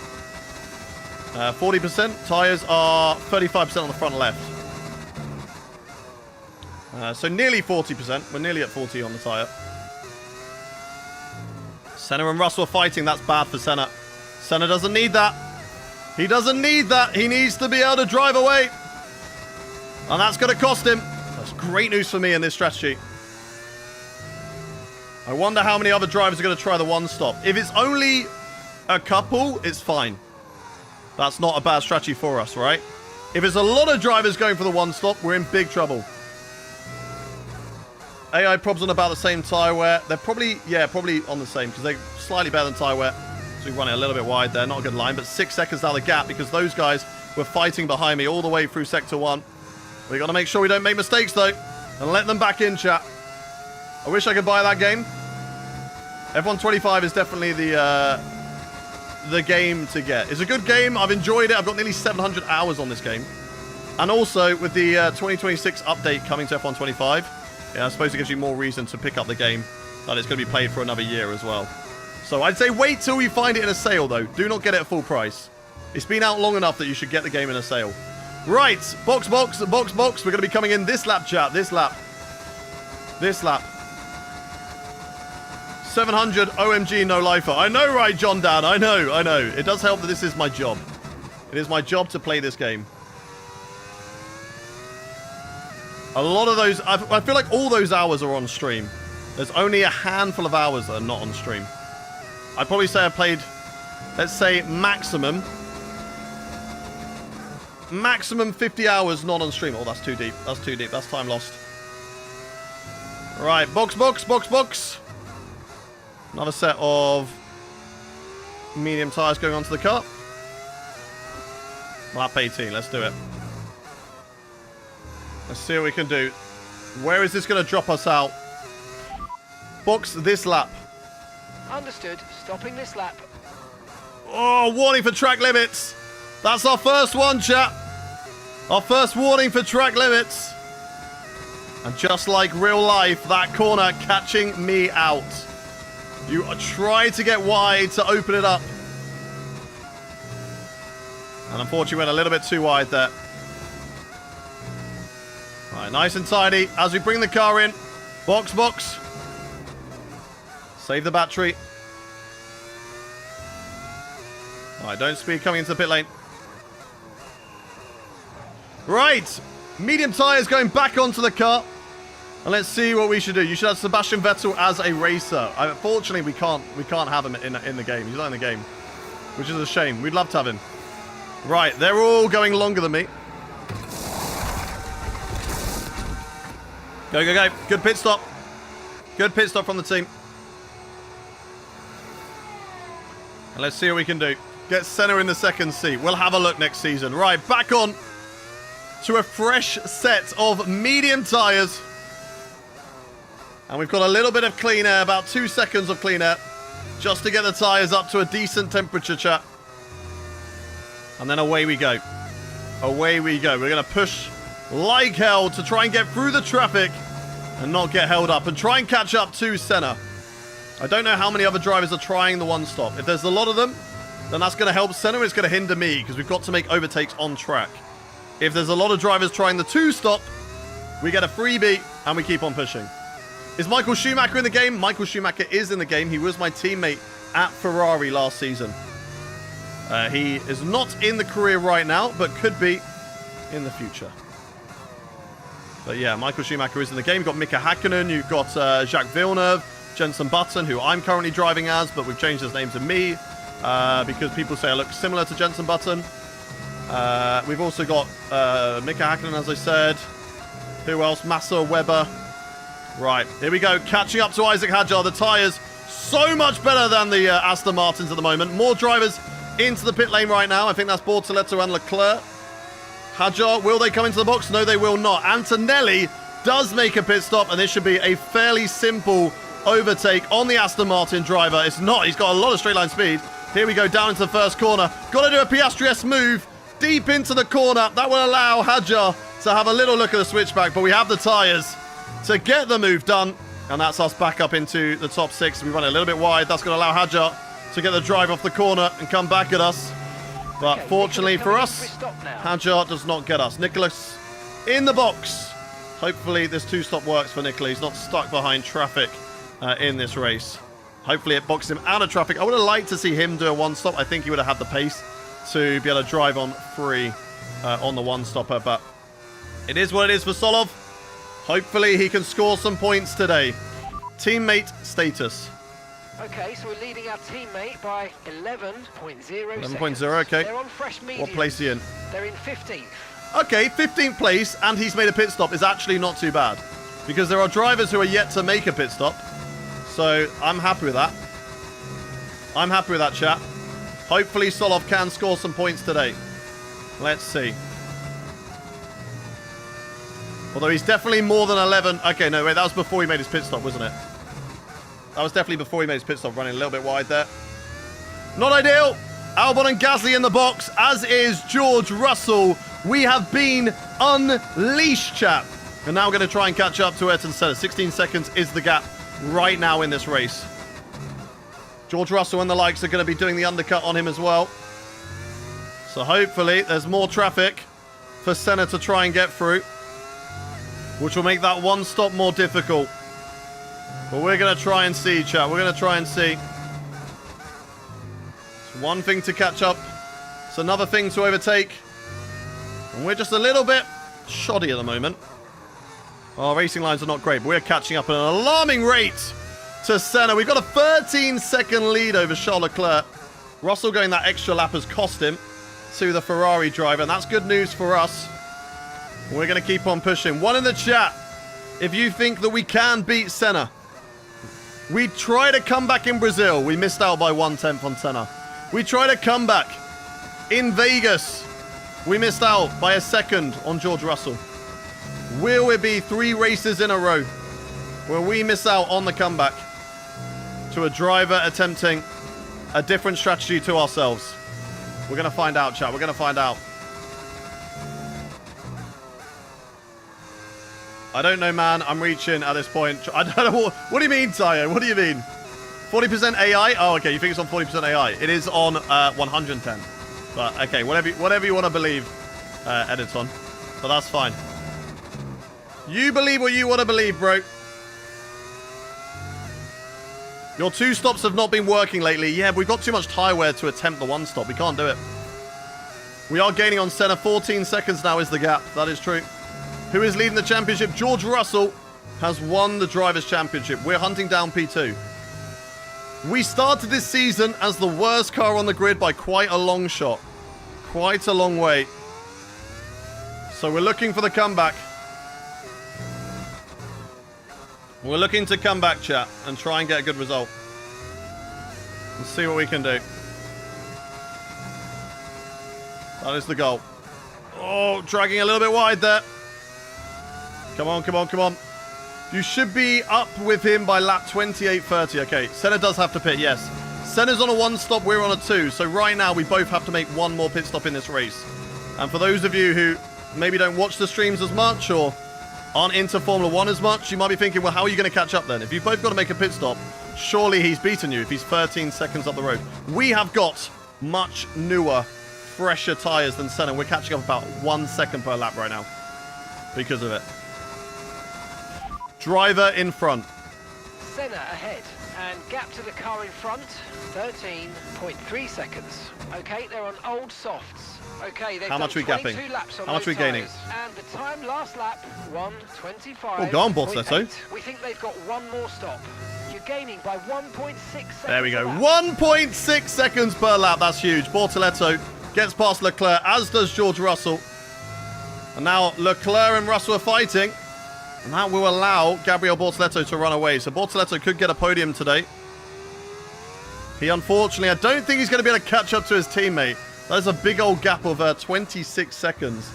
40%. Tyres are 35% on the front left. So nearly 40%. We're nearly at 40 on the tyre. Senna and Russell are fighting. That's bad for Senna. Senna doesn't need that. He doesn't need that. He needs to be able to drive away. And that's going to cost him. That's great news for me in this strategy. I wonder how many other drivers are going to try the one stop. If it's only a couple, it's fine. That's not a bad strategy for us, right? If there's a lot of drivers going for the one stop, we're in big trouble. AI probs on about the same tyre wear. They're probably, yeah, probably on the same because they're slightly better than tyre wear. So we run it a little bit wide there. Not a good line, but 6 seconds down the gap because those guys were fighting behind me all the way through Sector 1. We got to make sure we don't make mistakes, though, and let them back in, chat. I wish I could buy that game. F1 25 is definitely the game to get. It's a good game. I've enjoyed it. I've got nearly 700 hours on this game. And also, with the 2026 update coming to F1 25, yeah, I suppose it gives you more reason to pick up the game, that it's going to be played for another year as well. So I'd say wait till we find it in a sale, though. Do not get it at full price. It's been out long enough that you should get the game in a sale. Right, box. We're going to be coming in this lap, chat. This lap. 700 OMG no lifer. I know, right, John Dan? I know. It does help that this is my job. It is my job to play this game. A lot of those, I feel like all those hours are on stream. There's only a handful of hours that are not on stream. I'd probably say I played, let's say, maximum 50 hours not on stream. Oh, that's too deep. That's too deep. That's time lost. Right, box. Another set of medium tyres going onto the car. Lap 18. Let's do it. Let's see what we can do. Where is this going to drop us out? Box this lap. Understood. Stopping this lap. Oh, warning for track limits. That's our first one, chat. Our first warning for track limits. And just like real life, that corner catching me out. You try to get wide to open it up. And unfortunately went a little bit too wide there. All right, nice and tidy. As we bring the car in. Box. Save the battery. All right, don't speed coming into the pit lane. Right. Medium tyres going back onto the car. And let's see what we should do. You should have Sebastian Vettel as a racer. Unfortunately, we can't have him in the game. He's not in the game, which is a shame. We'd love to have him. Right, they're all going longer than me. Go. Good pit stop. Good pit stop from the team. And let's see what we can do. Get Senna in the second seat. We'll have a look next season. Right, back on to a fresh set of medium tyres. And we've got a little bit of clean air, about 2 seconds of clean air, just to get the tyres up to a decent temperature, chat. And then away we go. Away we go. We're going to push like hell to try and get through the traffic and not get held up and try and catch up to Senna. I don't know how many other drivers are trying the one stop. If there's a lot of them, then that's going to help Senna. It's going to hinder me because we've got to make overtakes on track. If there's a lot of drivers trying the two stop, we get a freebie and we keep on pushing. Is Michael Schumacher in the game? Michael Schumacher is in the game. He was my teammate at Ferrari last season. He is not in the career right now, but could be in the future. But yeah, Michael Schumacher is in the game. You've got Mika Hakkinen. You've got Jacques Villeneuve. Jenson Button, who I'm currently driving as, but we've changed his name to me because people say I look similar to Jenson Button. We've also got Mika Hakkinen, as I said. Who else? Massa Weber. Right, here we go. Catching up to Isaac Hadjar. The tyres so much better than the Aston Martins at the moment. More drivers into the pit lane right now. I think that's Bortoletto and Leclerc. Hadjar, will they come into the box? No, they will not. Antonelli does make a pit stop, and this should be a fairly simple overtake on the Aston Martin driver. It's not. He's got a lot of straight line speed. Here we go, down into the first corner. Got to do a Piastri-esque move deep into the corner. That will allow Hadjar to have a little look at the switchback, but we have the tyres to get the move done, and that's us back up into the top 6. We run it a little bit wide. That's going to allow Hadjar to get the drive off the corner and come back at us. But fortunately for us, Hadjar does not get us. Nicholas in the box. Hopefully this 2-stop works for Nicola. He's not stuck behind traffic in this race. Hopefully it boxes him out of traffic. I would have liked to see him do a 1-stop. I think he would have had the pace to be able to drive on free on the 1-stopper. But it is what it is for Solov. Hopefully he can score some points today. Teammate status. Okay, so we're leading our teammate by 11.0 11.0, okay. They're on fresh mediums. What place are you in? They're in 15th. Okay, 15th place, and he's made a pit stop is actually not too bad. Because there are drivers who are yet to make a pit stop. So, I'm happy with that. I'm happy with that, chat. Hopefully Solov can score some points today. Let's see. Although he's definitely more than 11. Okay, no, wait, that was before he made his pit stop, wasn't it? That was definitely before he made his pit stop, running a little bit wide there. Not ideal. Albon and Gasly in the box, as is George Russell. We have been unleashed, chap. And now we're going to try and catch up to Ayrton Senna. 16 seconds is the gap right now in this race. George Russell and the likes are going to be doing the undercut on him as well. So hopefully there's more traffic for Senna to try and get through, which will make that 1-stop more difficult. But we're going to try and see, chat. We're going to try and see. It's one thing to catch up. It's another thing to overtake. And we're just a little bit shoddy at the moment. Our racing lines are not great, but we're catching up at an alarming rate to Senna. We've got a 13-second lead over Charles Leclerc. Russell going that extra lap has cost him to the Ferrari driver, and that's good news for us. We're going to keep on pushing. One in the chat, if you think that we can beat Senna. We tried a comeback in Brazil. We missed out by 1/10 on Senna. We tried a comeback in Vegas. We missed out by a second on George Russell. Will it be 3 races in a row where we miss out on the comeback to a driver attempting a different strategy to ourselves? We're going to find out, chat. We're going to find out. I don't know, man. I'm reaching at this point. I don't know. What do you mean, Tayo? What do you mean? 40% AI? Oh, okay. You think it's on 40% AI? It is on 110. But, okay. Whatever you want to believe, Editon. But that's fine. You believe what you want to believe, bro. Your 2 stops have not been working lately. Yeah, we've got too much tyre wear to attempt the 1-stop. We can't do it. We are gaining on Senna. 14 seconds now is the gap. That is true. Who is leading the championship? George Russell has won the Drivers' Championship. We're hunting down P2. We started this season as the worst car on the grid by quite a long shot. Quite a long way. So we're looking for the comeback. We're looking to come back, chat, and try and get a good result. Let's see what we can do. That is the goal. Oh, dragging a little bit wide there. Come on, come on, come on. You should be up with him by lap 28.30. Okay, Senna does have to pit, yes. Senna's on a 1-stop, we're on a 2. So right now, we both have to make 1 more pit stop in this race. And for those of you who maybe don't watch the streams as much or aren't into Formula 1 as much, you might be thinking, well, how are you going to catch up then? If you've both got to make a pit stop, surely he's beaten you if he's 13 seconds up the road. We have got much newer, fresher tyres than Senna. We're catching up about 1 second per lap right now because of it. Driver in front. Senna ahead, and gap to the car in front, 13.3 seconds. Okay, they're on old softs. Okay, they've How much are we gapping? Laps on How much are we gaining? And the time last lap, 1:25. Oh, go on, Bortoletto. We think they've got 1 more stop. You're gaining by 1.6 seconds. There we go. 1.6 seconds per lap. That's huge. Bortoletto Gets past Leclerc, as does George Russell. And now Leclerc and Russell are fighting. And that will allow Gabriel Bortoleto to run away. So Bortoleto could get a podium today. He unfortunately, I don't think he's going to be able to catch up to his teammate. There's a big old gap of 26 seconds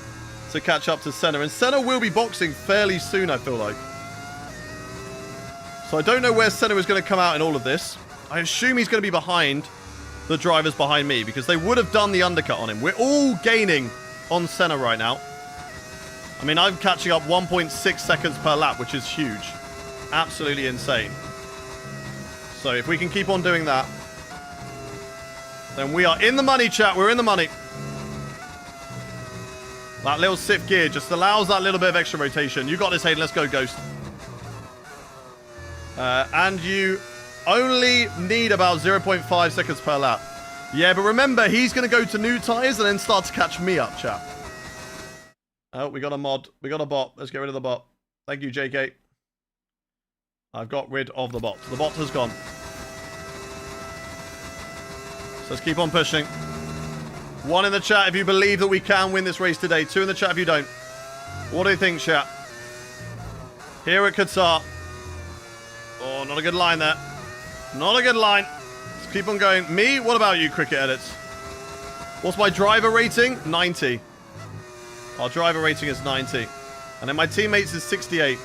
to catch up to Senna. And Senna will be boxing fairly soon, I feel like. So I don't know where Senna is going to come out in all of this. I assume he's going to be behind the drivers behind me because they would have done the undercut on him. We're all gaining on Senna right now. I mean, I'm catching up 1.6 seconds per lap, which is huge. Absolutely insane. So if we can keep on doing that, then we are in the money, chat. We're in the money. That little SIF gear just allows that little bit of extra rotation. You got this, Hayden. Let's go, Ghost. And you only need about 0.5 seconds per lap. Yeah, but remember, he's going to go to new tyres and then start to catch me up, chat. Oh, we got a mod. We got a bot. Let's get rid of the bot. Thank you, JK. I've got rid of the bot. The bot has gone. So let's keep on pushing. 1 in the chat if you believe that we can win this race today. 2 in the chat if you don't. What do you think, chat? Here at Qatar. Oh, not a good line there. Not a good line. Let's keep on going. Me? What about you, Cricket Edits? What's my driver rating? 90. Our driver rating is 90. And then my teammates is 68.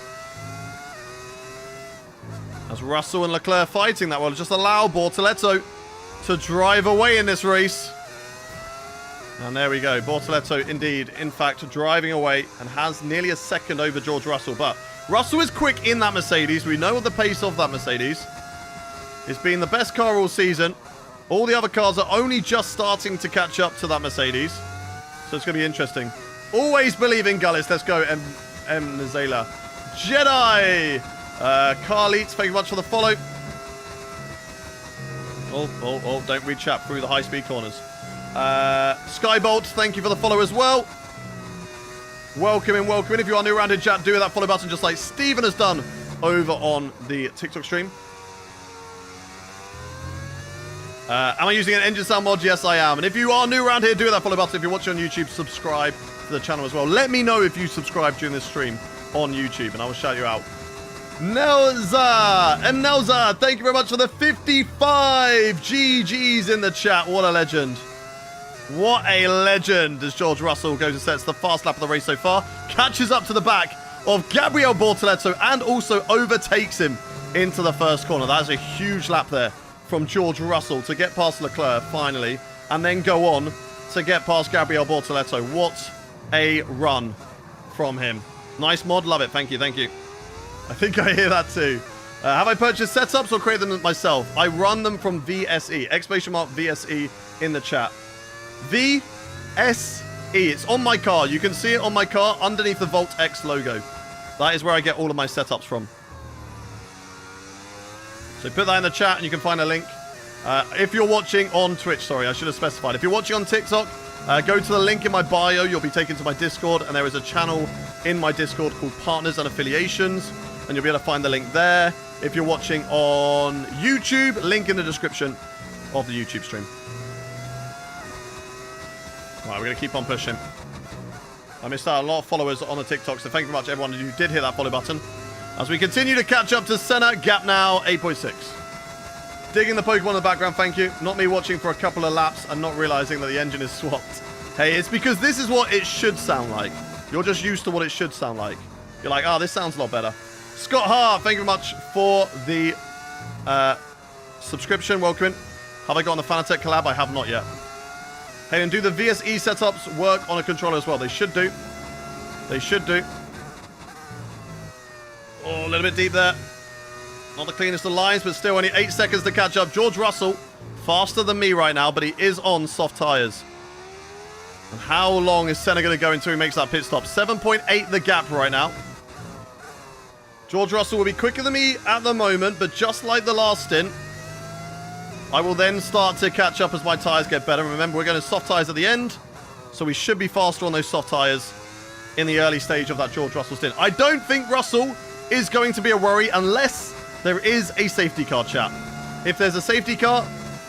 As Russell and Leclerc fighting, that will just allow Bortoleto to drive away in this race. And there we go. Bortoleto, indeed, in fact, driving away and has nearly a second over George Russell. But Russell is quick in that Mercedes. We know the pace of that Mercedes. It's been the best car all season. All the other cars are only just starting to catch up to that Mercedes. So it's going to be interesting. Always believe in Gullis. Let's go, M. Nizela. Jedi! Carleets, thank you much for the follow. Oh, don't reach chat through the high-speed corners. Skybolt, thank you for the follow as well. Welcome in, welcome in. If you are new around in chat, do that follow button just like Steven has done over on the TikTok stream. Am I using an engine sound mod? Yes, I am. And if you are new around here, do that follow button. If you're watching on YouTube, subscribe to the channel as well. Let me know if you subscribe during this stream on YouTube, and I will shout you out. Nelza! And Nelza, thank you very much for the 55 GGs in the chat. What a legend. What a legend as George Russell goes and sets the fast lap of the race so far. Catches up to the back of Gabriel Bortoleto and also overtakes him into the first corner. That is a huge lap there from George Russell to get past Leclerc finally and then go on to get past Gabriel Bortoleto. What a run from him. Nice mod. Love it. Thank you. Thank you. I think I hear that too. Have I purchased setups or created them myself? I run them from VSE. Exclamation mark VSE in the chat. VSE. It's on my car. You can see it on my car underneath the Volt X logo. That is where I get all of my setups from. So put that in the chat and you can find a link. If you're watching on Twitch, sorry, I should have specified. If you're watching on TikTok, go to the link in my bio. You'll be taken to my Discord, and there is a channel in my Discord called Partners and Affiliations, and you'll be able to find the link there. If you're watching on YouTube, link in the description of the YouTube stream. Right, we're going to keep on pushing. I missed out a lot of followers on the TikTok, so thank you very much everyone who did hit that follow button. As we continue to catch up to Senna, gap now 8.6. Digging the Pokemon in the background, thank you. Not me watching for a couple of laps and not realizing that the engine is swapped. Hey, it's because this is what it should sound like. You're just used to what it should sound like. You're like, oh, this sounds a lot better. Scott Hart, thank you very much for the subscription. Welcome in. Have I got on the Fanatec collab? I have not yet. Hey, and do the VSE setups work on a controller as well? They should do. They should do. Oh, a little bit deep there. Not the cleanest of lines, but still only 8 seconds to catch up. George Russell, faster than me right now, but he is on soft tyres. And how long is Senna going to go until he makes that pit stop? 7.8 the gap right now. George Russell will be quicker than me at the moment, but just like the last stint, I will then start to catch up as my tyres get better. Remember, we're going to soft tyres at the end, so we should be faster on those soft tyres in the early stage of that George Russell stint. I don't think Russell is going to be a worry unless there is a safety car, chat. If there's a safety car,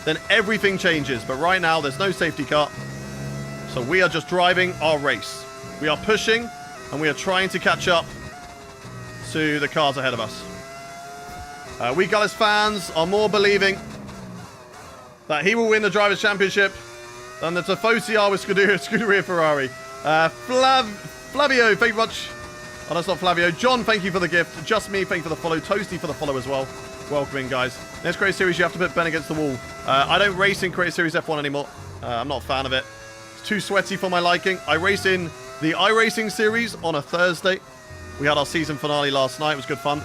then everything changes. But right now, there's no safety car. So we are just driving our race. We are pushing, and we are trying to catch up to the cars ahead of us. We Gullis fans are more believing that he will win the Drivers' Championship than the Tifosi are with Scuderia Ferrari. Flavio, thank you very much. Oh, that's not Flavio. John, thank you for the gift. Just me, thank you for the follow. Toasty for the follow as well. Welcome in, guys. Next Creative Series, you have to put Ben against the wall. I don't race in Creative Series F1 anymore. I'm not a fan of it. It's too sweaty for my liking. I race in the iRacing series on a Thursday. We had our season finale last night. It was good fun.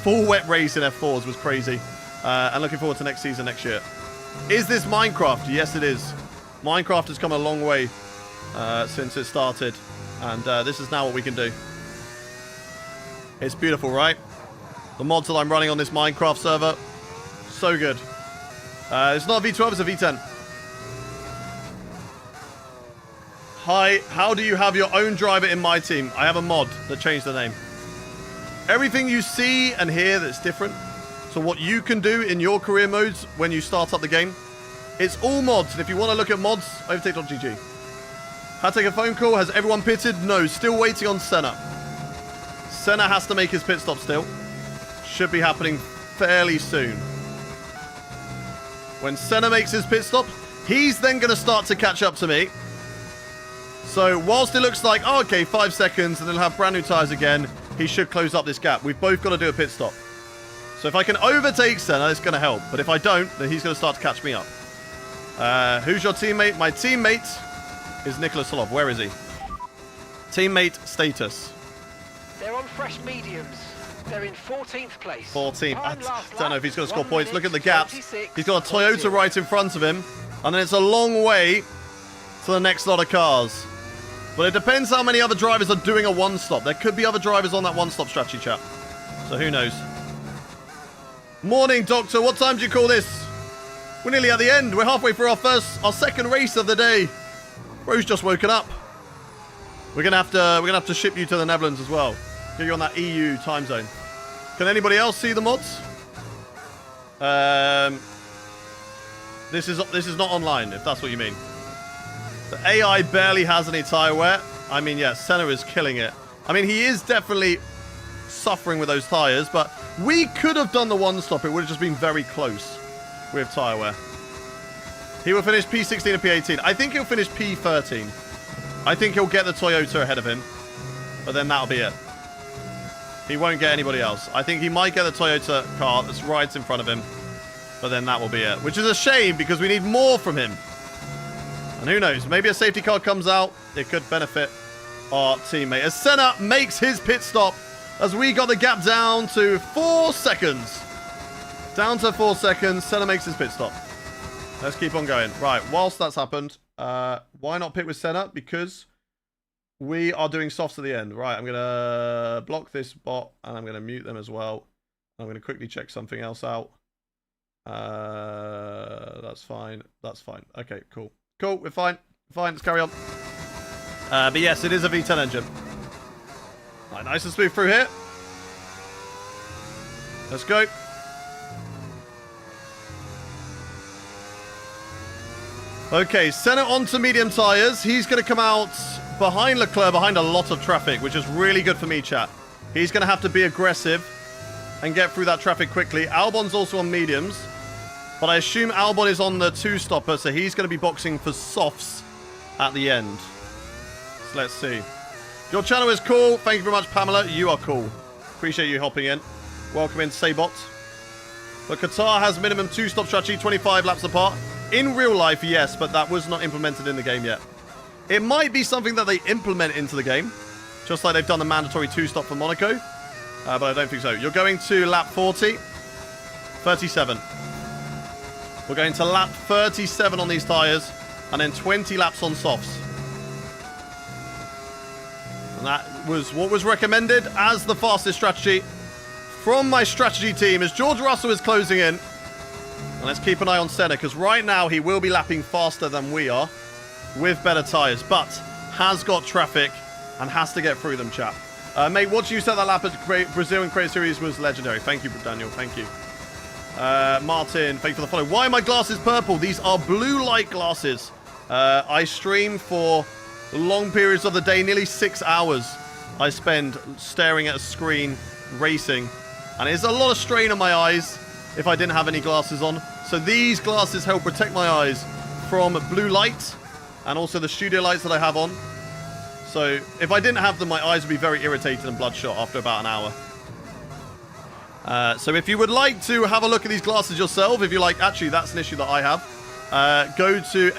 Full wet race in F4s was crazy. And looking forward to next season next year. Is this Minecraft? Yes, it is. Minecraft has come a long way since it started. And this is now what we can do. It's beautiful, right? The mods that I'm running on this Minecraft server, so good. It's not a V12, it's a V10. Hi, how do you have your own driver in my team? I have a mod that changed the name. Everything you see and hear that's different, so what you can do in your career modes when you start up the game, it's all mods. And if you want to look at mods, overtake.gg. Had to take a phone call. Has everyone pitted? No, still waiting on Senna. Senna has to make his pit stop still. Should be happening fairly soon. When Senna makes his pit stop, he's then going to start to catch up to me. So whilst it looks like, oh, okay, 5 seconds, and then he'll have brand new tyres again, he should close up this gap. We've both got to do a pit stop. So if I can overtake Senna, it's going to help. But if I don't, then he's going to start to catch me up. Who's your teammate? My teammate is Nicholas Solov. Where is he? Teammate status. They're on fresh mediums. They're in 14th place. 14th. I don't know if he's going to score points. Look at the gaps. He's got a Toyota right in front of him. And then it's a long way to the next lot of cars. But it depends how many other drivers are doing a one-stop. There could be other drivers on that one-stop strategy, chat. So who knows? Morning, Doctor. What time do you call this? We're nearly at the end. We're halfway through our second race of the day. Bro's just woken up. We're gonna have to ship you to the Netherlands as well. Get you on that EU time zone. Can anybody else see the mods? This is not online, if that's what you mean. The AI barely has any tyre wear. I mean, yeah, Senna is killing it. I mean, he is definitely suffering with those tyres, but we could have done the one-stop. It would have just been very close with tyre wear. He will finish P16 and P18. I think he'll finish P13. I think he'll get the Toyota ahead of him, but then that'll be it. He won't get anybody else. I think he might get the Toyota car that's right in front of him, but then that will be it. Which is a shame because we need more from him. And who knows, maybe a safety car comes out. It could benefit our teammate. As Senna makes his pit stop, as we got the gap down to 4 seconds. Down to 4 seconds, Senna makes his pit stop. Let's keep on going. Right, whilst that's happened, why not pit with Senna? Because we are doing softs at the end. Right, I'm going to block this bot, and I'm going to mute them as well. I'm going to quickly check something else out. That's fine. That's fine. Okay, cool. Cool, we're fine. Fine, let's carry on. But yes, it is a V10 engine. Right, nice and smooth through here. Let's go. Okay, Senna onto medium tyres. He's going to come out behind Leclerc, behind a lot of traffic, which is really good for me, chat. He's going to have to be aggressive and get through that traffic quickly. Albon's also on mediums, but I assume Albon is on the two-stopper, so he's going to be boxing for softs at the end. So let's see. Your channel is cool. Thank you very much, Pamela. You are cool. Appreciate you hopping in. Welcome in, Saybot. But Qatar has minimum two-stop strategy, 25 laps apart. In real life, yes, but that was not implemented in the game yet. It might be something that they implement into the game, just like they've done the mandatory two-stop for Monaco, but I don't think so. You're going to lap 40, 37. We're going to lap 37 on these tyres, and then 20 laps on softs. And that was what was recommended as the fastest strategy from my strategy team as George Russell is closing in. And let's keep an eye on Senna, because right now he will be lapping faster than we are with better tyres, but has got traffic and has to get through them, chat. Mate, watching you set that lap at Brazil in Creative Series was legendary. Thank you, Daniel. Thank you. Martin, thank you for the follow. Why are my glasses purple? These are blue light glasses. I stream for long periods of the day, nearly 6 hours I spend staring at a screen racing. And it's a lot of strain on my eyes if I didn't have any glasses on. So these glasses help protect my eyes from blue light and also the studio lights that I have on. So if I didn't have them, my eyes would be very irritated and bloodshot after about an hour. So if you would like to have a look at these glasses yourself, if you're like, actually, that's an issue that I have, go to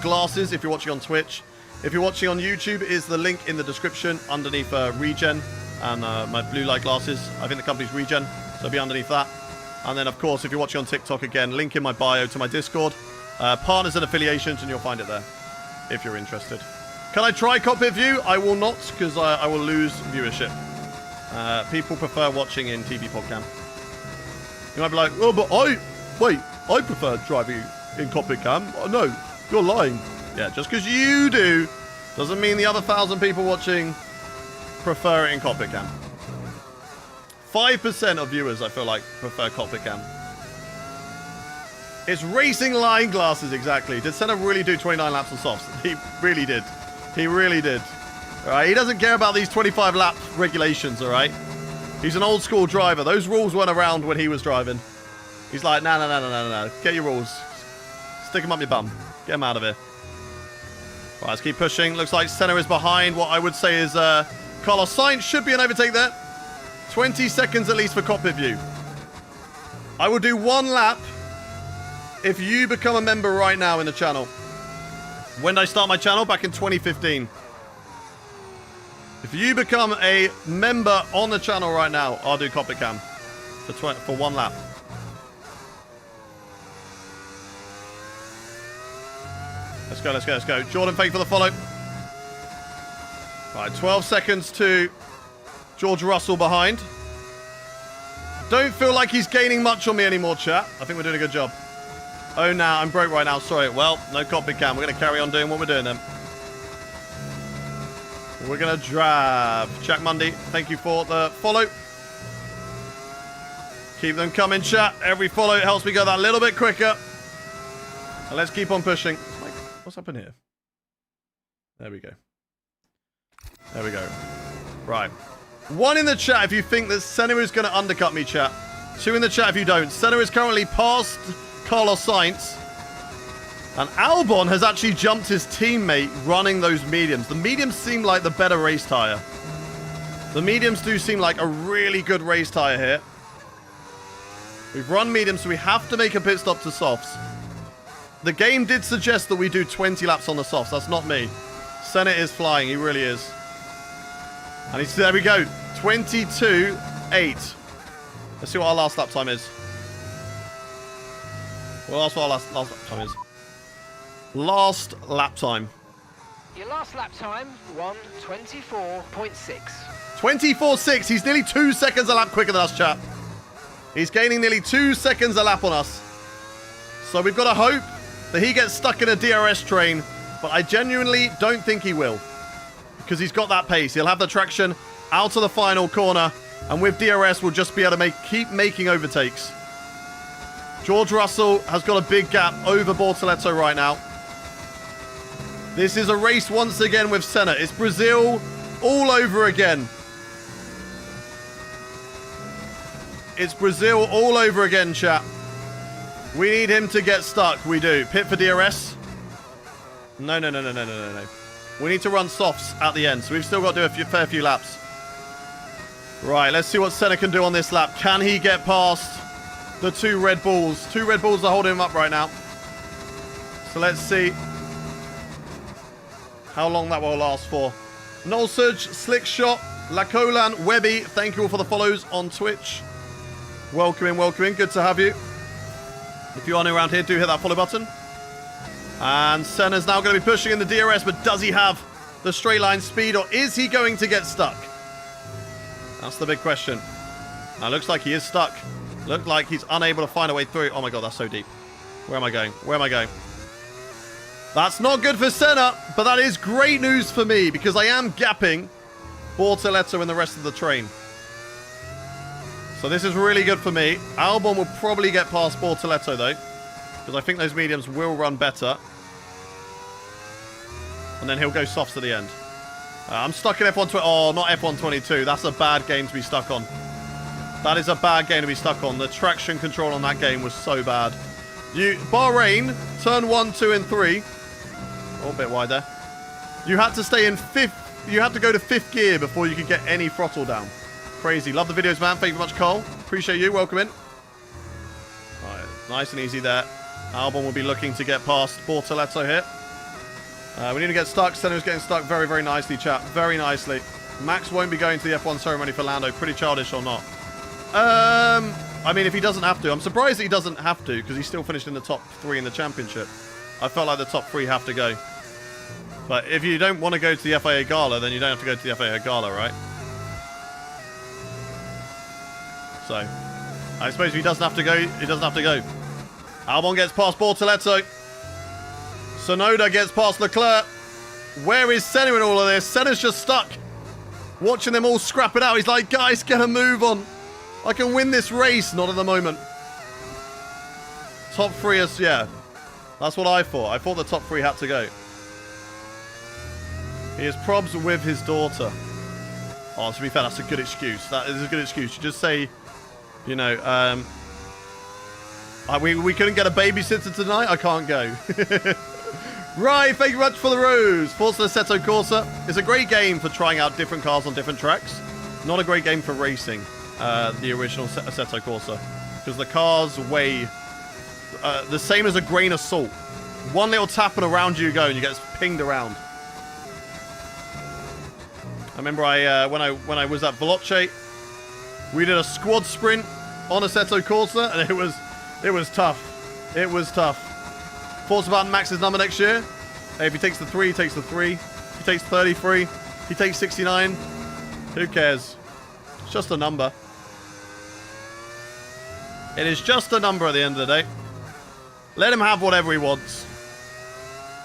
!glasses if you're watching on Twitch. If you're watching on YouTube, is the link in the description underneath Regen and my blue light glasses. I think the company's Regen, so it'll be underneath that. And then, of course, if you're watching on TikTok, again, link in my bio to my Discord. Partners and affiliations, and you'll find it there if you're interested. Can I try cockpit view? I will not, because I will lose viewership. People prefer watching in TV podcast. You might be like, oh, but I prefer driving in cockpit cam. Oh, no, you're lying. Yeah, just because you do doesn't mean the other 1,000 people watching prefer it in cockpit cam. 5% of viewers, I feel like, prefer cockpit cam. It's racing line glasses, exactly. Did Senna really do 29 laps on softs? He really did. He really did. All right, he doesn't care about these 25 lap regulations, all right? He's an old school driver. Those rules weren't around when he was driving. He's like, no. Get your rules. Stick them up your bum. Get them out of here. All right, let's keep pushing. Looks like Senna is behind. What I would say is Carlos Sainz should be an overtake there. 20 seconds at least for cockpit view. I will do 1 lap if you become a member right now in the channel. When did I start my channel? Back in 2015. If you become a member on the channel right now, I'll do cockpit cam for 1 lap. Let's go. Jordan, thank you for the follow. Right, 12 seconds to George Russell behind. Don't feel like he's gaining much on me anymore, chat. I think we're doing a good job. Oh, no, I'm broke right now. Sorry. Well, no cockpit cam. We're going to carry on doing what we're doing then. We're going to drive. Jack Mundy, thank you for the follow. Keep them coming, chat. Every follow helps me go that little bit quicker. And let's keep on pushing. What's happened here? There we go. There we go. Right. 1 in the chat if you think that Senna is going to undercut me, chat. 2 in the chat if you don't. Senna is currently past Carlos Sainz. And Albon has actually jumped his teammate running those mediums. The mediums seem like the better race tyre. The mediums do seem like a really good race tyre here. We've run mediums, so we have to make a pit stop to softs. The game did suggest that we do 20 laps on the softs. That's not me. Senna is flying. He really is. And he's, there we go. 22.8. Let's see what our last lap time is. Well, that's what our last lap time is. Last lap time. Your last lap time, 1:24.6. 24.6. He's nearly 2 seconds a lap quicker than us, chap. He's gaining nearly 2 seconds a lap on us. So we've got to hope that he gets stuck in a DRS train, but I genuinely don't think he will. Because he's got that pace. He'll have the traction out of the final corner, and with DRS, we'll just be able to keep making overtakes. George Russell has got a big gap over Bortoleto right now. This is a race once again with Senna. It's Brazil all over again. It's Brazil all over again, chat. We need him to get stuck. We do. Pit for DRS. No. We need to run softs at the end, so we've still got to do a fair few laps. Right, let's see what Senna can do on this lap. Can he get past the 2 Red Bulls? 2 Red Bulls are holding him up right now. So let's see how long that will last for. Noel Surge, Slick Shot, Lacolan, Webby, thank you all for the follows on Twitch. Welcome in. Good to have you. If you are new around here, do hit that follow button. And Senna's now going to be pushing in the DRS, but does he have the straight line speed, or is he going to get stuck? That's the big question. Now, looks like he is stuck. Looked like he's unable to find a way through. Oh my god, that's so deep. Where am I going? That's not good for Senna, but that is great news for me, because I am gapping Bortoleto and the rest of the train. So this is really good for me. Albon will probably get past Bortoleto, though, because I think those mediums will run better. And then he'll go softs at the end. I'm stuck in F1 Oh, not F1 22. That's a bad game to be stuck on. That is a bad game to be stuck on. The traction control on that game was so bad. Bahrain, turn 1, 2, and 3. Oh, a bit wide there. You had to stay in 5th. You had to go to 5th gear before you could get any throttle down. Crazy. Love the videos, man. Thank you very much, Cole. Appreciate you. Welcome in. All right, nice and easy there. Albon will be looking to get past Bortoletto here. We need to get stuck. Senna's getting stuck very, very nicely, chap. Very nicely. Max won't be going to the F1 ceremony for Lando. Pretty childish or not? I mean, if he doesn't have to. I'm surprised that he doesn't have to, because he still finished in the top 3 in the championship. I felt like the top 3 have to go. But if you don't want to go to the FIA Gala, then you don't have to go to the FIA Gala, right? So, I suppose if he doesn't have to go, he doesn't have to go. Albon gets past Bortoletto. Tsunoda gets past Leclerc. Where is Senna in all of this? Senna's just stuck. Watching them all scrap it out. He's like, guys, get a move on. I can win this race. Not at the moment. Top 3 is, yeah. That's what I thought. I thought the top 3 had to go. He has probs with his daughter. Oh, to be fair, that's a good excuse. That is a good excuse. You just say, you know, we couldn't get a babysitter tonight. I can't go. Right, thank you very much for the rose. Forza Assetto Corsa is a great game for trying out different cars on different tracks. Not a great game for racing, the original Assetto Corsa. Because the cars weigh the same as a grain of salt. One little tap and around you go and you get pinged around. I remember when I was at Veloce, we did a squad sprint on Assetto Corsa and it was tough. It was tough. Thoughts about Max's number next year? Hey, if he takes the 3, he takes the 3. If he takes 33, if he takes 69, who cares? It's just a number. It is just a number at the end of the day. Let him have whatever he wants.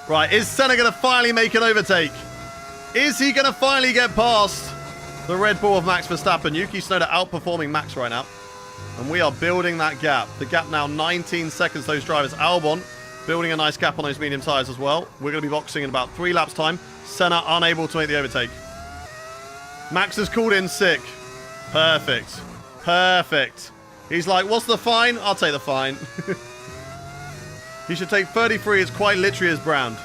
Right, is Senna going to finally make an overtake? Is he going to finally get past the Red Bull of Max Verstappen? Yuki Tsunoda outperforming Max right now. And we are building that gap. The gap now 19 seconds, those drivers. Albon building a nice gap on those medium tyres as well. We're going to be boxing in about 3 laps time. Senna unable to make the overtake. Max has called in sick. Perfect. Perfect. He's like, what's the fine? I'll take the fine. He should take 33. It's quite literally his brand.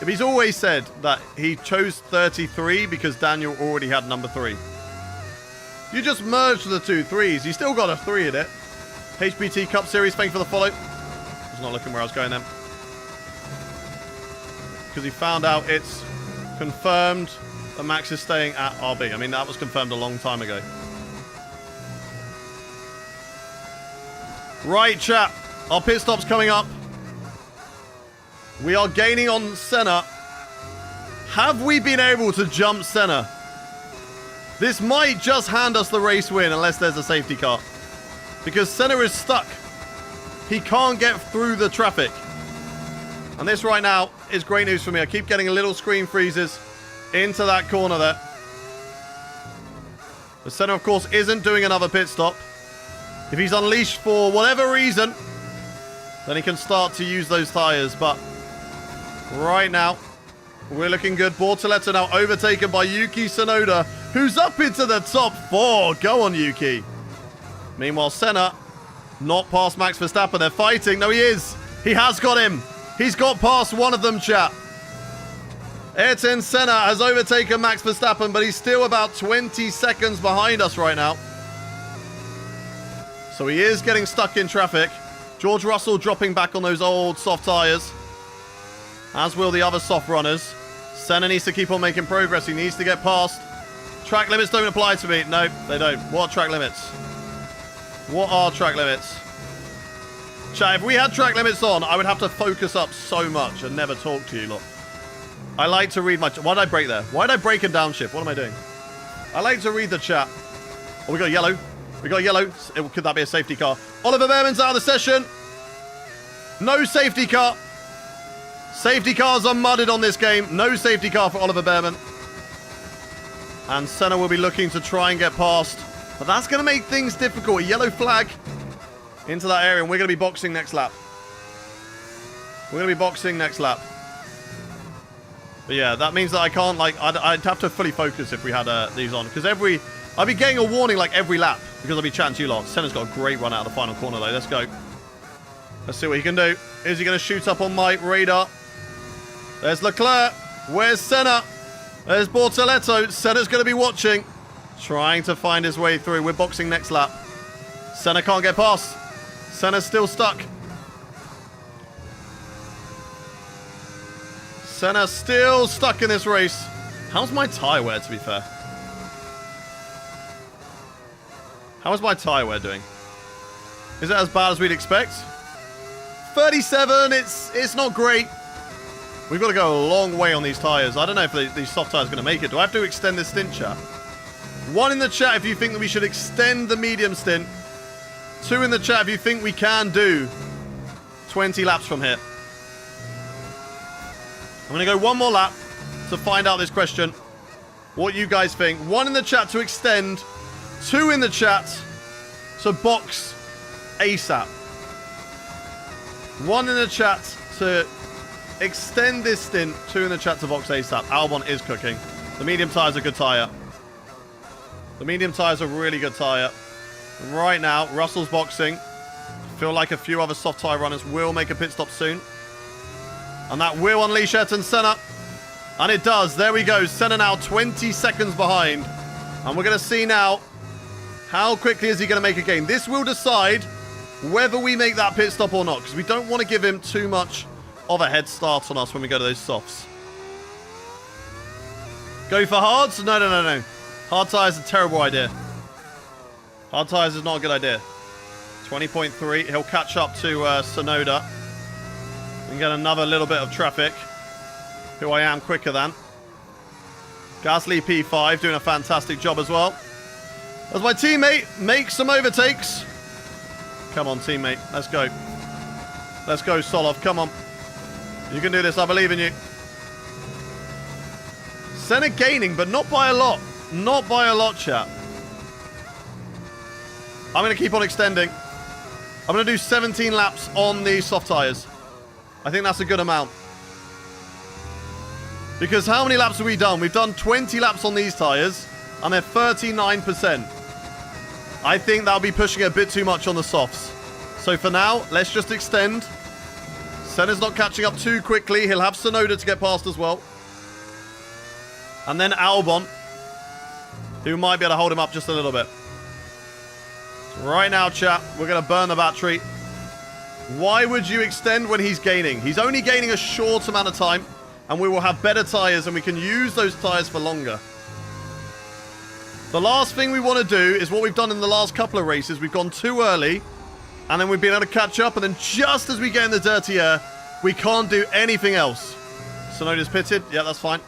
If he's always said that he chose 33 because Daniel already had number 3. You just merged the 2 3s. You still got a 3 in it. HBT Cup Series, thank you for the follow. I was not looking where I was going then. Because he found out it's confirmed that Max is staying at RB. I mean, that was confirmed a long time ago. Right, chap. Our pit stop's coming up. We are gaining on Senna. Have we been able to jump Senna? This might just hand us the race win unless there's a safety car. Because Senna is stuck. He can't get through the traffic. And this right now is great news for me. I keep getting little screen freezes into that corner there. The Senna, of course, isn't doing another pit stop. If he's unleashed for whatever reason, then he can start to use those tyres. But right now, we're looking good. Bortoletto now overtaken by Yuki Tsunoda, who's up into the top 4. Go on, Yuki. Meanwhile, Senna, not past Max Verstappen. They're fighting. No, he is. He has got him. He's got past one of them, chap. Ayrton Senna has overtaken Max Verstappen, but he's still about 20 seconds behind us right now. So he is getting stuck in traffic. George Russell dropping back on those old soft tyres. As will the other soft runners. Senna needs to keep on making progress. He needs to get past. Track limits don't apply to me. No, they don't. What are track limits? What are track limits? Chat, if we had track limits on, I would have to focus up so much and never talk to you lot. I like to read my... Why did I break there? Why did I break and downshift? What am I doing? I like to read the chat. Oh, we got yellow. We got yellow. Could that be a safety car? Oliver Behrman's out of the session. No safety car. Safety cars are mudded on this game. No safety car for Oliver Behrman. And Senna will be looking to try and get past. But that's going to make things difficult. A yellow flag into that area. And we're going to be boxing next lap. We're going to be boxing next lap. But yeah, that means that I can't, like, I'd have to fully focus if we had these on. Because I'd be getting a warning, like, every lap. Because I'd be chatting to you lot. Senna's got a great run out of the final corner, though. Let's go. Let's see what he can do. Is he going to shoot up on my radar? There's Leclerc. Where's Senna? There's Bortoletto. Senna's going to be watching. Trying to find his way through. We're boxing next lap. Senna can't get past. Senna's still stuck. Senna still stuck in this race. How's my tyre wear, to be fair? How is my tyre wear doing? Is it as bad as we'd expect? 37, it's not great. We've got to go a long way on these tyres. I don't know if these soft tyres are going to make it. Do I have to extend this stint, chat? 1 in the chat if you think that we should extend the medium stint. 2 in the chat if you think we can do 20 laps from here. I'm going to go 1 more lap to find out this question. What you guys think. 1 in the chat to extend. 2 in the chat to box ASAP. 1 in the chat to extend this stint. 2 in the chat to box ASAP. Albon is cooking. The medium tyre's a good tyre. The medium tyre's a really good tyre. Right now, Russell's boxing. I feel like a few other soft tyre runners will make a pit stop soon. And that will unleash Ayrton Senna. And it does. There we go. Senna now 20 seconds behind. And we're going to see now how quickly is he going to make a gain. This will decide whether we make that pit stop or not. Because we don't want to give him too much of a head start on us when we go to those softs. Go for hards? No. Hard tyres is a terrible idea. Hard tyres is not a good idea. 20.3. He'll catch up to Tsunoda. And get another little bit of traffic. Who I am quicker than. Gasly P5 doing a fantastic job as well. As my teammate makes some overtakes. Come on, teammate. Let's go. Let's go, Solov. Come on. You can do this. I believe in you. Senna gaining, but not by a lot. Not by a lot, chat. I'm going to keep on extending. I'm going to do 17 laps on the soft tyres. I think that's a good amount. Because how many laps have we done? We've done 20 laps on these tyres, and they're 39%. I think that'll be pushing it a bit too much on the softs. So for now, let's just extend. Senna's not catching up too quickly. He'll have Tsunoda to get past as well. And then Albon, who might be able to hold him up just a little bit. Right now, chat, we're going to burn the battery. Why would you extend when he's gaining? He's only gaining a short amount of time, and we will have better tyres, and we can use those tyres for longer. The last thing we want to do is what we've done in the last couple of races. We've gone too early, and then we've been able to catch up, and then just as we get in the dirty air, we can't do anything else. Tsunoda's pitted. Yeah, that's fine.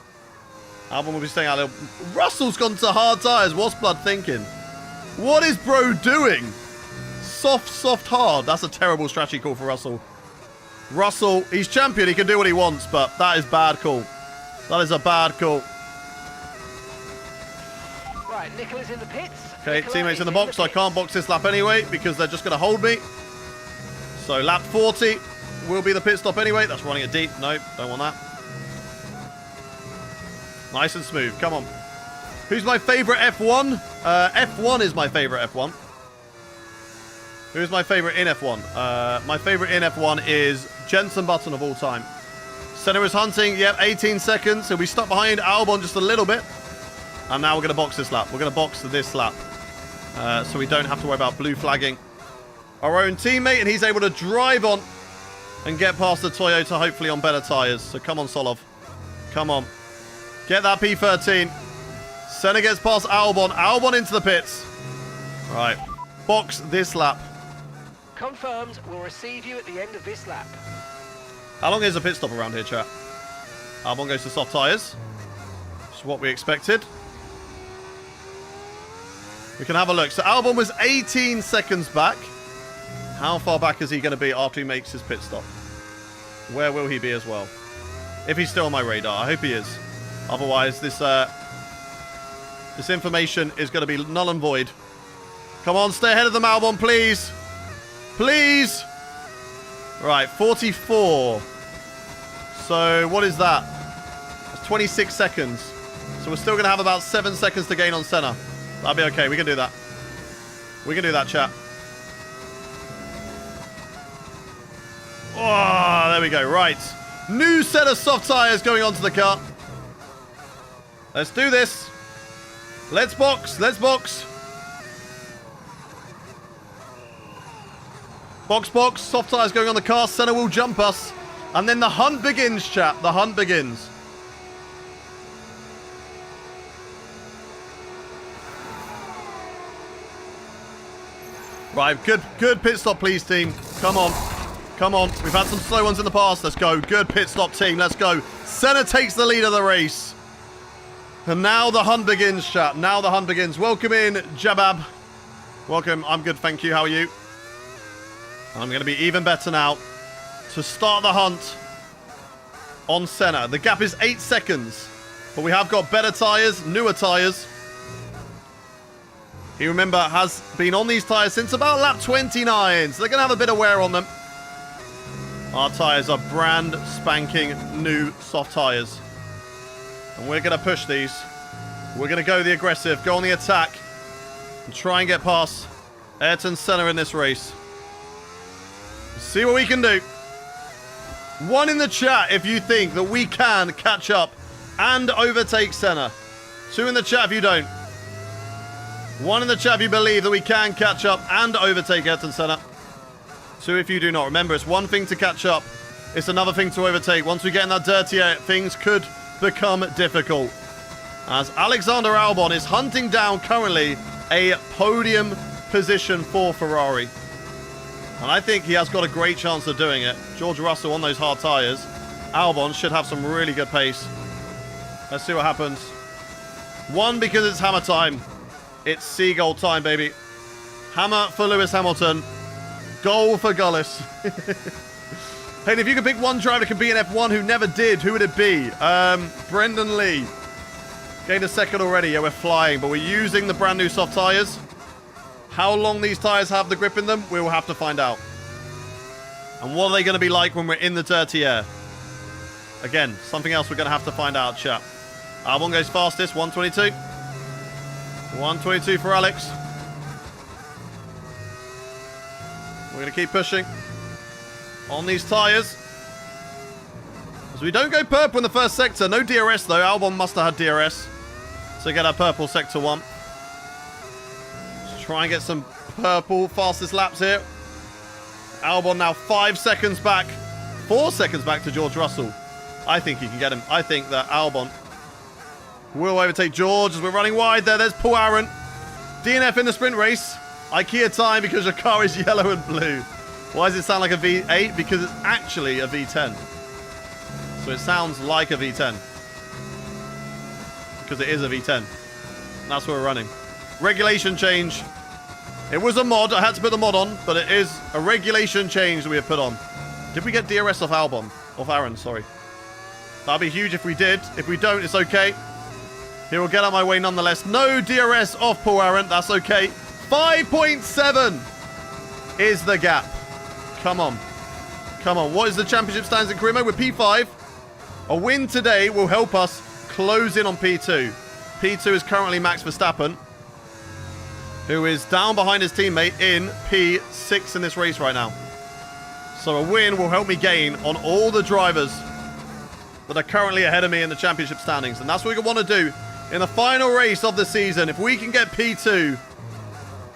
Albon will be staying out a little. Russell's gone to hard tyres. What's Blood thinking? What is bro doing? Soft, hard. That's a terrible strategy call for Russell. Russell, he's champion. He can do what he wants, but that is bad call. That is a bad call. Right, Nicola's in the pits. Okay, teammates in the box. So I can't box this lap anyway because they're just going to hold me. So lap 40 will be the pit stop anyway. That's running it deep. Nope, don't want that. Nice and smooth. Come on. Who's my favourite F1? F1 is my favourite F1. Who's my favourite in F1? My favourite in F1 is Jenson Button of all time. Senna is hunting. Yep, 18 seconds. He'll be stuck behind Albon just a little bit. And now we're going to box this lap. We're going to box this lap. So we don't have to worry about blue flagging our own teammate. And he's able to drive on and get past the Toyota, hopefully on better tyres. So come on, Solov. Come on. Get that P13. Senna gets past Albon. Albon into the pits. All right. Box this lap. Confirmed. We'll receive you at the end of this lap. How long is a pit stop around here, chat? Albon goes to soft tyres. That's what we expected. We can have a look. So Albon was 18 seconds back. How far back is he going to be after he makes his pit stop? Where will he be as well? If he's still on my radar. I hope he is. Otherwise, this information is going to be null and void. Come on, stay ahead of them, Albon, please. Please. Right, 44. So, what is that? That's 26 seconds. So we're still going to have about 7 seconds to gain on Senna. That'll be okay. We can do that. We can do that, chat. Oh, there we go. Right. New set of soft tyres going onto the car. Let's do this. Let's box. Let's box. Box, box. Soft tyres going on the car. Senna will jump us. And then the hunt begins, chat. The hunt begins. Right, good pit stop, please, team. Come on. Come on. We've had some slow ones in the past. Let's go. Good pit stop, team. Let's go. Senna takes the lead of the race. And now the hunt begins, chat. Now the hunt begins. Welcome in, Jabab. Welcome. I'm good, thank you. How are you? I'm going to be even better now to start the hunt on Senna. The gap is 8 seconds. But we have got better tyres, newer tyres. He, remember, has been on these tyres since about lap 29. So they're going to have a bit of wear on them. Our tyres are brand spanking new soft tyres. And we're going to push these. We're going to go the aggressive, go on the attack. And try and get past Ayrton Senna in this race. See what we can do. 1 in the chat if you think that we can catch up and overtake Senna. 2 in the chat if you don't. 1 in the chat if you believe that we can catch up and overtake Ayrton Senna. 2 if you do not. Remember, it's one thing to catch up. It's another thing to overtake. Once we get in that dirty air, things could become difficult. As Alexander Albon is hunting down currently a podium position for Ferrari. And I think he has got a great chance of doing it. George Russell on those hard tyres. Albon should have some really good pace. Let's see what happens. 1, because it's hammer time. It's seagull time, baby. Hammer for Lewis Hamilton. Goal for Gullis. Hey, if you could pick one driver that could be an F1 who never did, who would it be? Brendan Lee. Gained a second already. Yeah, we're flying, but we're using the brand new soft tyres. How long these tyres have the grip in them, we will have to find out. And what are they going to be like when we're in the dirty air? Again, something else we're going to have to find out, chat. Albon goes fastest, 122. 122 for Alex. We're going to keep pushing on these tyres. As we don't go purple in the first sector. No DRS, though. Albon must have had DRS to get our purple sector 1. Let's try and get some purple fastest laps here. Albon now 5 seconds back. 4 seconds back to George Russell. I think he can get him. I think that Albon will overtake George as we're running wide there. There's Paul Aaron. DNF in the sprint race. IKEA time because your car is yellow and blue. Why does it sound like a V8? Because it's actually a V10. So it sounds like a V10. Because it is a V10. That's what we're running. Regulation change. It was a mod. I had to put the mod on. But it is a regulation change that we have put on. Did we get DRS off Albon? Off Aaron, sorry. That'd be huge if we did. If we don't, it's okay. He will get out my way nonetheless. No DRS off Paul Aaron. That's okay. 5.7 is the gap. Come on. Come on. What is the championship standings in Crimo? We're P5. A win today will help us close in on P2. P2 is currently Max Verstappen, who is down behind his teammate in P6 in this race right now. So a win will help me gain on all the drivers that are currently ahead of me in the championship standings. And that's what we want to do in the final race of the season. If we can get P2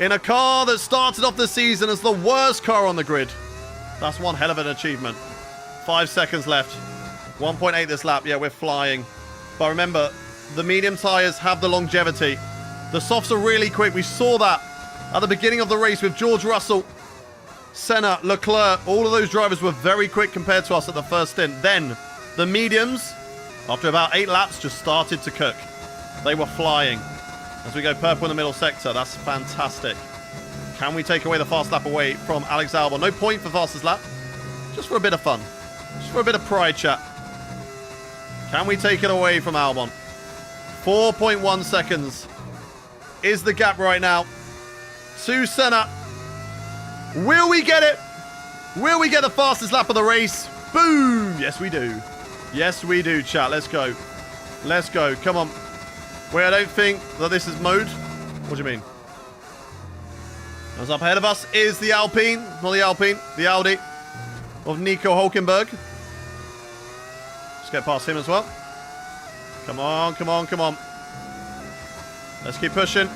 in a car that started off the season as the worst car on the grid, that's one hell of an achievement. 5 seconds left. 1.8 this lap. Yeah, we're flying. But remember, the medium tyres have the longevity. The softs are really quick. We saw that at the beginning of the race with George Russell, Senna, Leclerc. All of those drivers were very quick compared to us at the first stint. Then the mediums, after about 8 laps, just started to cook. They were flying. As we go purple in the middle sector, that's fantastic. Can we take away the fast lap away from Alex Albon? No point for fastest lap. Just for a bit of fun. Just for a bit of pride, chat. Can we take it away from Albon? 4.1 seconds is the gap right now to Senna. Will we get it? Will we get the fastest lap of the race? Boom! Yes, we do. Yes, we do, chat. Let's go. Let's go. Come on. Wait, I don't think that this is mode. What do you mean? As up ahead of us is the Alpine. Not the Alpine. The Audi of Nico Hulkenberg. Let's get past him as well. Come on, come on, come on. Let's keep pushing.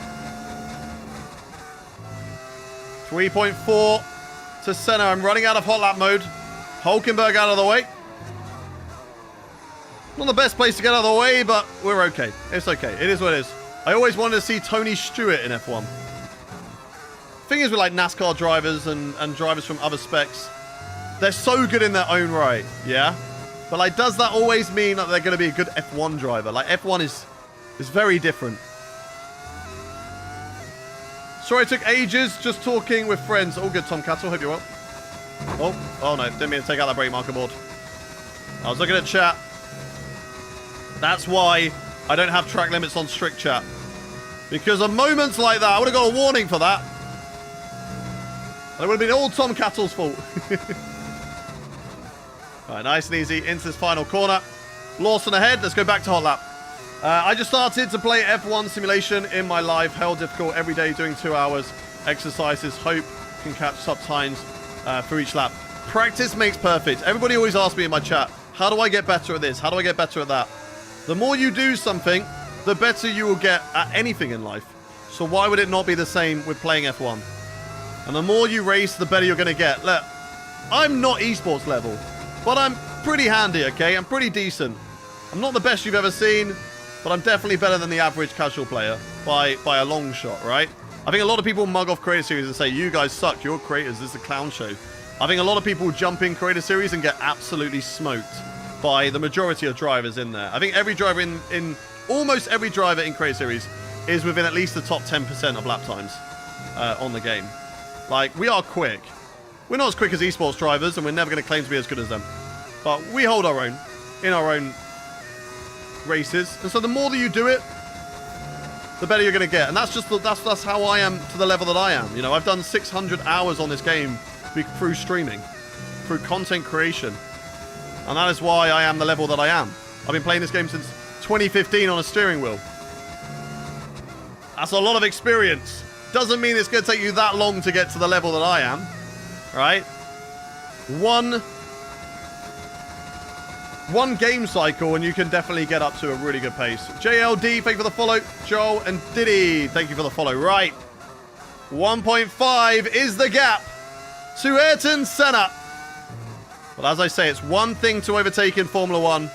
3.4 to Senna. I'm running out of hot lap mode. Hulkenberg out of the way. Not the best place to get out of the way, but we're okay. It's okay. It is what it is. I always wanted to see Tony Stewart in F1. Thing is with like NASCAR drivers and drivers from other specs, they're so good in their own right, yeah? But like, does that always mean that they're going to be a good F1 driver? Like, F1 is very different. Sorry it took ages just talking with friends. All good, Tom Cattle. Hope you're well. Oh no. Didn't mean to take out that brake marker board. I was looking at chat. That's why I don't have track limits on strict chat. Because of moments like that, I would have got a warning for that. And it would have been all Tom Cattle's fault. Alright, nice and easy into this final corner. Lawson ahead. Let's go back to hot lap. I just started to play F1 simulation in my life. Hell difficult every day doing 2 hours. Exercises. Hope can catch sub times for each lap. Practice makes perfect. Everybody always asks me in my chat, how do I get better at this? How do I get better at that? The more you do something, the better you will get at anything in life. So why would it not be the same with playing F1? And the more you race, the better you're going to get. Look, I'm not esports level, but I'm pretty handy, okay? I'm pretty decent. I'm not the best you've ever seen, but I'm definitely better than the average casual player by a long shot, right? I think a lot of people mug off Creator Series and say, you guys suck, you're creators, this is a clown show. I think a lot of people jump in Creator Series and get absolutely smoked by the majority of drivers in there. I think every driver in almost every driver in Creator Series is within at least the top 10% of lap times on the game. Like, we are quick. We're not as quick as esports drivers, and we're never going to claim to be as good as them. But we hold our own in our own races. And so the more that you do it, the better you're going to get. And that's just that's how I am to the level that I am. You know, I've done 600 hours on this game through streaming, through content creation. And that is why I am the level that I am. I've been playing this game since 2015 on a steering wheel. That's a lot of experience. Doesn't mean it's going to take you that long to get to the level that I am. Right? One game cycle and you can definitely get up to a really good pace. JLD, thank you for the follow. Joel and Diddy, thank you for the follow. Right. 1.5 is the gap to Ayrton Senna. But as I say, it's one thing to overtake in Formula 1.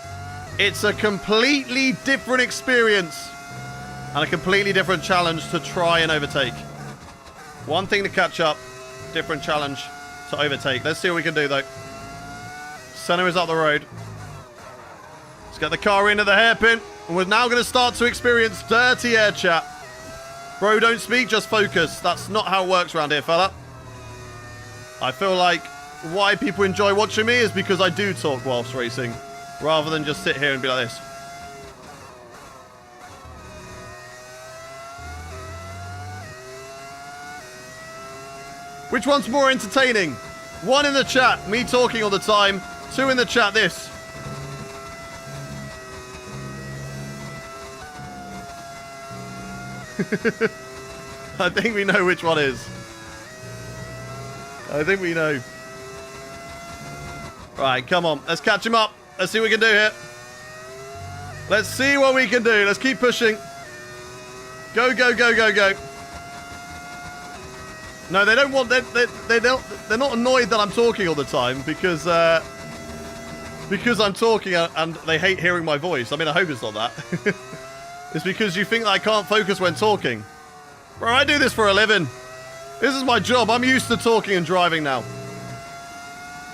It's a completely different experience and a completely different challenge to try and overtake. One thing to catch up, different challenge to overtake. Let's see what we can do, though. Senna is up the road. Let's get the car into the hairpin. And we're now going to start to experience dirty air chat. Bro, don't speak, just focus. That's not how it works around here, fella. I feel like why people enjoy watching me is because I do talk whilst racing, rather than just sit here and be like this. Which one's more entertaining? 1 in the chat, me talking all the time. 2 in the chat, this. I think we know which one is. I think we know. Right, come on. Let's catch him up. Let's see what we can do here. Let's see what we can do. Let's keep pushing. Go, go, go, go, go. No, they don't want... They're not annoyed that I'm talking all the time because I'm talking and they hate hearing my voice. I mean, I hope it's not that. It's because you think that I can't focus when talking. Bro, I do this for a living. This is my job. I'm used to talking and driving now.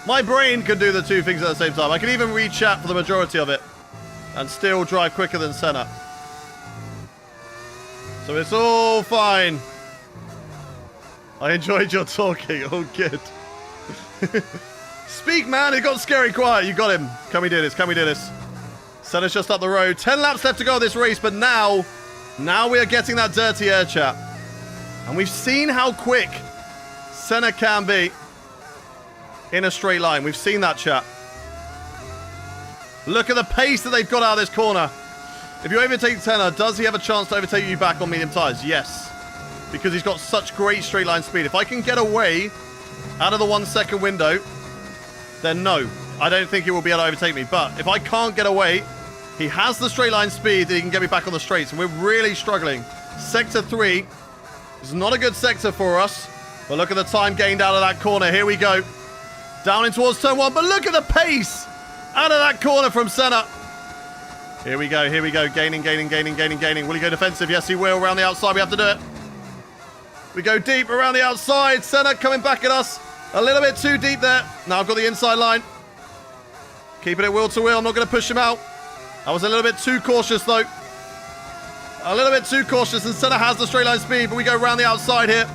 My brain can do the 2 things at the same time. I can even read chat for the majority of it and still drive quicker than Senna. So it's all fine. I enjoyed your talking. Oh, good. Speak, man. It got scary quiet. You got him. Can we do this? Can we do this? Senna's just up the road. 10 laps left to go of this race, but now we are getting that dirty air chat. And we've seen how quick Senna can be in a straight line. We've seen that, chat. Look at the pace that they've got out of this corner. If you overtake Senna, does he have a chance to overtake you back on medium tyres? Yes. Because he's got such great straight line speed. If I can get away out of the 1 second window, then no. I don't think he will be able to overtake me. But if I can't get away, he has the straight line speed that he can get me back on the straights. And we're really struggling. Sector 3 is not a good sector for us. But look at the time gained out of that corner. Here we go. Down in towards turn 1. But look at the pace out of that corner from Senna. Here we go. Here we go. Gaining. Will he go defensive? Yes, he will. Around the outside, we have to do it. We go deep around the outside. Senna coming back at us. A little bit too deep there. Now I've got the inside line. Keeping it wheel to wheel. I'm not going to push him out. I was a little bit too cautious, though. A little bit too cautious, and Senna has the straight line speed, but we go around the outside here.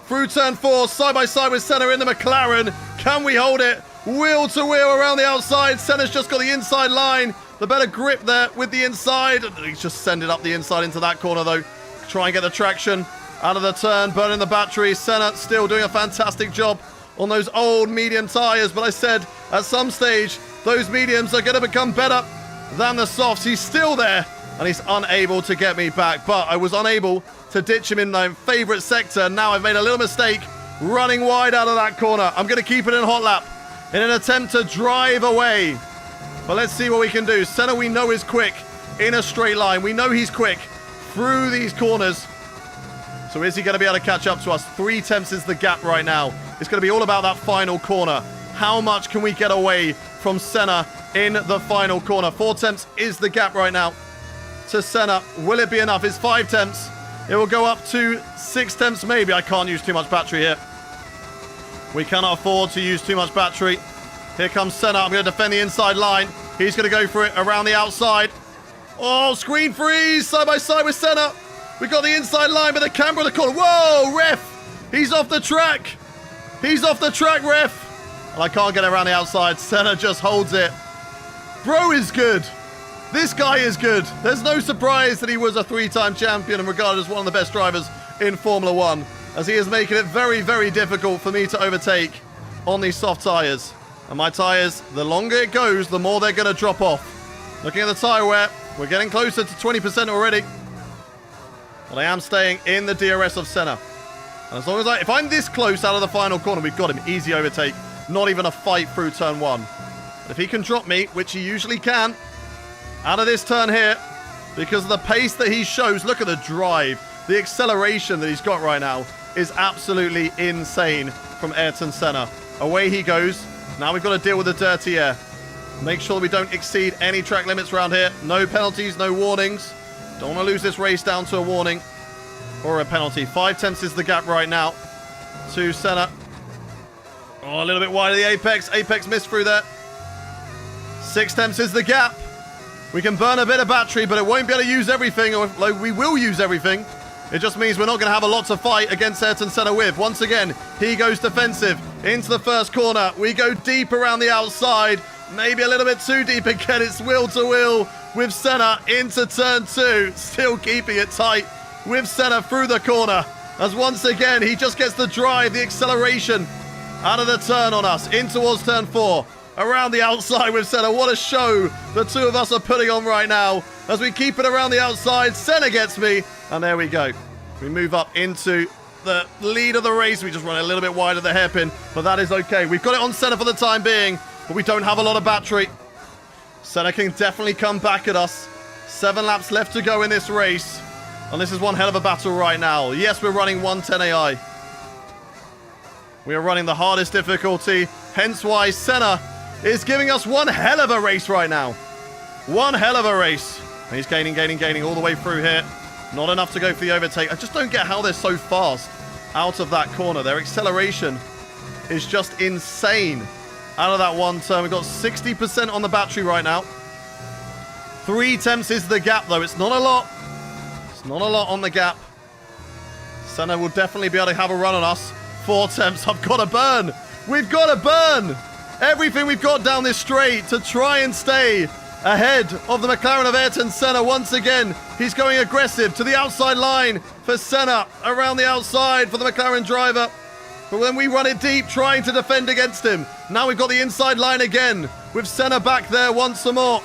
Through turn 4, side by side with Senna in the McLaren. Can we hold it? Wheel to wheel around the outside. Senna's just got the inside line. The better grip there with the inside. He's just sending up the inside into that corner, though. Try and get the traction out of the turn, burning the battery. Senna still doing a fantastic job on those old medium tyres. But I said at some stage, those mediums are going to become better than the softs. He's still there, and he's unable to get me back. But I was unable to ditch him in my favourite sector. Now I've made a little mistake running wide out of that corner. I'm going to keep it in hot lap in an attempt to drive away. But let's see what we can do. Senna, we know, is quick in a straight line. We know he's quick through these corners. So is he going to be able to catch up to us? 3 tenths is the gap right now. It's going to be all about that final corner. How much can we get away from Senna in the final corner? 4 tenths is the gap right now to Senna. Will it be enough? It's 5 tenths. It will go up to 6 tenths maybe. I can't use too much battery here. We cannot afford to use too much battery. Here comes Senna. I'm going to defend the inside line. He's going to go for it around the outside. Oh, screen freeze. Side by side with Senna. We got the inside line, but the camera on the corner. Whoa, ref. He's off the track. He's off the track, ref. And I can't get around the outside. Senna just holds it. Bro is good. This guy is good. There's no surprise that he was a 3-time champion and regarded as one of the best drivers in Formula 1, as he is making it very, very difficult for me to overtake on these soft tyres. And my tyres, the longer it goes, the more they're going to drop off. Looking at the tyre wear, we're getting closer to 20% already. But I am staying in the DRS of Senna. And as long as if I'm this close out of the final corner, we've got him. Easy overtake. Not even a fight through turn 1. But if he can drop me, which he usually can, out of this turn here, because of the pace that he shows, look at the drive. The acceleration that he's got right now is absolutely insane from Ayrton Senna. Away he goes. Now we've got to deal with the dirty air. Make sure we don't exceed any track limits around here. No penalties, no warnings. Don't want to lose this race down to a warning or a penalty. 5 tenths is the gap right now to Senna. Oh, a little bit wide of the apex. Apex missed through there. 6 tenths is the gap. We can burn a bit of battery, but it won't be able to use everything, or we will use everything. It just means we're not going to have a lot to fight against Ayrton Senna with. Once again, he goes defensive into the first corner. We go deep around the outside. Maybe a little bit too deep again. It's wheel to wheel with Senna into turn 2. Still keeping it tight with Senna through the corner. As once again, he just gets the drive, the acceleration out of the turn on us. In towards turn 4. Around the outside with Senna. What a show the two of us are putting on right now. As we keep it around the outside, Senna gets me. And there we go. We move up into the lead of the race. We just run a little bit wide of the hairpin, but that is okay. We've got it on Senna for the time being, but we don't have a lot of battery. Senna can definitely come back at us. 7 laps left to go in this race. And this is one hell of a battle right now. Yes, we're running 110 AI. We are running the hardest difficulty, hence why Senna is giving us one hell of a race right now. One hell of a race. And he's gaining all the way through here. Not enough to go for the overtake. I just don't get how they're so fast out of that corner. Their acceleration is just insane out of that one turn. We've got 60% on the battery right now. 3 tenths is the gap, though. It's not a lot. It's not a lot on the gap. Senna will definitely be able to have a run on us. 4 tenths. I've got to burn. We've got to burn everything we've got down this straight to try and stay ahead of the McLaren of Ayrton Senna. Once again, he's going aggressive to the outside line for Senna. Around the outside for the McLaren driver. But when we run it deep, trying to defend against him. Now we've got the inside line again with Senna back there once more.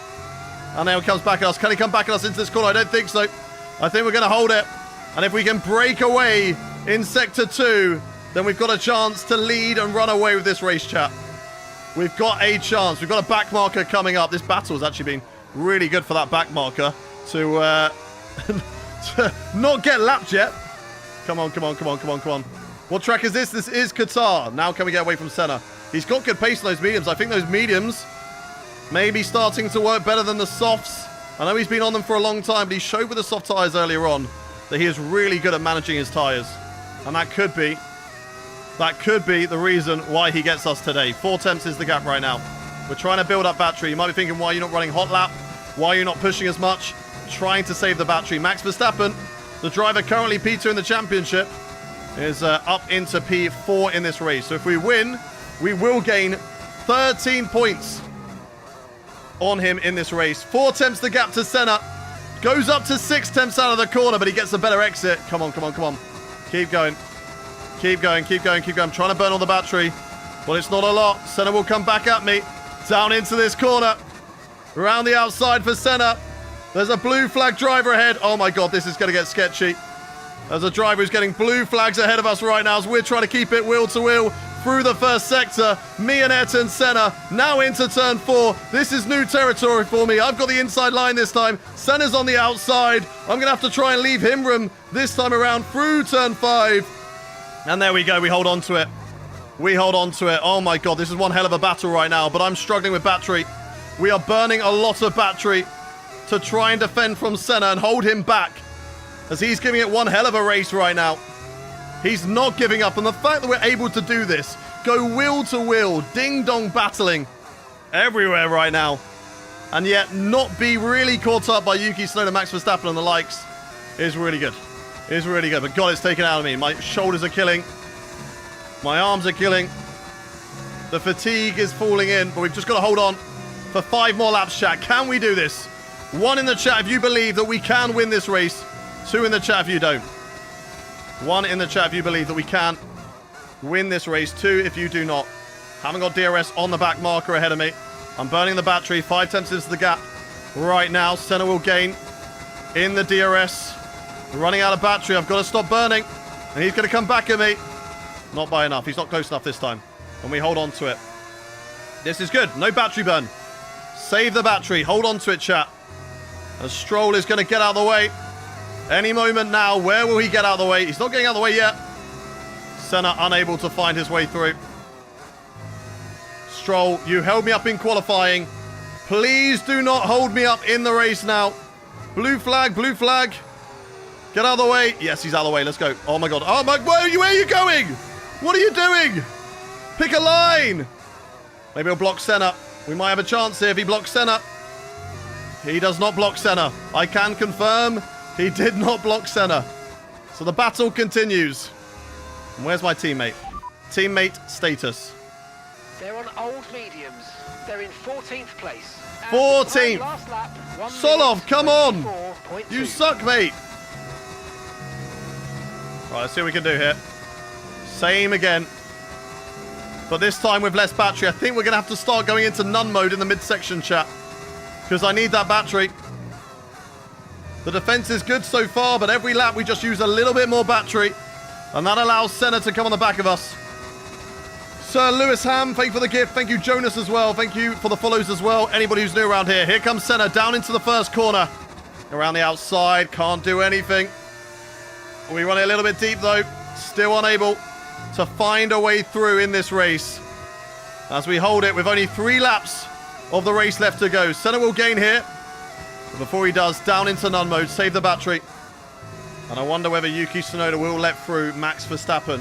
And now he comes back at us. Can he come back at us into this corner? I don't think so. I think we're going to hold it. And if we can break away in Sector 2, then we've got a chance to lead and run away with this race, chat. We've got a chance. We've got a back marker coming up. This battle has actually been really good for that back marker to, to not get lapped yet. Come on, come on, come on, come on, come on. What track is this? This is Qatar. Now can we get away from Senna? He's got good pace on those mediums. I think those mediums may be starting to work better than the softs. I know he's been on them for a long time, but he showed with the soft tyres earlier on that he is really good at managing his tyres. And that could be the reason why he gets us today. 4 tenths is the gap right now. We're trying to build up battery. You might be thinking, why are you not running hot lap? Why are you not pushing as much? Trying to save the battery. Max Verstappen, the driver currently P2 in the championship, is up into P4 in this race. So if we win, we will gain 13 points on him in this race. 4 tenths the gap to Senna. Goes up to 6 tenths out of the corner, but he gets a better exit. Come on, come on, come on. Keep going. Keep going, keep going, keep going. I'm trying to burn all the battery. Well, it's not a lot. Senna will come back at me. Down into this corner. Around the outside for Senna. There's a blue flag driver ahead. Oh my God, this is going to get sketchy. There's a driver who's getting blue flags ahead of us right now as we're trying to keep it wheel to wheel through the first sector. Me and Ayrton Senna now into turn 4. This is new territory for me. I've got the inside line this time. Senna's on the outside. I'm going to have to try and leave him room this time around through turn 5. And there we go. We hold on to it. We hold on to it. Oh my God, this is one hell of a battle right now, but I'm struggling with battery. We are burning a lot of battery to try and defend from Senna and hold him back, as he's giving it one hell of a race right now. He's not giving up, and the fact that we're able to do this, go wheel to wheel, ding-dong battling everywhere right now, and yet not be really caught up by Yuki Tsunoda, Max Verstappen and the likes, is really good. Is really good, but God, it's taken out of me. My shoulders are killing. My arms are killing. The fatigue is falling in, but we've just got to hold on for 5 more laps, chat. Can we do this? 1 in the chat if you believe that we can win this race. 2 in the chat if you don't. 1 in the chat if you believe that we can win this race. 2 if you do not. Haven't got DRS on the back marker ahead of me. I'm burning the battery. 5 tenths into the gap right now. Senna will gain in the DRS. Running out of battery. I've got to stop burning. And he's going to come back at me. Not by enough. He's not close enough this time. And we hold on to it. This is good. No battery burn. Save the battery. Hold on to it, chat. And Stroll is going to get out of the way. Any moment now. Where will he get out of the way? He's not getting out of the way yet. Senna unable to find his way through. Stroll, you held me up in qualifying. Please do not hold me up in the race now. Blue flag, blue flag. Get out of the way. Yes, he's out of the way. Let's go. Oh my God. Oh my, where are you going? What are you doing? Pick a line. Maybe he'll block Senna. We might have a chance here if he blocks Senna. He does not block Senna. I can confirm he did not block Senna. So the battle continues. And where's my teammate? Teammate status. They're on old mediums. They're in 14th place. 14th. Last lap, Solov, come on. 24.2. You suck, mate. Right, let's see what we can do here. Same again. But this time with less battery. I think we're going to have to start going into none mode in the midsection, chat. Because I need that battery. The defense is good so far, but every lap we just use a little bit more battery. And that allows Senna to come on the back of us. Sir Lewis Ham, thank you for the gift. Thank you, Jonas, as well. Thank you for the follows as well. Anybody who's new around here. Here comes Senna down into the first corner. Around the outside. Can't do anything. We run it a little bit deep, though. Still unable to find a way through in this race. As we hold it with only 3 laps of the race left to go. Senna will gain here. But before he does, down into none mode. Save the battery. And I wonder whether Yuki Tsunoda will let through Max Verstappen.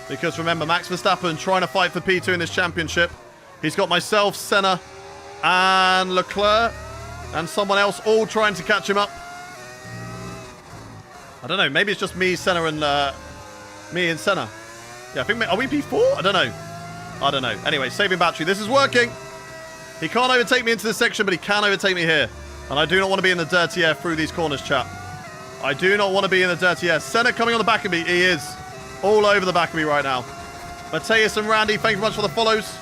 Because remember, Max Verstappen trying to fight for P2 in this championship. He's got myself, Senna, and Leclerc, and someone else all trying to catch him up. I don't know. Maybe it's just me, Senna, and me and Senna. Yeah, I think... Are we P4? I don't know. I don't know. Anyway, saving battery. This is working. He can't overtake me into this section, but he can overtake me here. And I do not want to be in the dirty air through these corners, chat. I do not want to be in the dirty air. Senna coming on the back of me. He is all over the back of me right now. Mateus and Randy, thank you very much for the follows.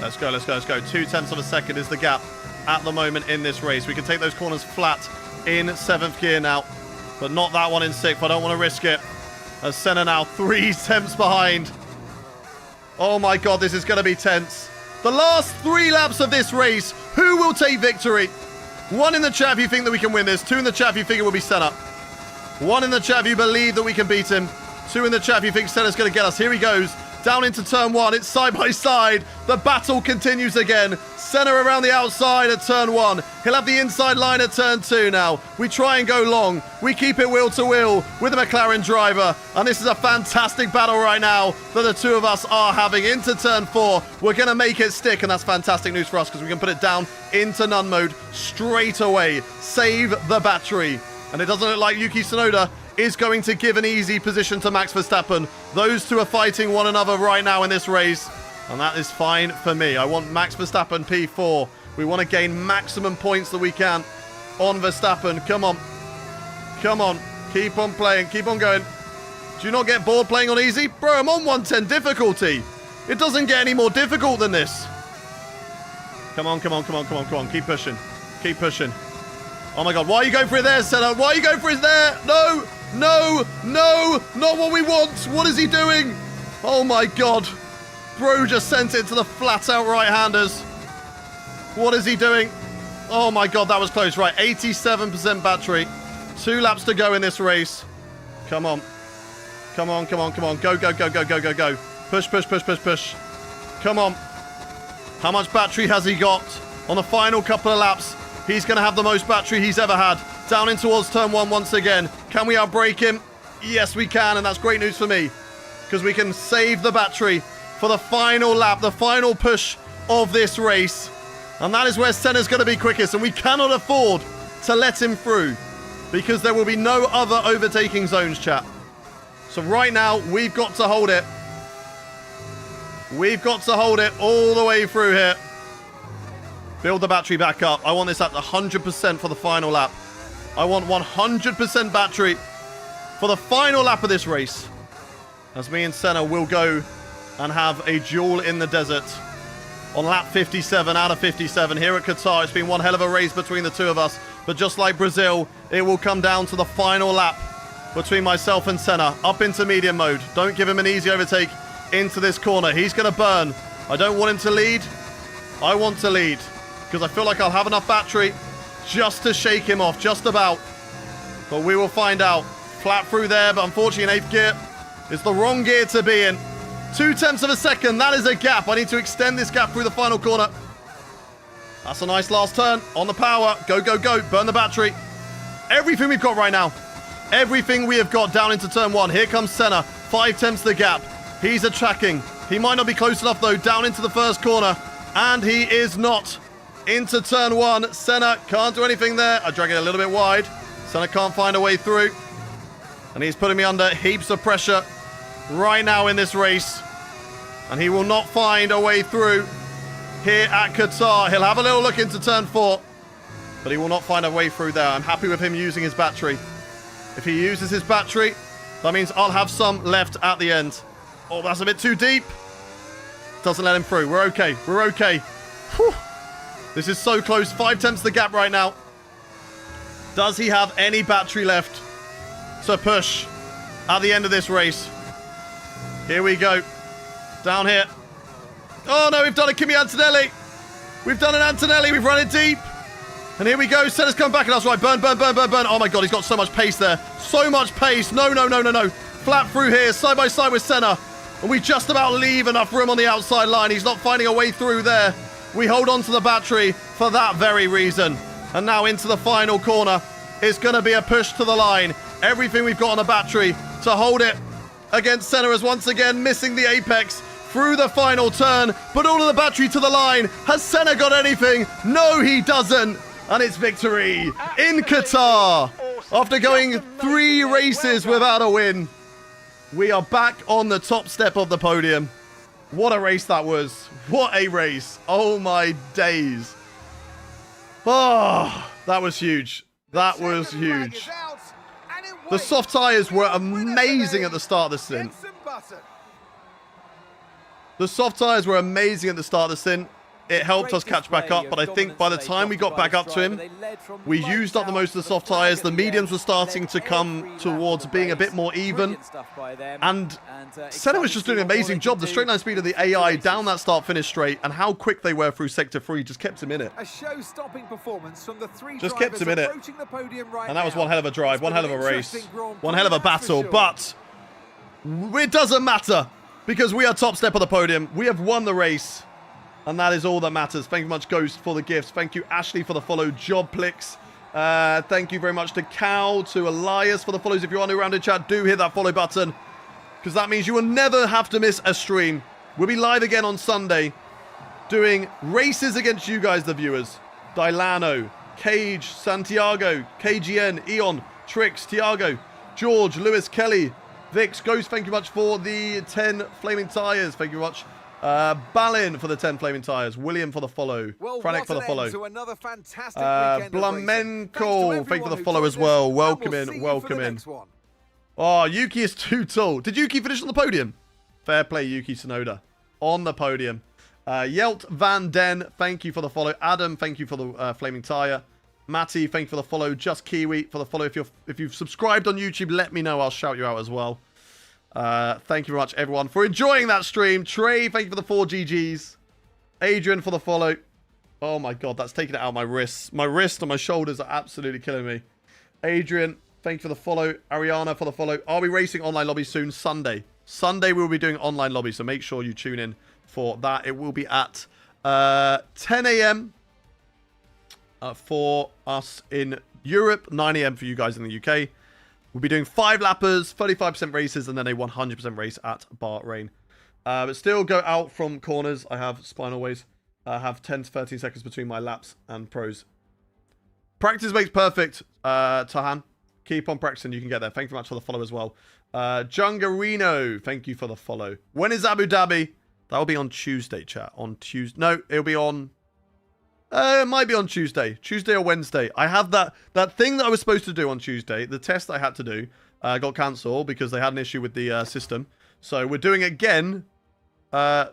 Let's go, let's go, let's go. 0.2 of a second is the gap at the moment in this race. We can take those corners flat in 7th gear now, but not that one in 6th. I don't want to risk it. As Senna now 3 tenths behind. Oh my god, this is going to be tense. The last 3 laps of this race, who will take victory? 1 in the chat if you think that we can win this. 2 in the chat if you think it will be Senna. 1 in the chat if you believe that we can beat him. 2 in the chat if you think Senna's going to get us. Here he goes. Down into turn 1. It's side by side. The battle continues again. Senna around the outside at turn 1. He'll have the inside line at turn 2 now. We try and go long. We keep it wheel to wheel with the McLaren driver. And this is a fantastic battle right now that the 2 of us are having into turn 4. We're going to make it stick, and that's fantastic news for us because we can put it down into none mode straight away. Save the battery. And it doesn't look like Yuki Tsunoda is going to give an easy position to Max Verstappen. Those 2 are fighting one another right now in this race, and that is fine for me. I want Max Verstappen P4. We want to gain maximum points that we can on Verstappen. Come on. Come on. Keep on playing. Keep on going. Do you not get bored playing on easy? Bro, I'm on 110 difficulty. It doesn't get any more difficult than this. Come on, come on, come on, come on, come on. Keep pushing. Keep pushing. Oh my god, why are you going for it there, Senna? Why are you going for it there? No! No! No! Not what we want! What is he doing? Oh my god. Bro just sent it to the flat-out right-handers. What is he doing? Oh my god, that was close. Right, 87% battery. 2 laps to go in this race. Come on. Come on, come on, come on. Go, go, go, go, go, go, go. Push, push, push, push, push. Come on. How much battery has he got? On the final couple of laps, he's going to have the most battery he's ever had. Down in towards turn 1 once again. Can we outbrake him? Yes, we can, and that's great news for me. Because we can save the battery for the final lap, the final push of this race. And that is where Senna's going to be quickest, and we cannot afford to let him through. Because there will be no other overtaking zones, chat. So right now, we've got to hold it. We've got to hold it all the way through here. Build the battery back up. I want this at 100% for the final lap. I want 100% battery for the final lap of this race. As me and Senna will go and have a duel in the desert on lap 57 out of 57 here at Qatar. It's been one hell of a race between the 2 of us. But just like Brazil, it will come down to the final lap between myself and Senna. Up into medium mode. Don't give him an easy overtake into this corner. He's going to burn. I don't want him to lead. I want to lead. Because I feel like I'll have enough battery just to shake him off, just about. But we will find out. Flat through there, but unfortunately in 8th gear, it's the wrong gear to be in. 2 tenths of a second, that is a gap. I need to extend this gap through the final corner. That's a nice last turn on the power. Go, go, go, burn the battery. Everything we've got right now. Everything we have got down into turn 1. Here comes Senna, 5 tenths the gap. He's attacking. He might not be close enough though, down into the first corner. And he is not. Into turn 1. Senna can't do anything there. I drag it a little bit wide. Senna can't find a way through. And he's putting me under heaps of pressure right now in this race. And he will not find a way through here at Qatar. He'll have a little look into turn 4. But he will not find a way through there. I'm happy with him using his battery. If he uses his battery, that means I'll have some left at the end. Oh, that's a bit too deep. Doesn't let him through. We're okay. We're okay. Whew. This is so close. 5 tenths the gap right now. Does he have any battery left to push at the end of this race? Here we go. Down here. Oh no, we've done a Kimi Antonelli. We've done an Antonelli. We've run it deep. And here we go. Senna's come back and that's right. Burn, burn, burn, burn, burn. Oh my god, he's got so much pace there. So much pace. No, no, no, no, no. Flat through here. Side by side with Senna. And we just about leave enough room on the outside line. He's not finding a way through there. We hold on to the battery for that very reason. And now into the final corner. It's going to be a push to the line. Everything we've got on the battery to hold it against Senna is once again missing the apex through the final turn. But all of the battery to the line. Has Senna got anything? No, he doesn't. And it's victory in Qatar. After going 3 races without a win, we are back on the top step of the podium. What a race that was. What a race. Oh my days. Oh, that was huge. That was huge. The soft tyres were amazing at the start of the stint. The soft tyres were amazing at the start of the stint. it helped us catch back up, but I think by the time we got back up to him, we used up the most of the soft tyres. The mediums were starting to come towards being a bit more even. And Senna was just doing an amazing job. The straight line speed of the AI down that start-finish straight and how quick they were through Sector 3 just kept him in it. A show-stopping performance from the three just kept him in it. Right, and that was one hell of a drive, one hell of a race, one hell of a battle. But it doesn't matter because we are top step of the podium. We have won the race. And that is all that matters. Thank you much, Ghost, for the gifts. Thank you, Ashley, for the follow. Jobplix. Thank you very much to Cal, to Elias for the follows. If you are new around in chat, do hit that follow button. Because that means you will never have to miss a stream. We'll be live again on Sunday. Doing races against you guys, the viewers. Dilano, Cage, Santiago, KGN, Eon, Trix, Tiago, George, Lewis, Kelly, Vix, Ghost, thank you much for the 10 flaming tyres. Thank you very much. Balin for the 10 flaming tyres. William for the follow. Franek for the follow. Blamenko, thank you for the follow as well. Welcome in, welcome in. Oh, Yuki is too tall. Did Yuki finish on the podium? Fair play, Yuki Tsunoda. On the podium. Yelt Van Den, thank you for the follow. Adam, thank you for the flaming tyre. Matty, thank you for the follow. Just Kiwi for the follow. If you've subscribed on YouTube, let me know. I'll shout you out as well. Thank you very much, everyone, for enjoying that stream. Trey, thank you for the 4 GGs. Adrian for the follow. Oh my god, that's taking it out of my wrists. My wrist and my shoulders are absolutely killing me. Adrian, thank you for the follow. Ariana for the follow. Are we racing online lobby soon? Sunday. Sunday we will be doing online lobby, so make sure you tune in for that. It will be at 10 a.m. For us in Europe, 9 a.m. for you guys in the UK. We'll be doing 5 lappers, 35% races, and then a 100% race at Bahrain. But still go out from corners. I have spinal ways. I have 10 to 13 seconds between my laps and pros. Practice makes perfect, Tahan. Keep on practicing. You can get there. Thank you very much for the follow as well. Jungarino, thank you for the follow. When is Abu Dhabi? That will be on Tuesday, chat. On Tuesday. No, it'll be on... it might be on Tuesday. Tuesday or Wednesday. I have that thing that I was supposed to do on Tuesday. The test I had to do got cancelled because they had an issue with the system. So we're doing it again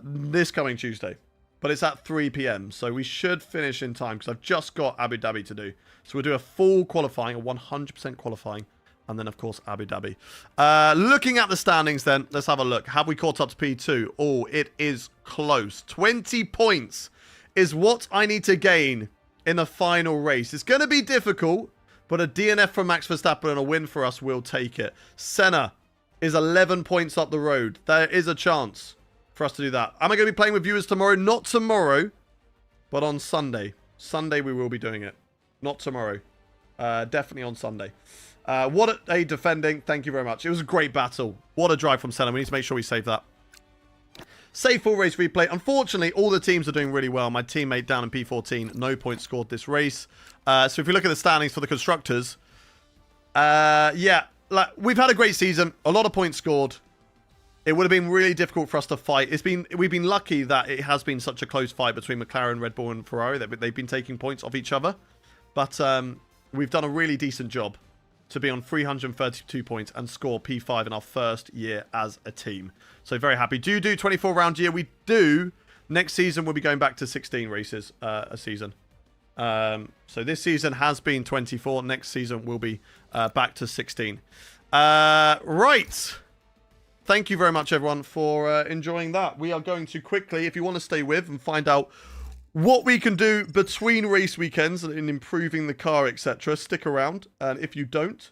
this coming Tuesday. But it's at 3 p.m. So we should finish in time because I've just got Abu Dhabi to do. So we'll do a full qualifying, a 100% qualifying. And then, of course, Abu Dhabi. Looking at the standings then, let's have a look. Have we caught up to P2? Oh, it is close. 20 points is what I need to gain in the final race. It's going to be difficult, but a DNF from Max Verstappen and a win for us will take it. Senna is 11 points up the road. There is a chance for us to do that. Am I going to be playing with viewers tomorrow? Not tomorrow, but on Sunday. Sunday we will be doing it. Not tomorrow. Definitely on Sunday. What a defending. Thank you very much. It was a great battle. What a drive from Senna. We need to make sure we save that. Save full race replay. Unfortunately, all the teams are doing really well. My teammate down in P14, no points scored this race. So if you look at the standings for the constructors, yeah, like, we've had a great season. A lot of points scored. It would have been really difficult for us to fight. We've been lucky that it has been such a close fight between McLaren, Red Bull, and Ferrari that they've been taking points off each other. But we've done a really decent job to be on 332 points and score P5 in our first year as a team. So very happy. Do you do 24 round year? We do. Next season, we'll be going back to 16 races a season. So this season has been 24. Next season, we'll be back to 16. Right. Thank you very much, everyone, for enjoying that. We are going to quickly, if you want to stay with and find out what we can do between race weekends in improving the car, etc., stick around. And if you don't,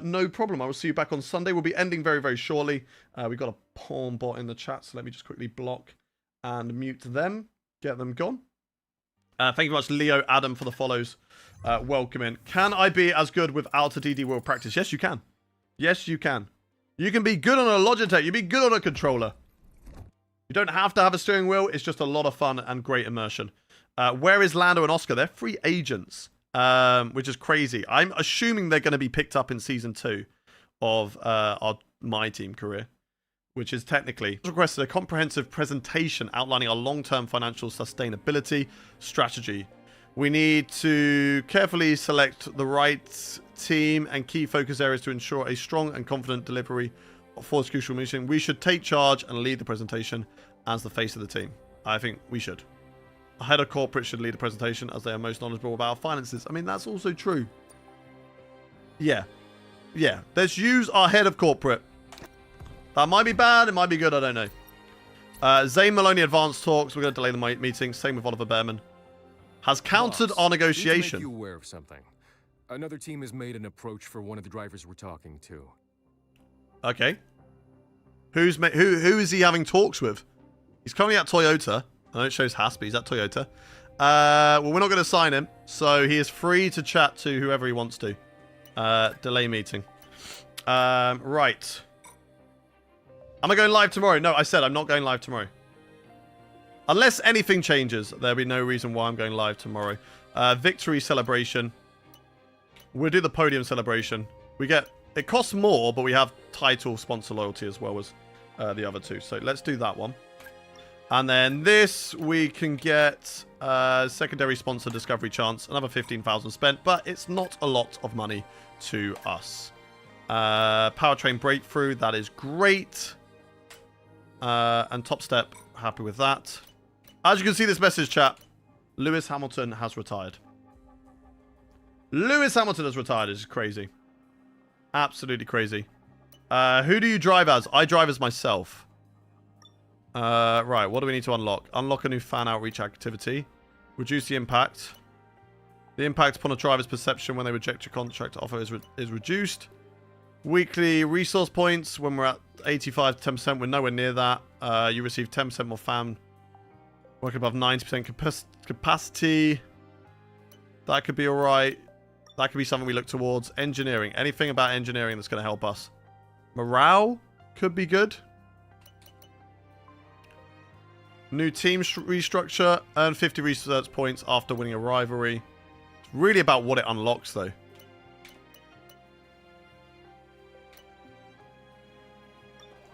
no problem. I will see you back on Sunday. We'll be ending very, very shortly. We've got a porn bot in the chat, so let me just quickly block and mute them. Get them gone. Thank you very much, Leo, Adam, for the follows. Welcome in. Can I be as good without a DD World practice? Yes, you can. Yes, you can. You can be good on a Logitech. You can be good on a controller. You don't have to have a steering wheel. It's just a lot of fun and great immersion. Where is Lando and Oscar? They're free agents, which is crazy. I'm assuming they're going to be picked up in Season 2 of my team career, which is technically requested a comprehensive presentation outlining our long-term financial sustainability strategy. We need to carefully select the right team and key focus areas to ensure a strong and confident delivery for this crucial mission. We should take charge and lead the presentation as the face of the team. I think we should. Head of corporate should lead a presentation as they are most knowledgeable about our finances. I mean, that's also true. Yeah. Yeah. Let's use our head of corporate. That might be bad. It might be good. I don't know. Zane Maloney advanced talks. We're going to delay the meeting. Same with Oliver Behrman. Has countered our negotiation. Need to make you aware of something. Another team has made an approach for one of the drivers we're talking to. Okay. Who is he having talks with? He's currently at Toyota. I know it shows Haas, but he's at Toyota. Well, we're not going to sign him, so he is free to chat to whoever he wants to. Delay meeting. Right. Am I going live tomorrow? No, I said I'm not going live tomorrow. Unless anything changes, there'll be no reason why I'm going live tomorrow. Victory celebration. We'll do the podium celebration. It costs more, but we have title sponsor loyalty as well as the other two. So let's do that one. And then this, we can get secondary sponsor discovery chance. Another 15,000 spent, but it's not a lot of money to us. Powertrain breakthrough, that is great. And top step, happy with that. As you can see this message, chat, Lewis Hamilton has retired. Lewis Hamilton has retired. It's crazy. Absolutely crazy. Who do you drive as? I drive as myself. Right, what do we need to unlock? Unlock a new fan outreach activity. Reduce the impact. The impact upon a driver's perception when they reject your contract offer is reduced. Weekly resource points. When we're at 85 to 10%, we're nowhere near that. You receive 10% more fan. Working above 90% capacity. That could be alright. That could be something we look towards. Engineering. Anything about engineering that's going to help us. Morale could be good. New team restructure. Earn 50 research points after winning a rivalry. It's really about what it unlocks, though.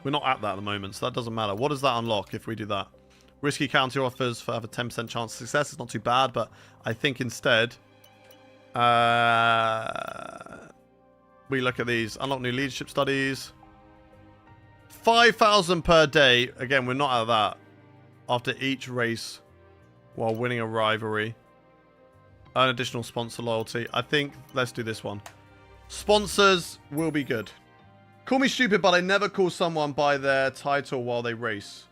We're not at that at the moment, so that doesn't matter. What does that unlock if we do that? Risky counter offers for have a 10% chance of success. It's not too bad, but I think instead... we look at these. Unlock new leadership studies. 5,000 per day. Again, we're not out of that. After each race while winning a rivalry. Earn additional sponsor loyalty. I think let's do this one. Sponsors will be good. Call me stupid, but I never call someone by their title while they race.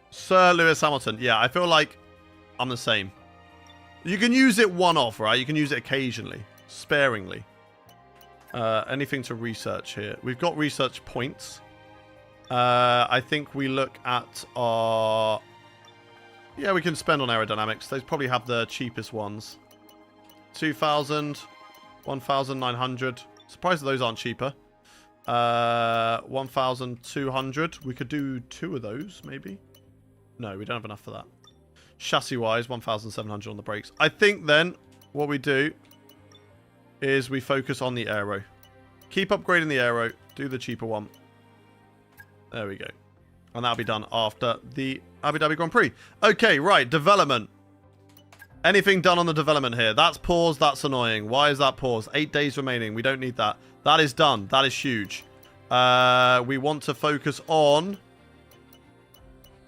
Sir Lewis Hamilton. Yeah, I feel like I'm the same. You can use it one-off, right? You can use it occasionally. Sparingly. Anything to research here? We've got research points. I think we look at our... Yeah, we can spend on aerodynamics. They probably have the cheapest ones. 2,000. 1,900. Surprised that those aren't cheaper. 1,200. We could do 2 of those, maybe. No, we don't have enough for that. Chassis-wise, 1,700 on the brakes. I think then what we do is we focus on the aero. Keep upgrading the aero. Do the cheaper one. There we go. And that'll be done after the Abu Dhabi Grand Prix. Okay, right. Development. Anything done on the development here? That's paused. That's annoying. Why is that paused? 8 days remaining. We don't need that. That is done. That is huge. We want to focus on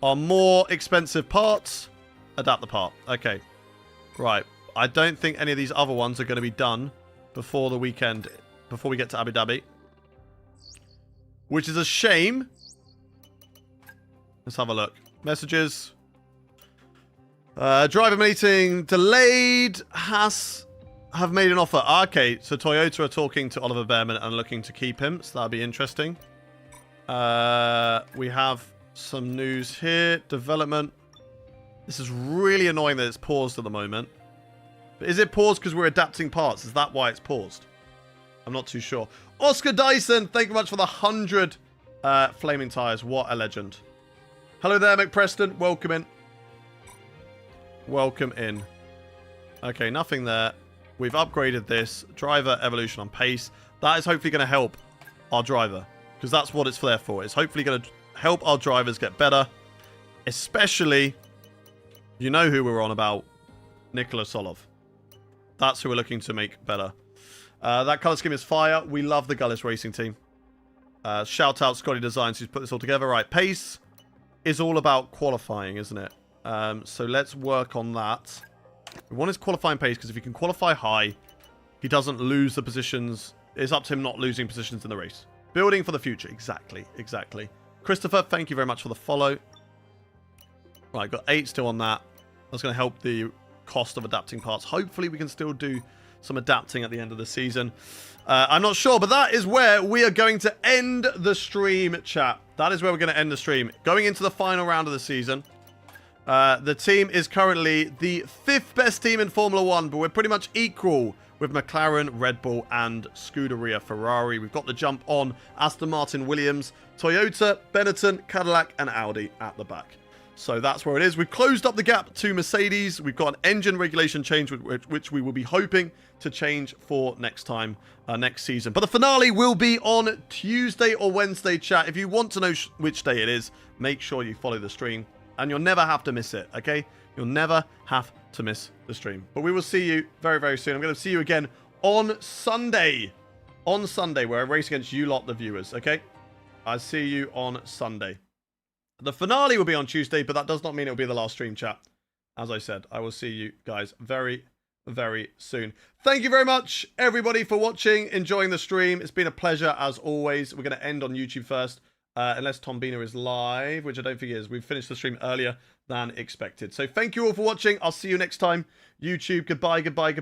our more expensive parts. Adapt the part. Okay. Right. I don't think any of these other ones are going to be done before the weekend. Before we get to Abu Dhabi. Which is a shame. Let's have a look. Messages. Driver meeting delayed. Haas have made an offer. Okay, so Toyota are talking to Oliver Behrman and looking to keep him. So that'll be interesting. We have some news here. Development. This is really annoying that it's paused at the moment. But is it paused because we're adapting parts? Is that why it's paused? I'm not too sure. Oscar Dyson, thank you much for the 100 flaming tires. What a legend. Hello there, McPreston. Welcome in. Welcome in. Okay, nothing there. We've upgraded this. Driver evolution on pace. That is hopefully going to help our driver. Because that's what it's there for. It's hopefully going to help our drivers get better. Especially, you know who we're on about. Nikola Solov. That's who we're looking to make better. That colour scheme is fire. We love the Gullis Racing team. Shout out Scotty Designs who's put this all together. Right, pace is all about qualifying, isn't it? So let's work on that. We want his qualifying pace, because if he can qualify high, he doesn't lose the positions. It's up to him not losing positions in the race. Building for the future. Exactly. Exactly. Christopher, thank you very much for the follow. Right, got 8 still on that. That's going to help the cost of adapting parts. Hopefully, we can still do some adapting at the end of the season. I'm not sure, but that is where we are going to end the stream, chat. That is where we're going to end the stream. Going into the final round of the season. The team is currently the 5th best team in Formula 1, but we're pretty much equal with McLaren, Red Bull, and Scuderia Ferrari. We've got the jump on Aston Martin, Williams, Toyota, Benetton, Cadillac, and Audi at the back. So that's where it is. We've closed up the gap to Mercedes. We've got an engine regulation change, which we will be hoping to change for next time, next season. But the finale will be on Tuesday or Wednesday, chat. If you want to know which day it is, make sure you follow the stream. And you'll never have to miss it, okay? You'll never have to miss the stream. But we will see you very, very soon. I'm going to see you again on Sunday. On Sunday, where I race against you lot, the viewers, okay? I'll see you on Sunday. The finale will be on Tuesday, but that does not mean it will be the last stream, chat. As I said, I will see you guys very, very soon. Thank you very much, everybody, for watching, enjoying the stream. It's been a pleasure, as always. We're going to end on YouTube first. Unless Tom Bina is live, which I don't think he is. We've finished the stream earlier than expected. So thank you all for watching. I'll see you next time. YouTube, goodbye, goodbye, goodbye.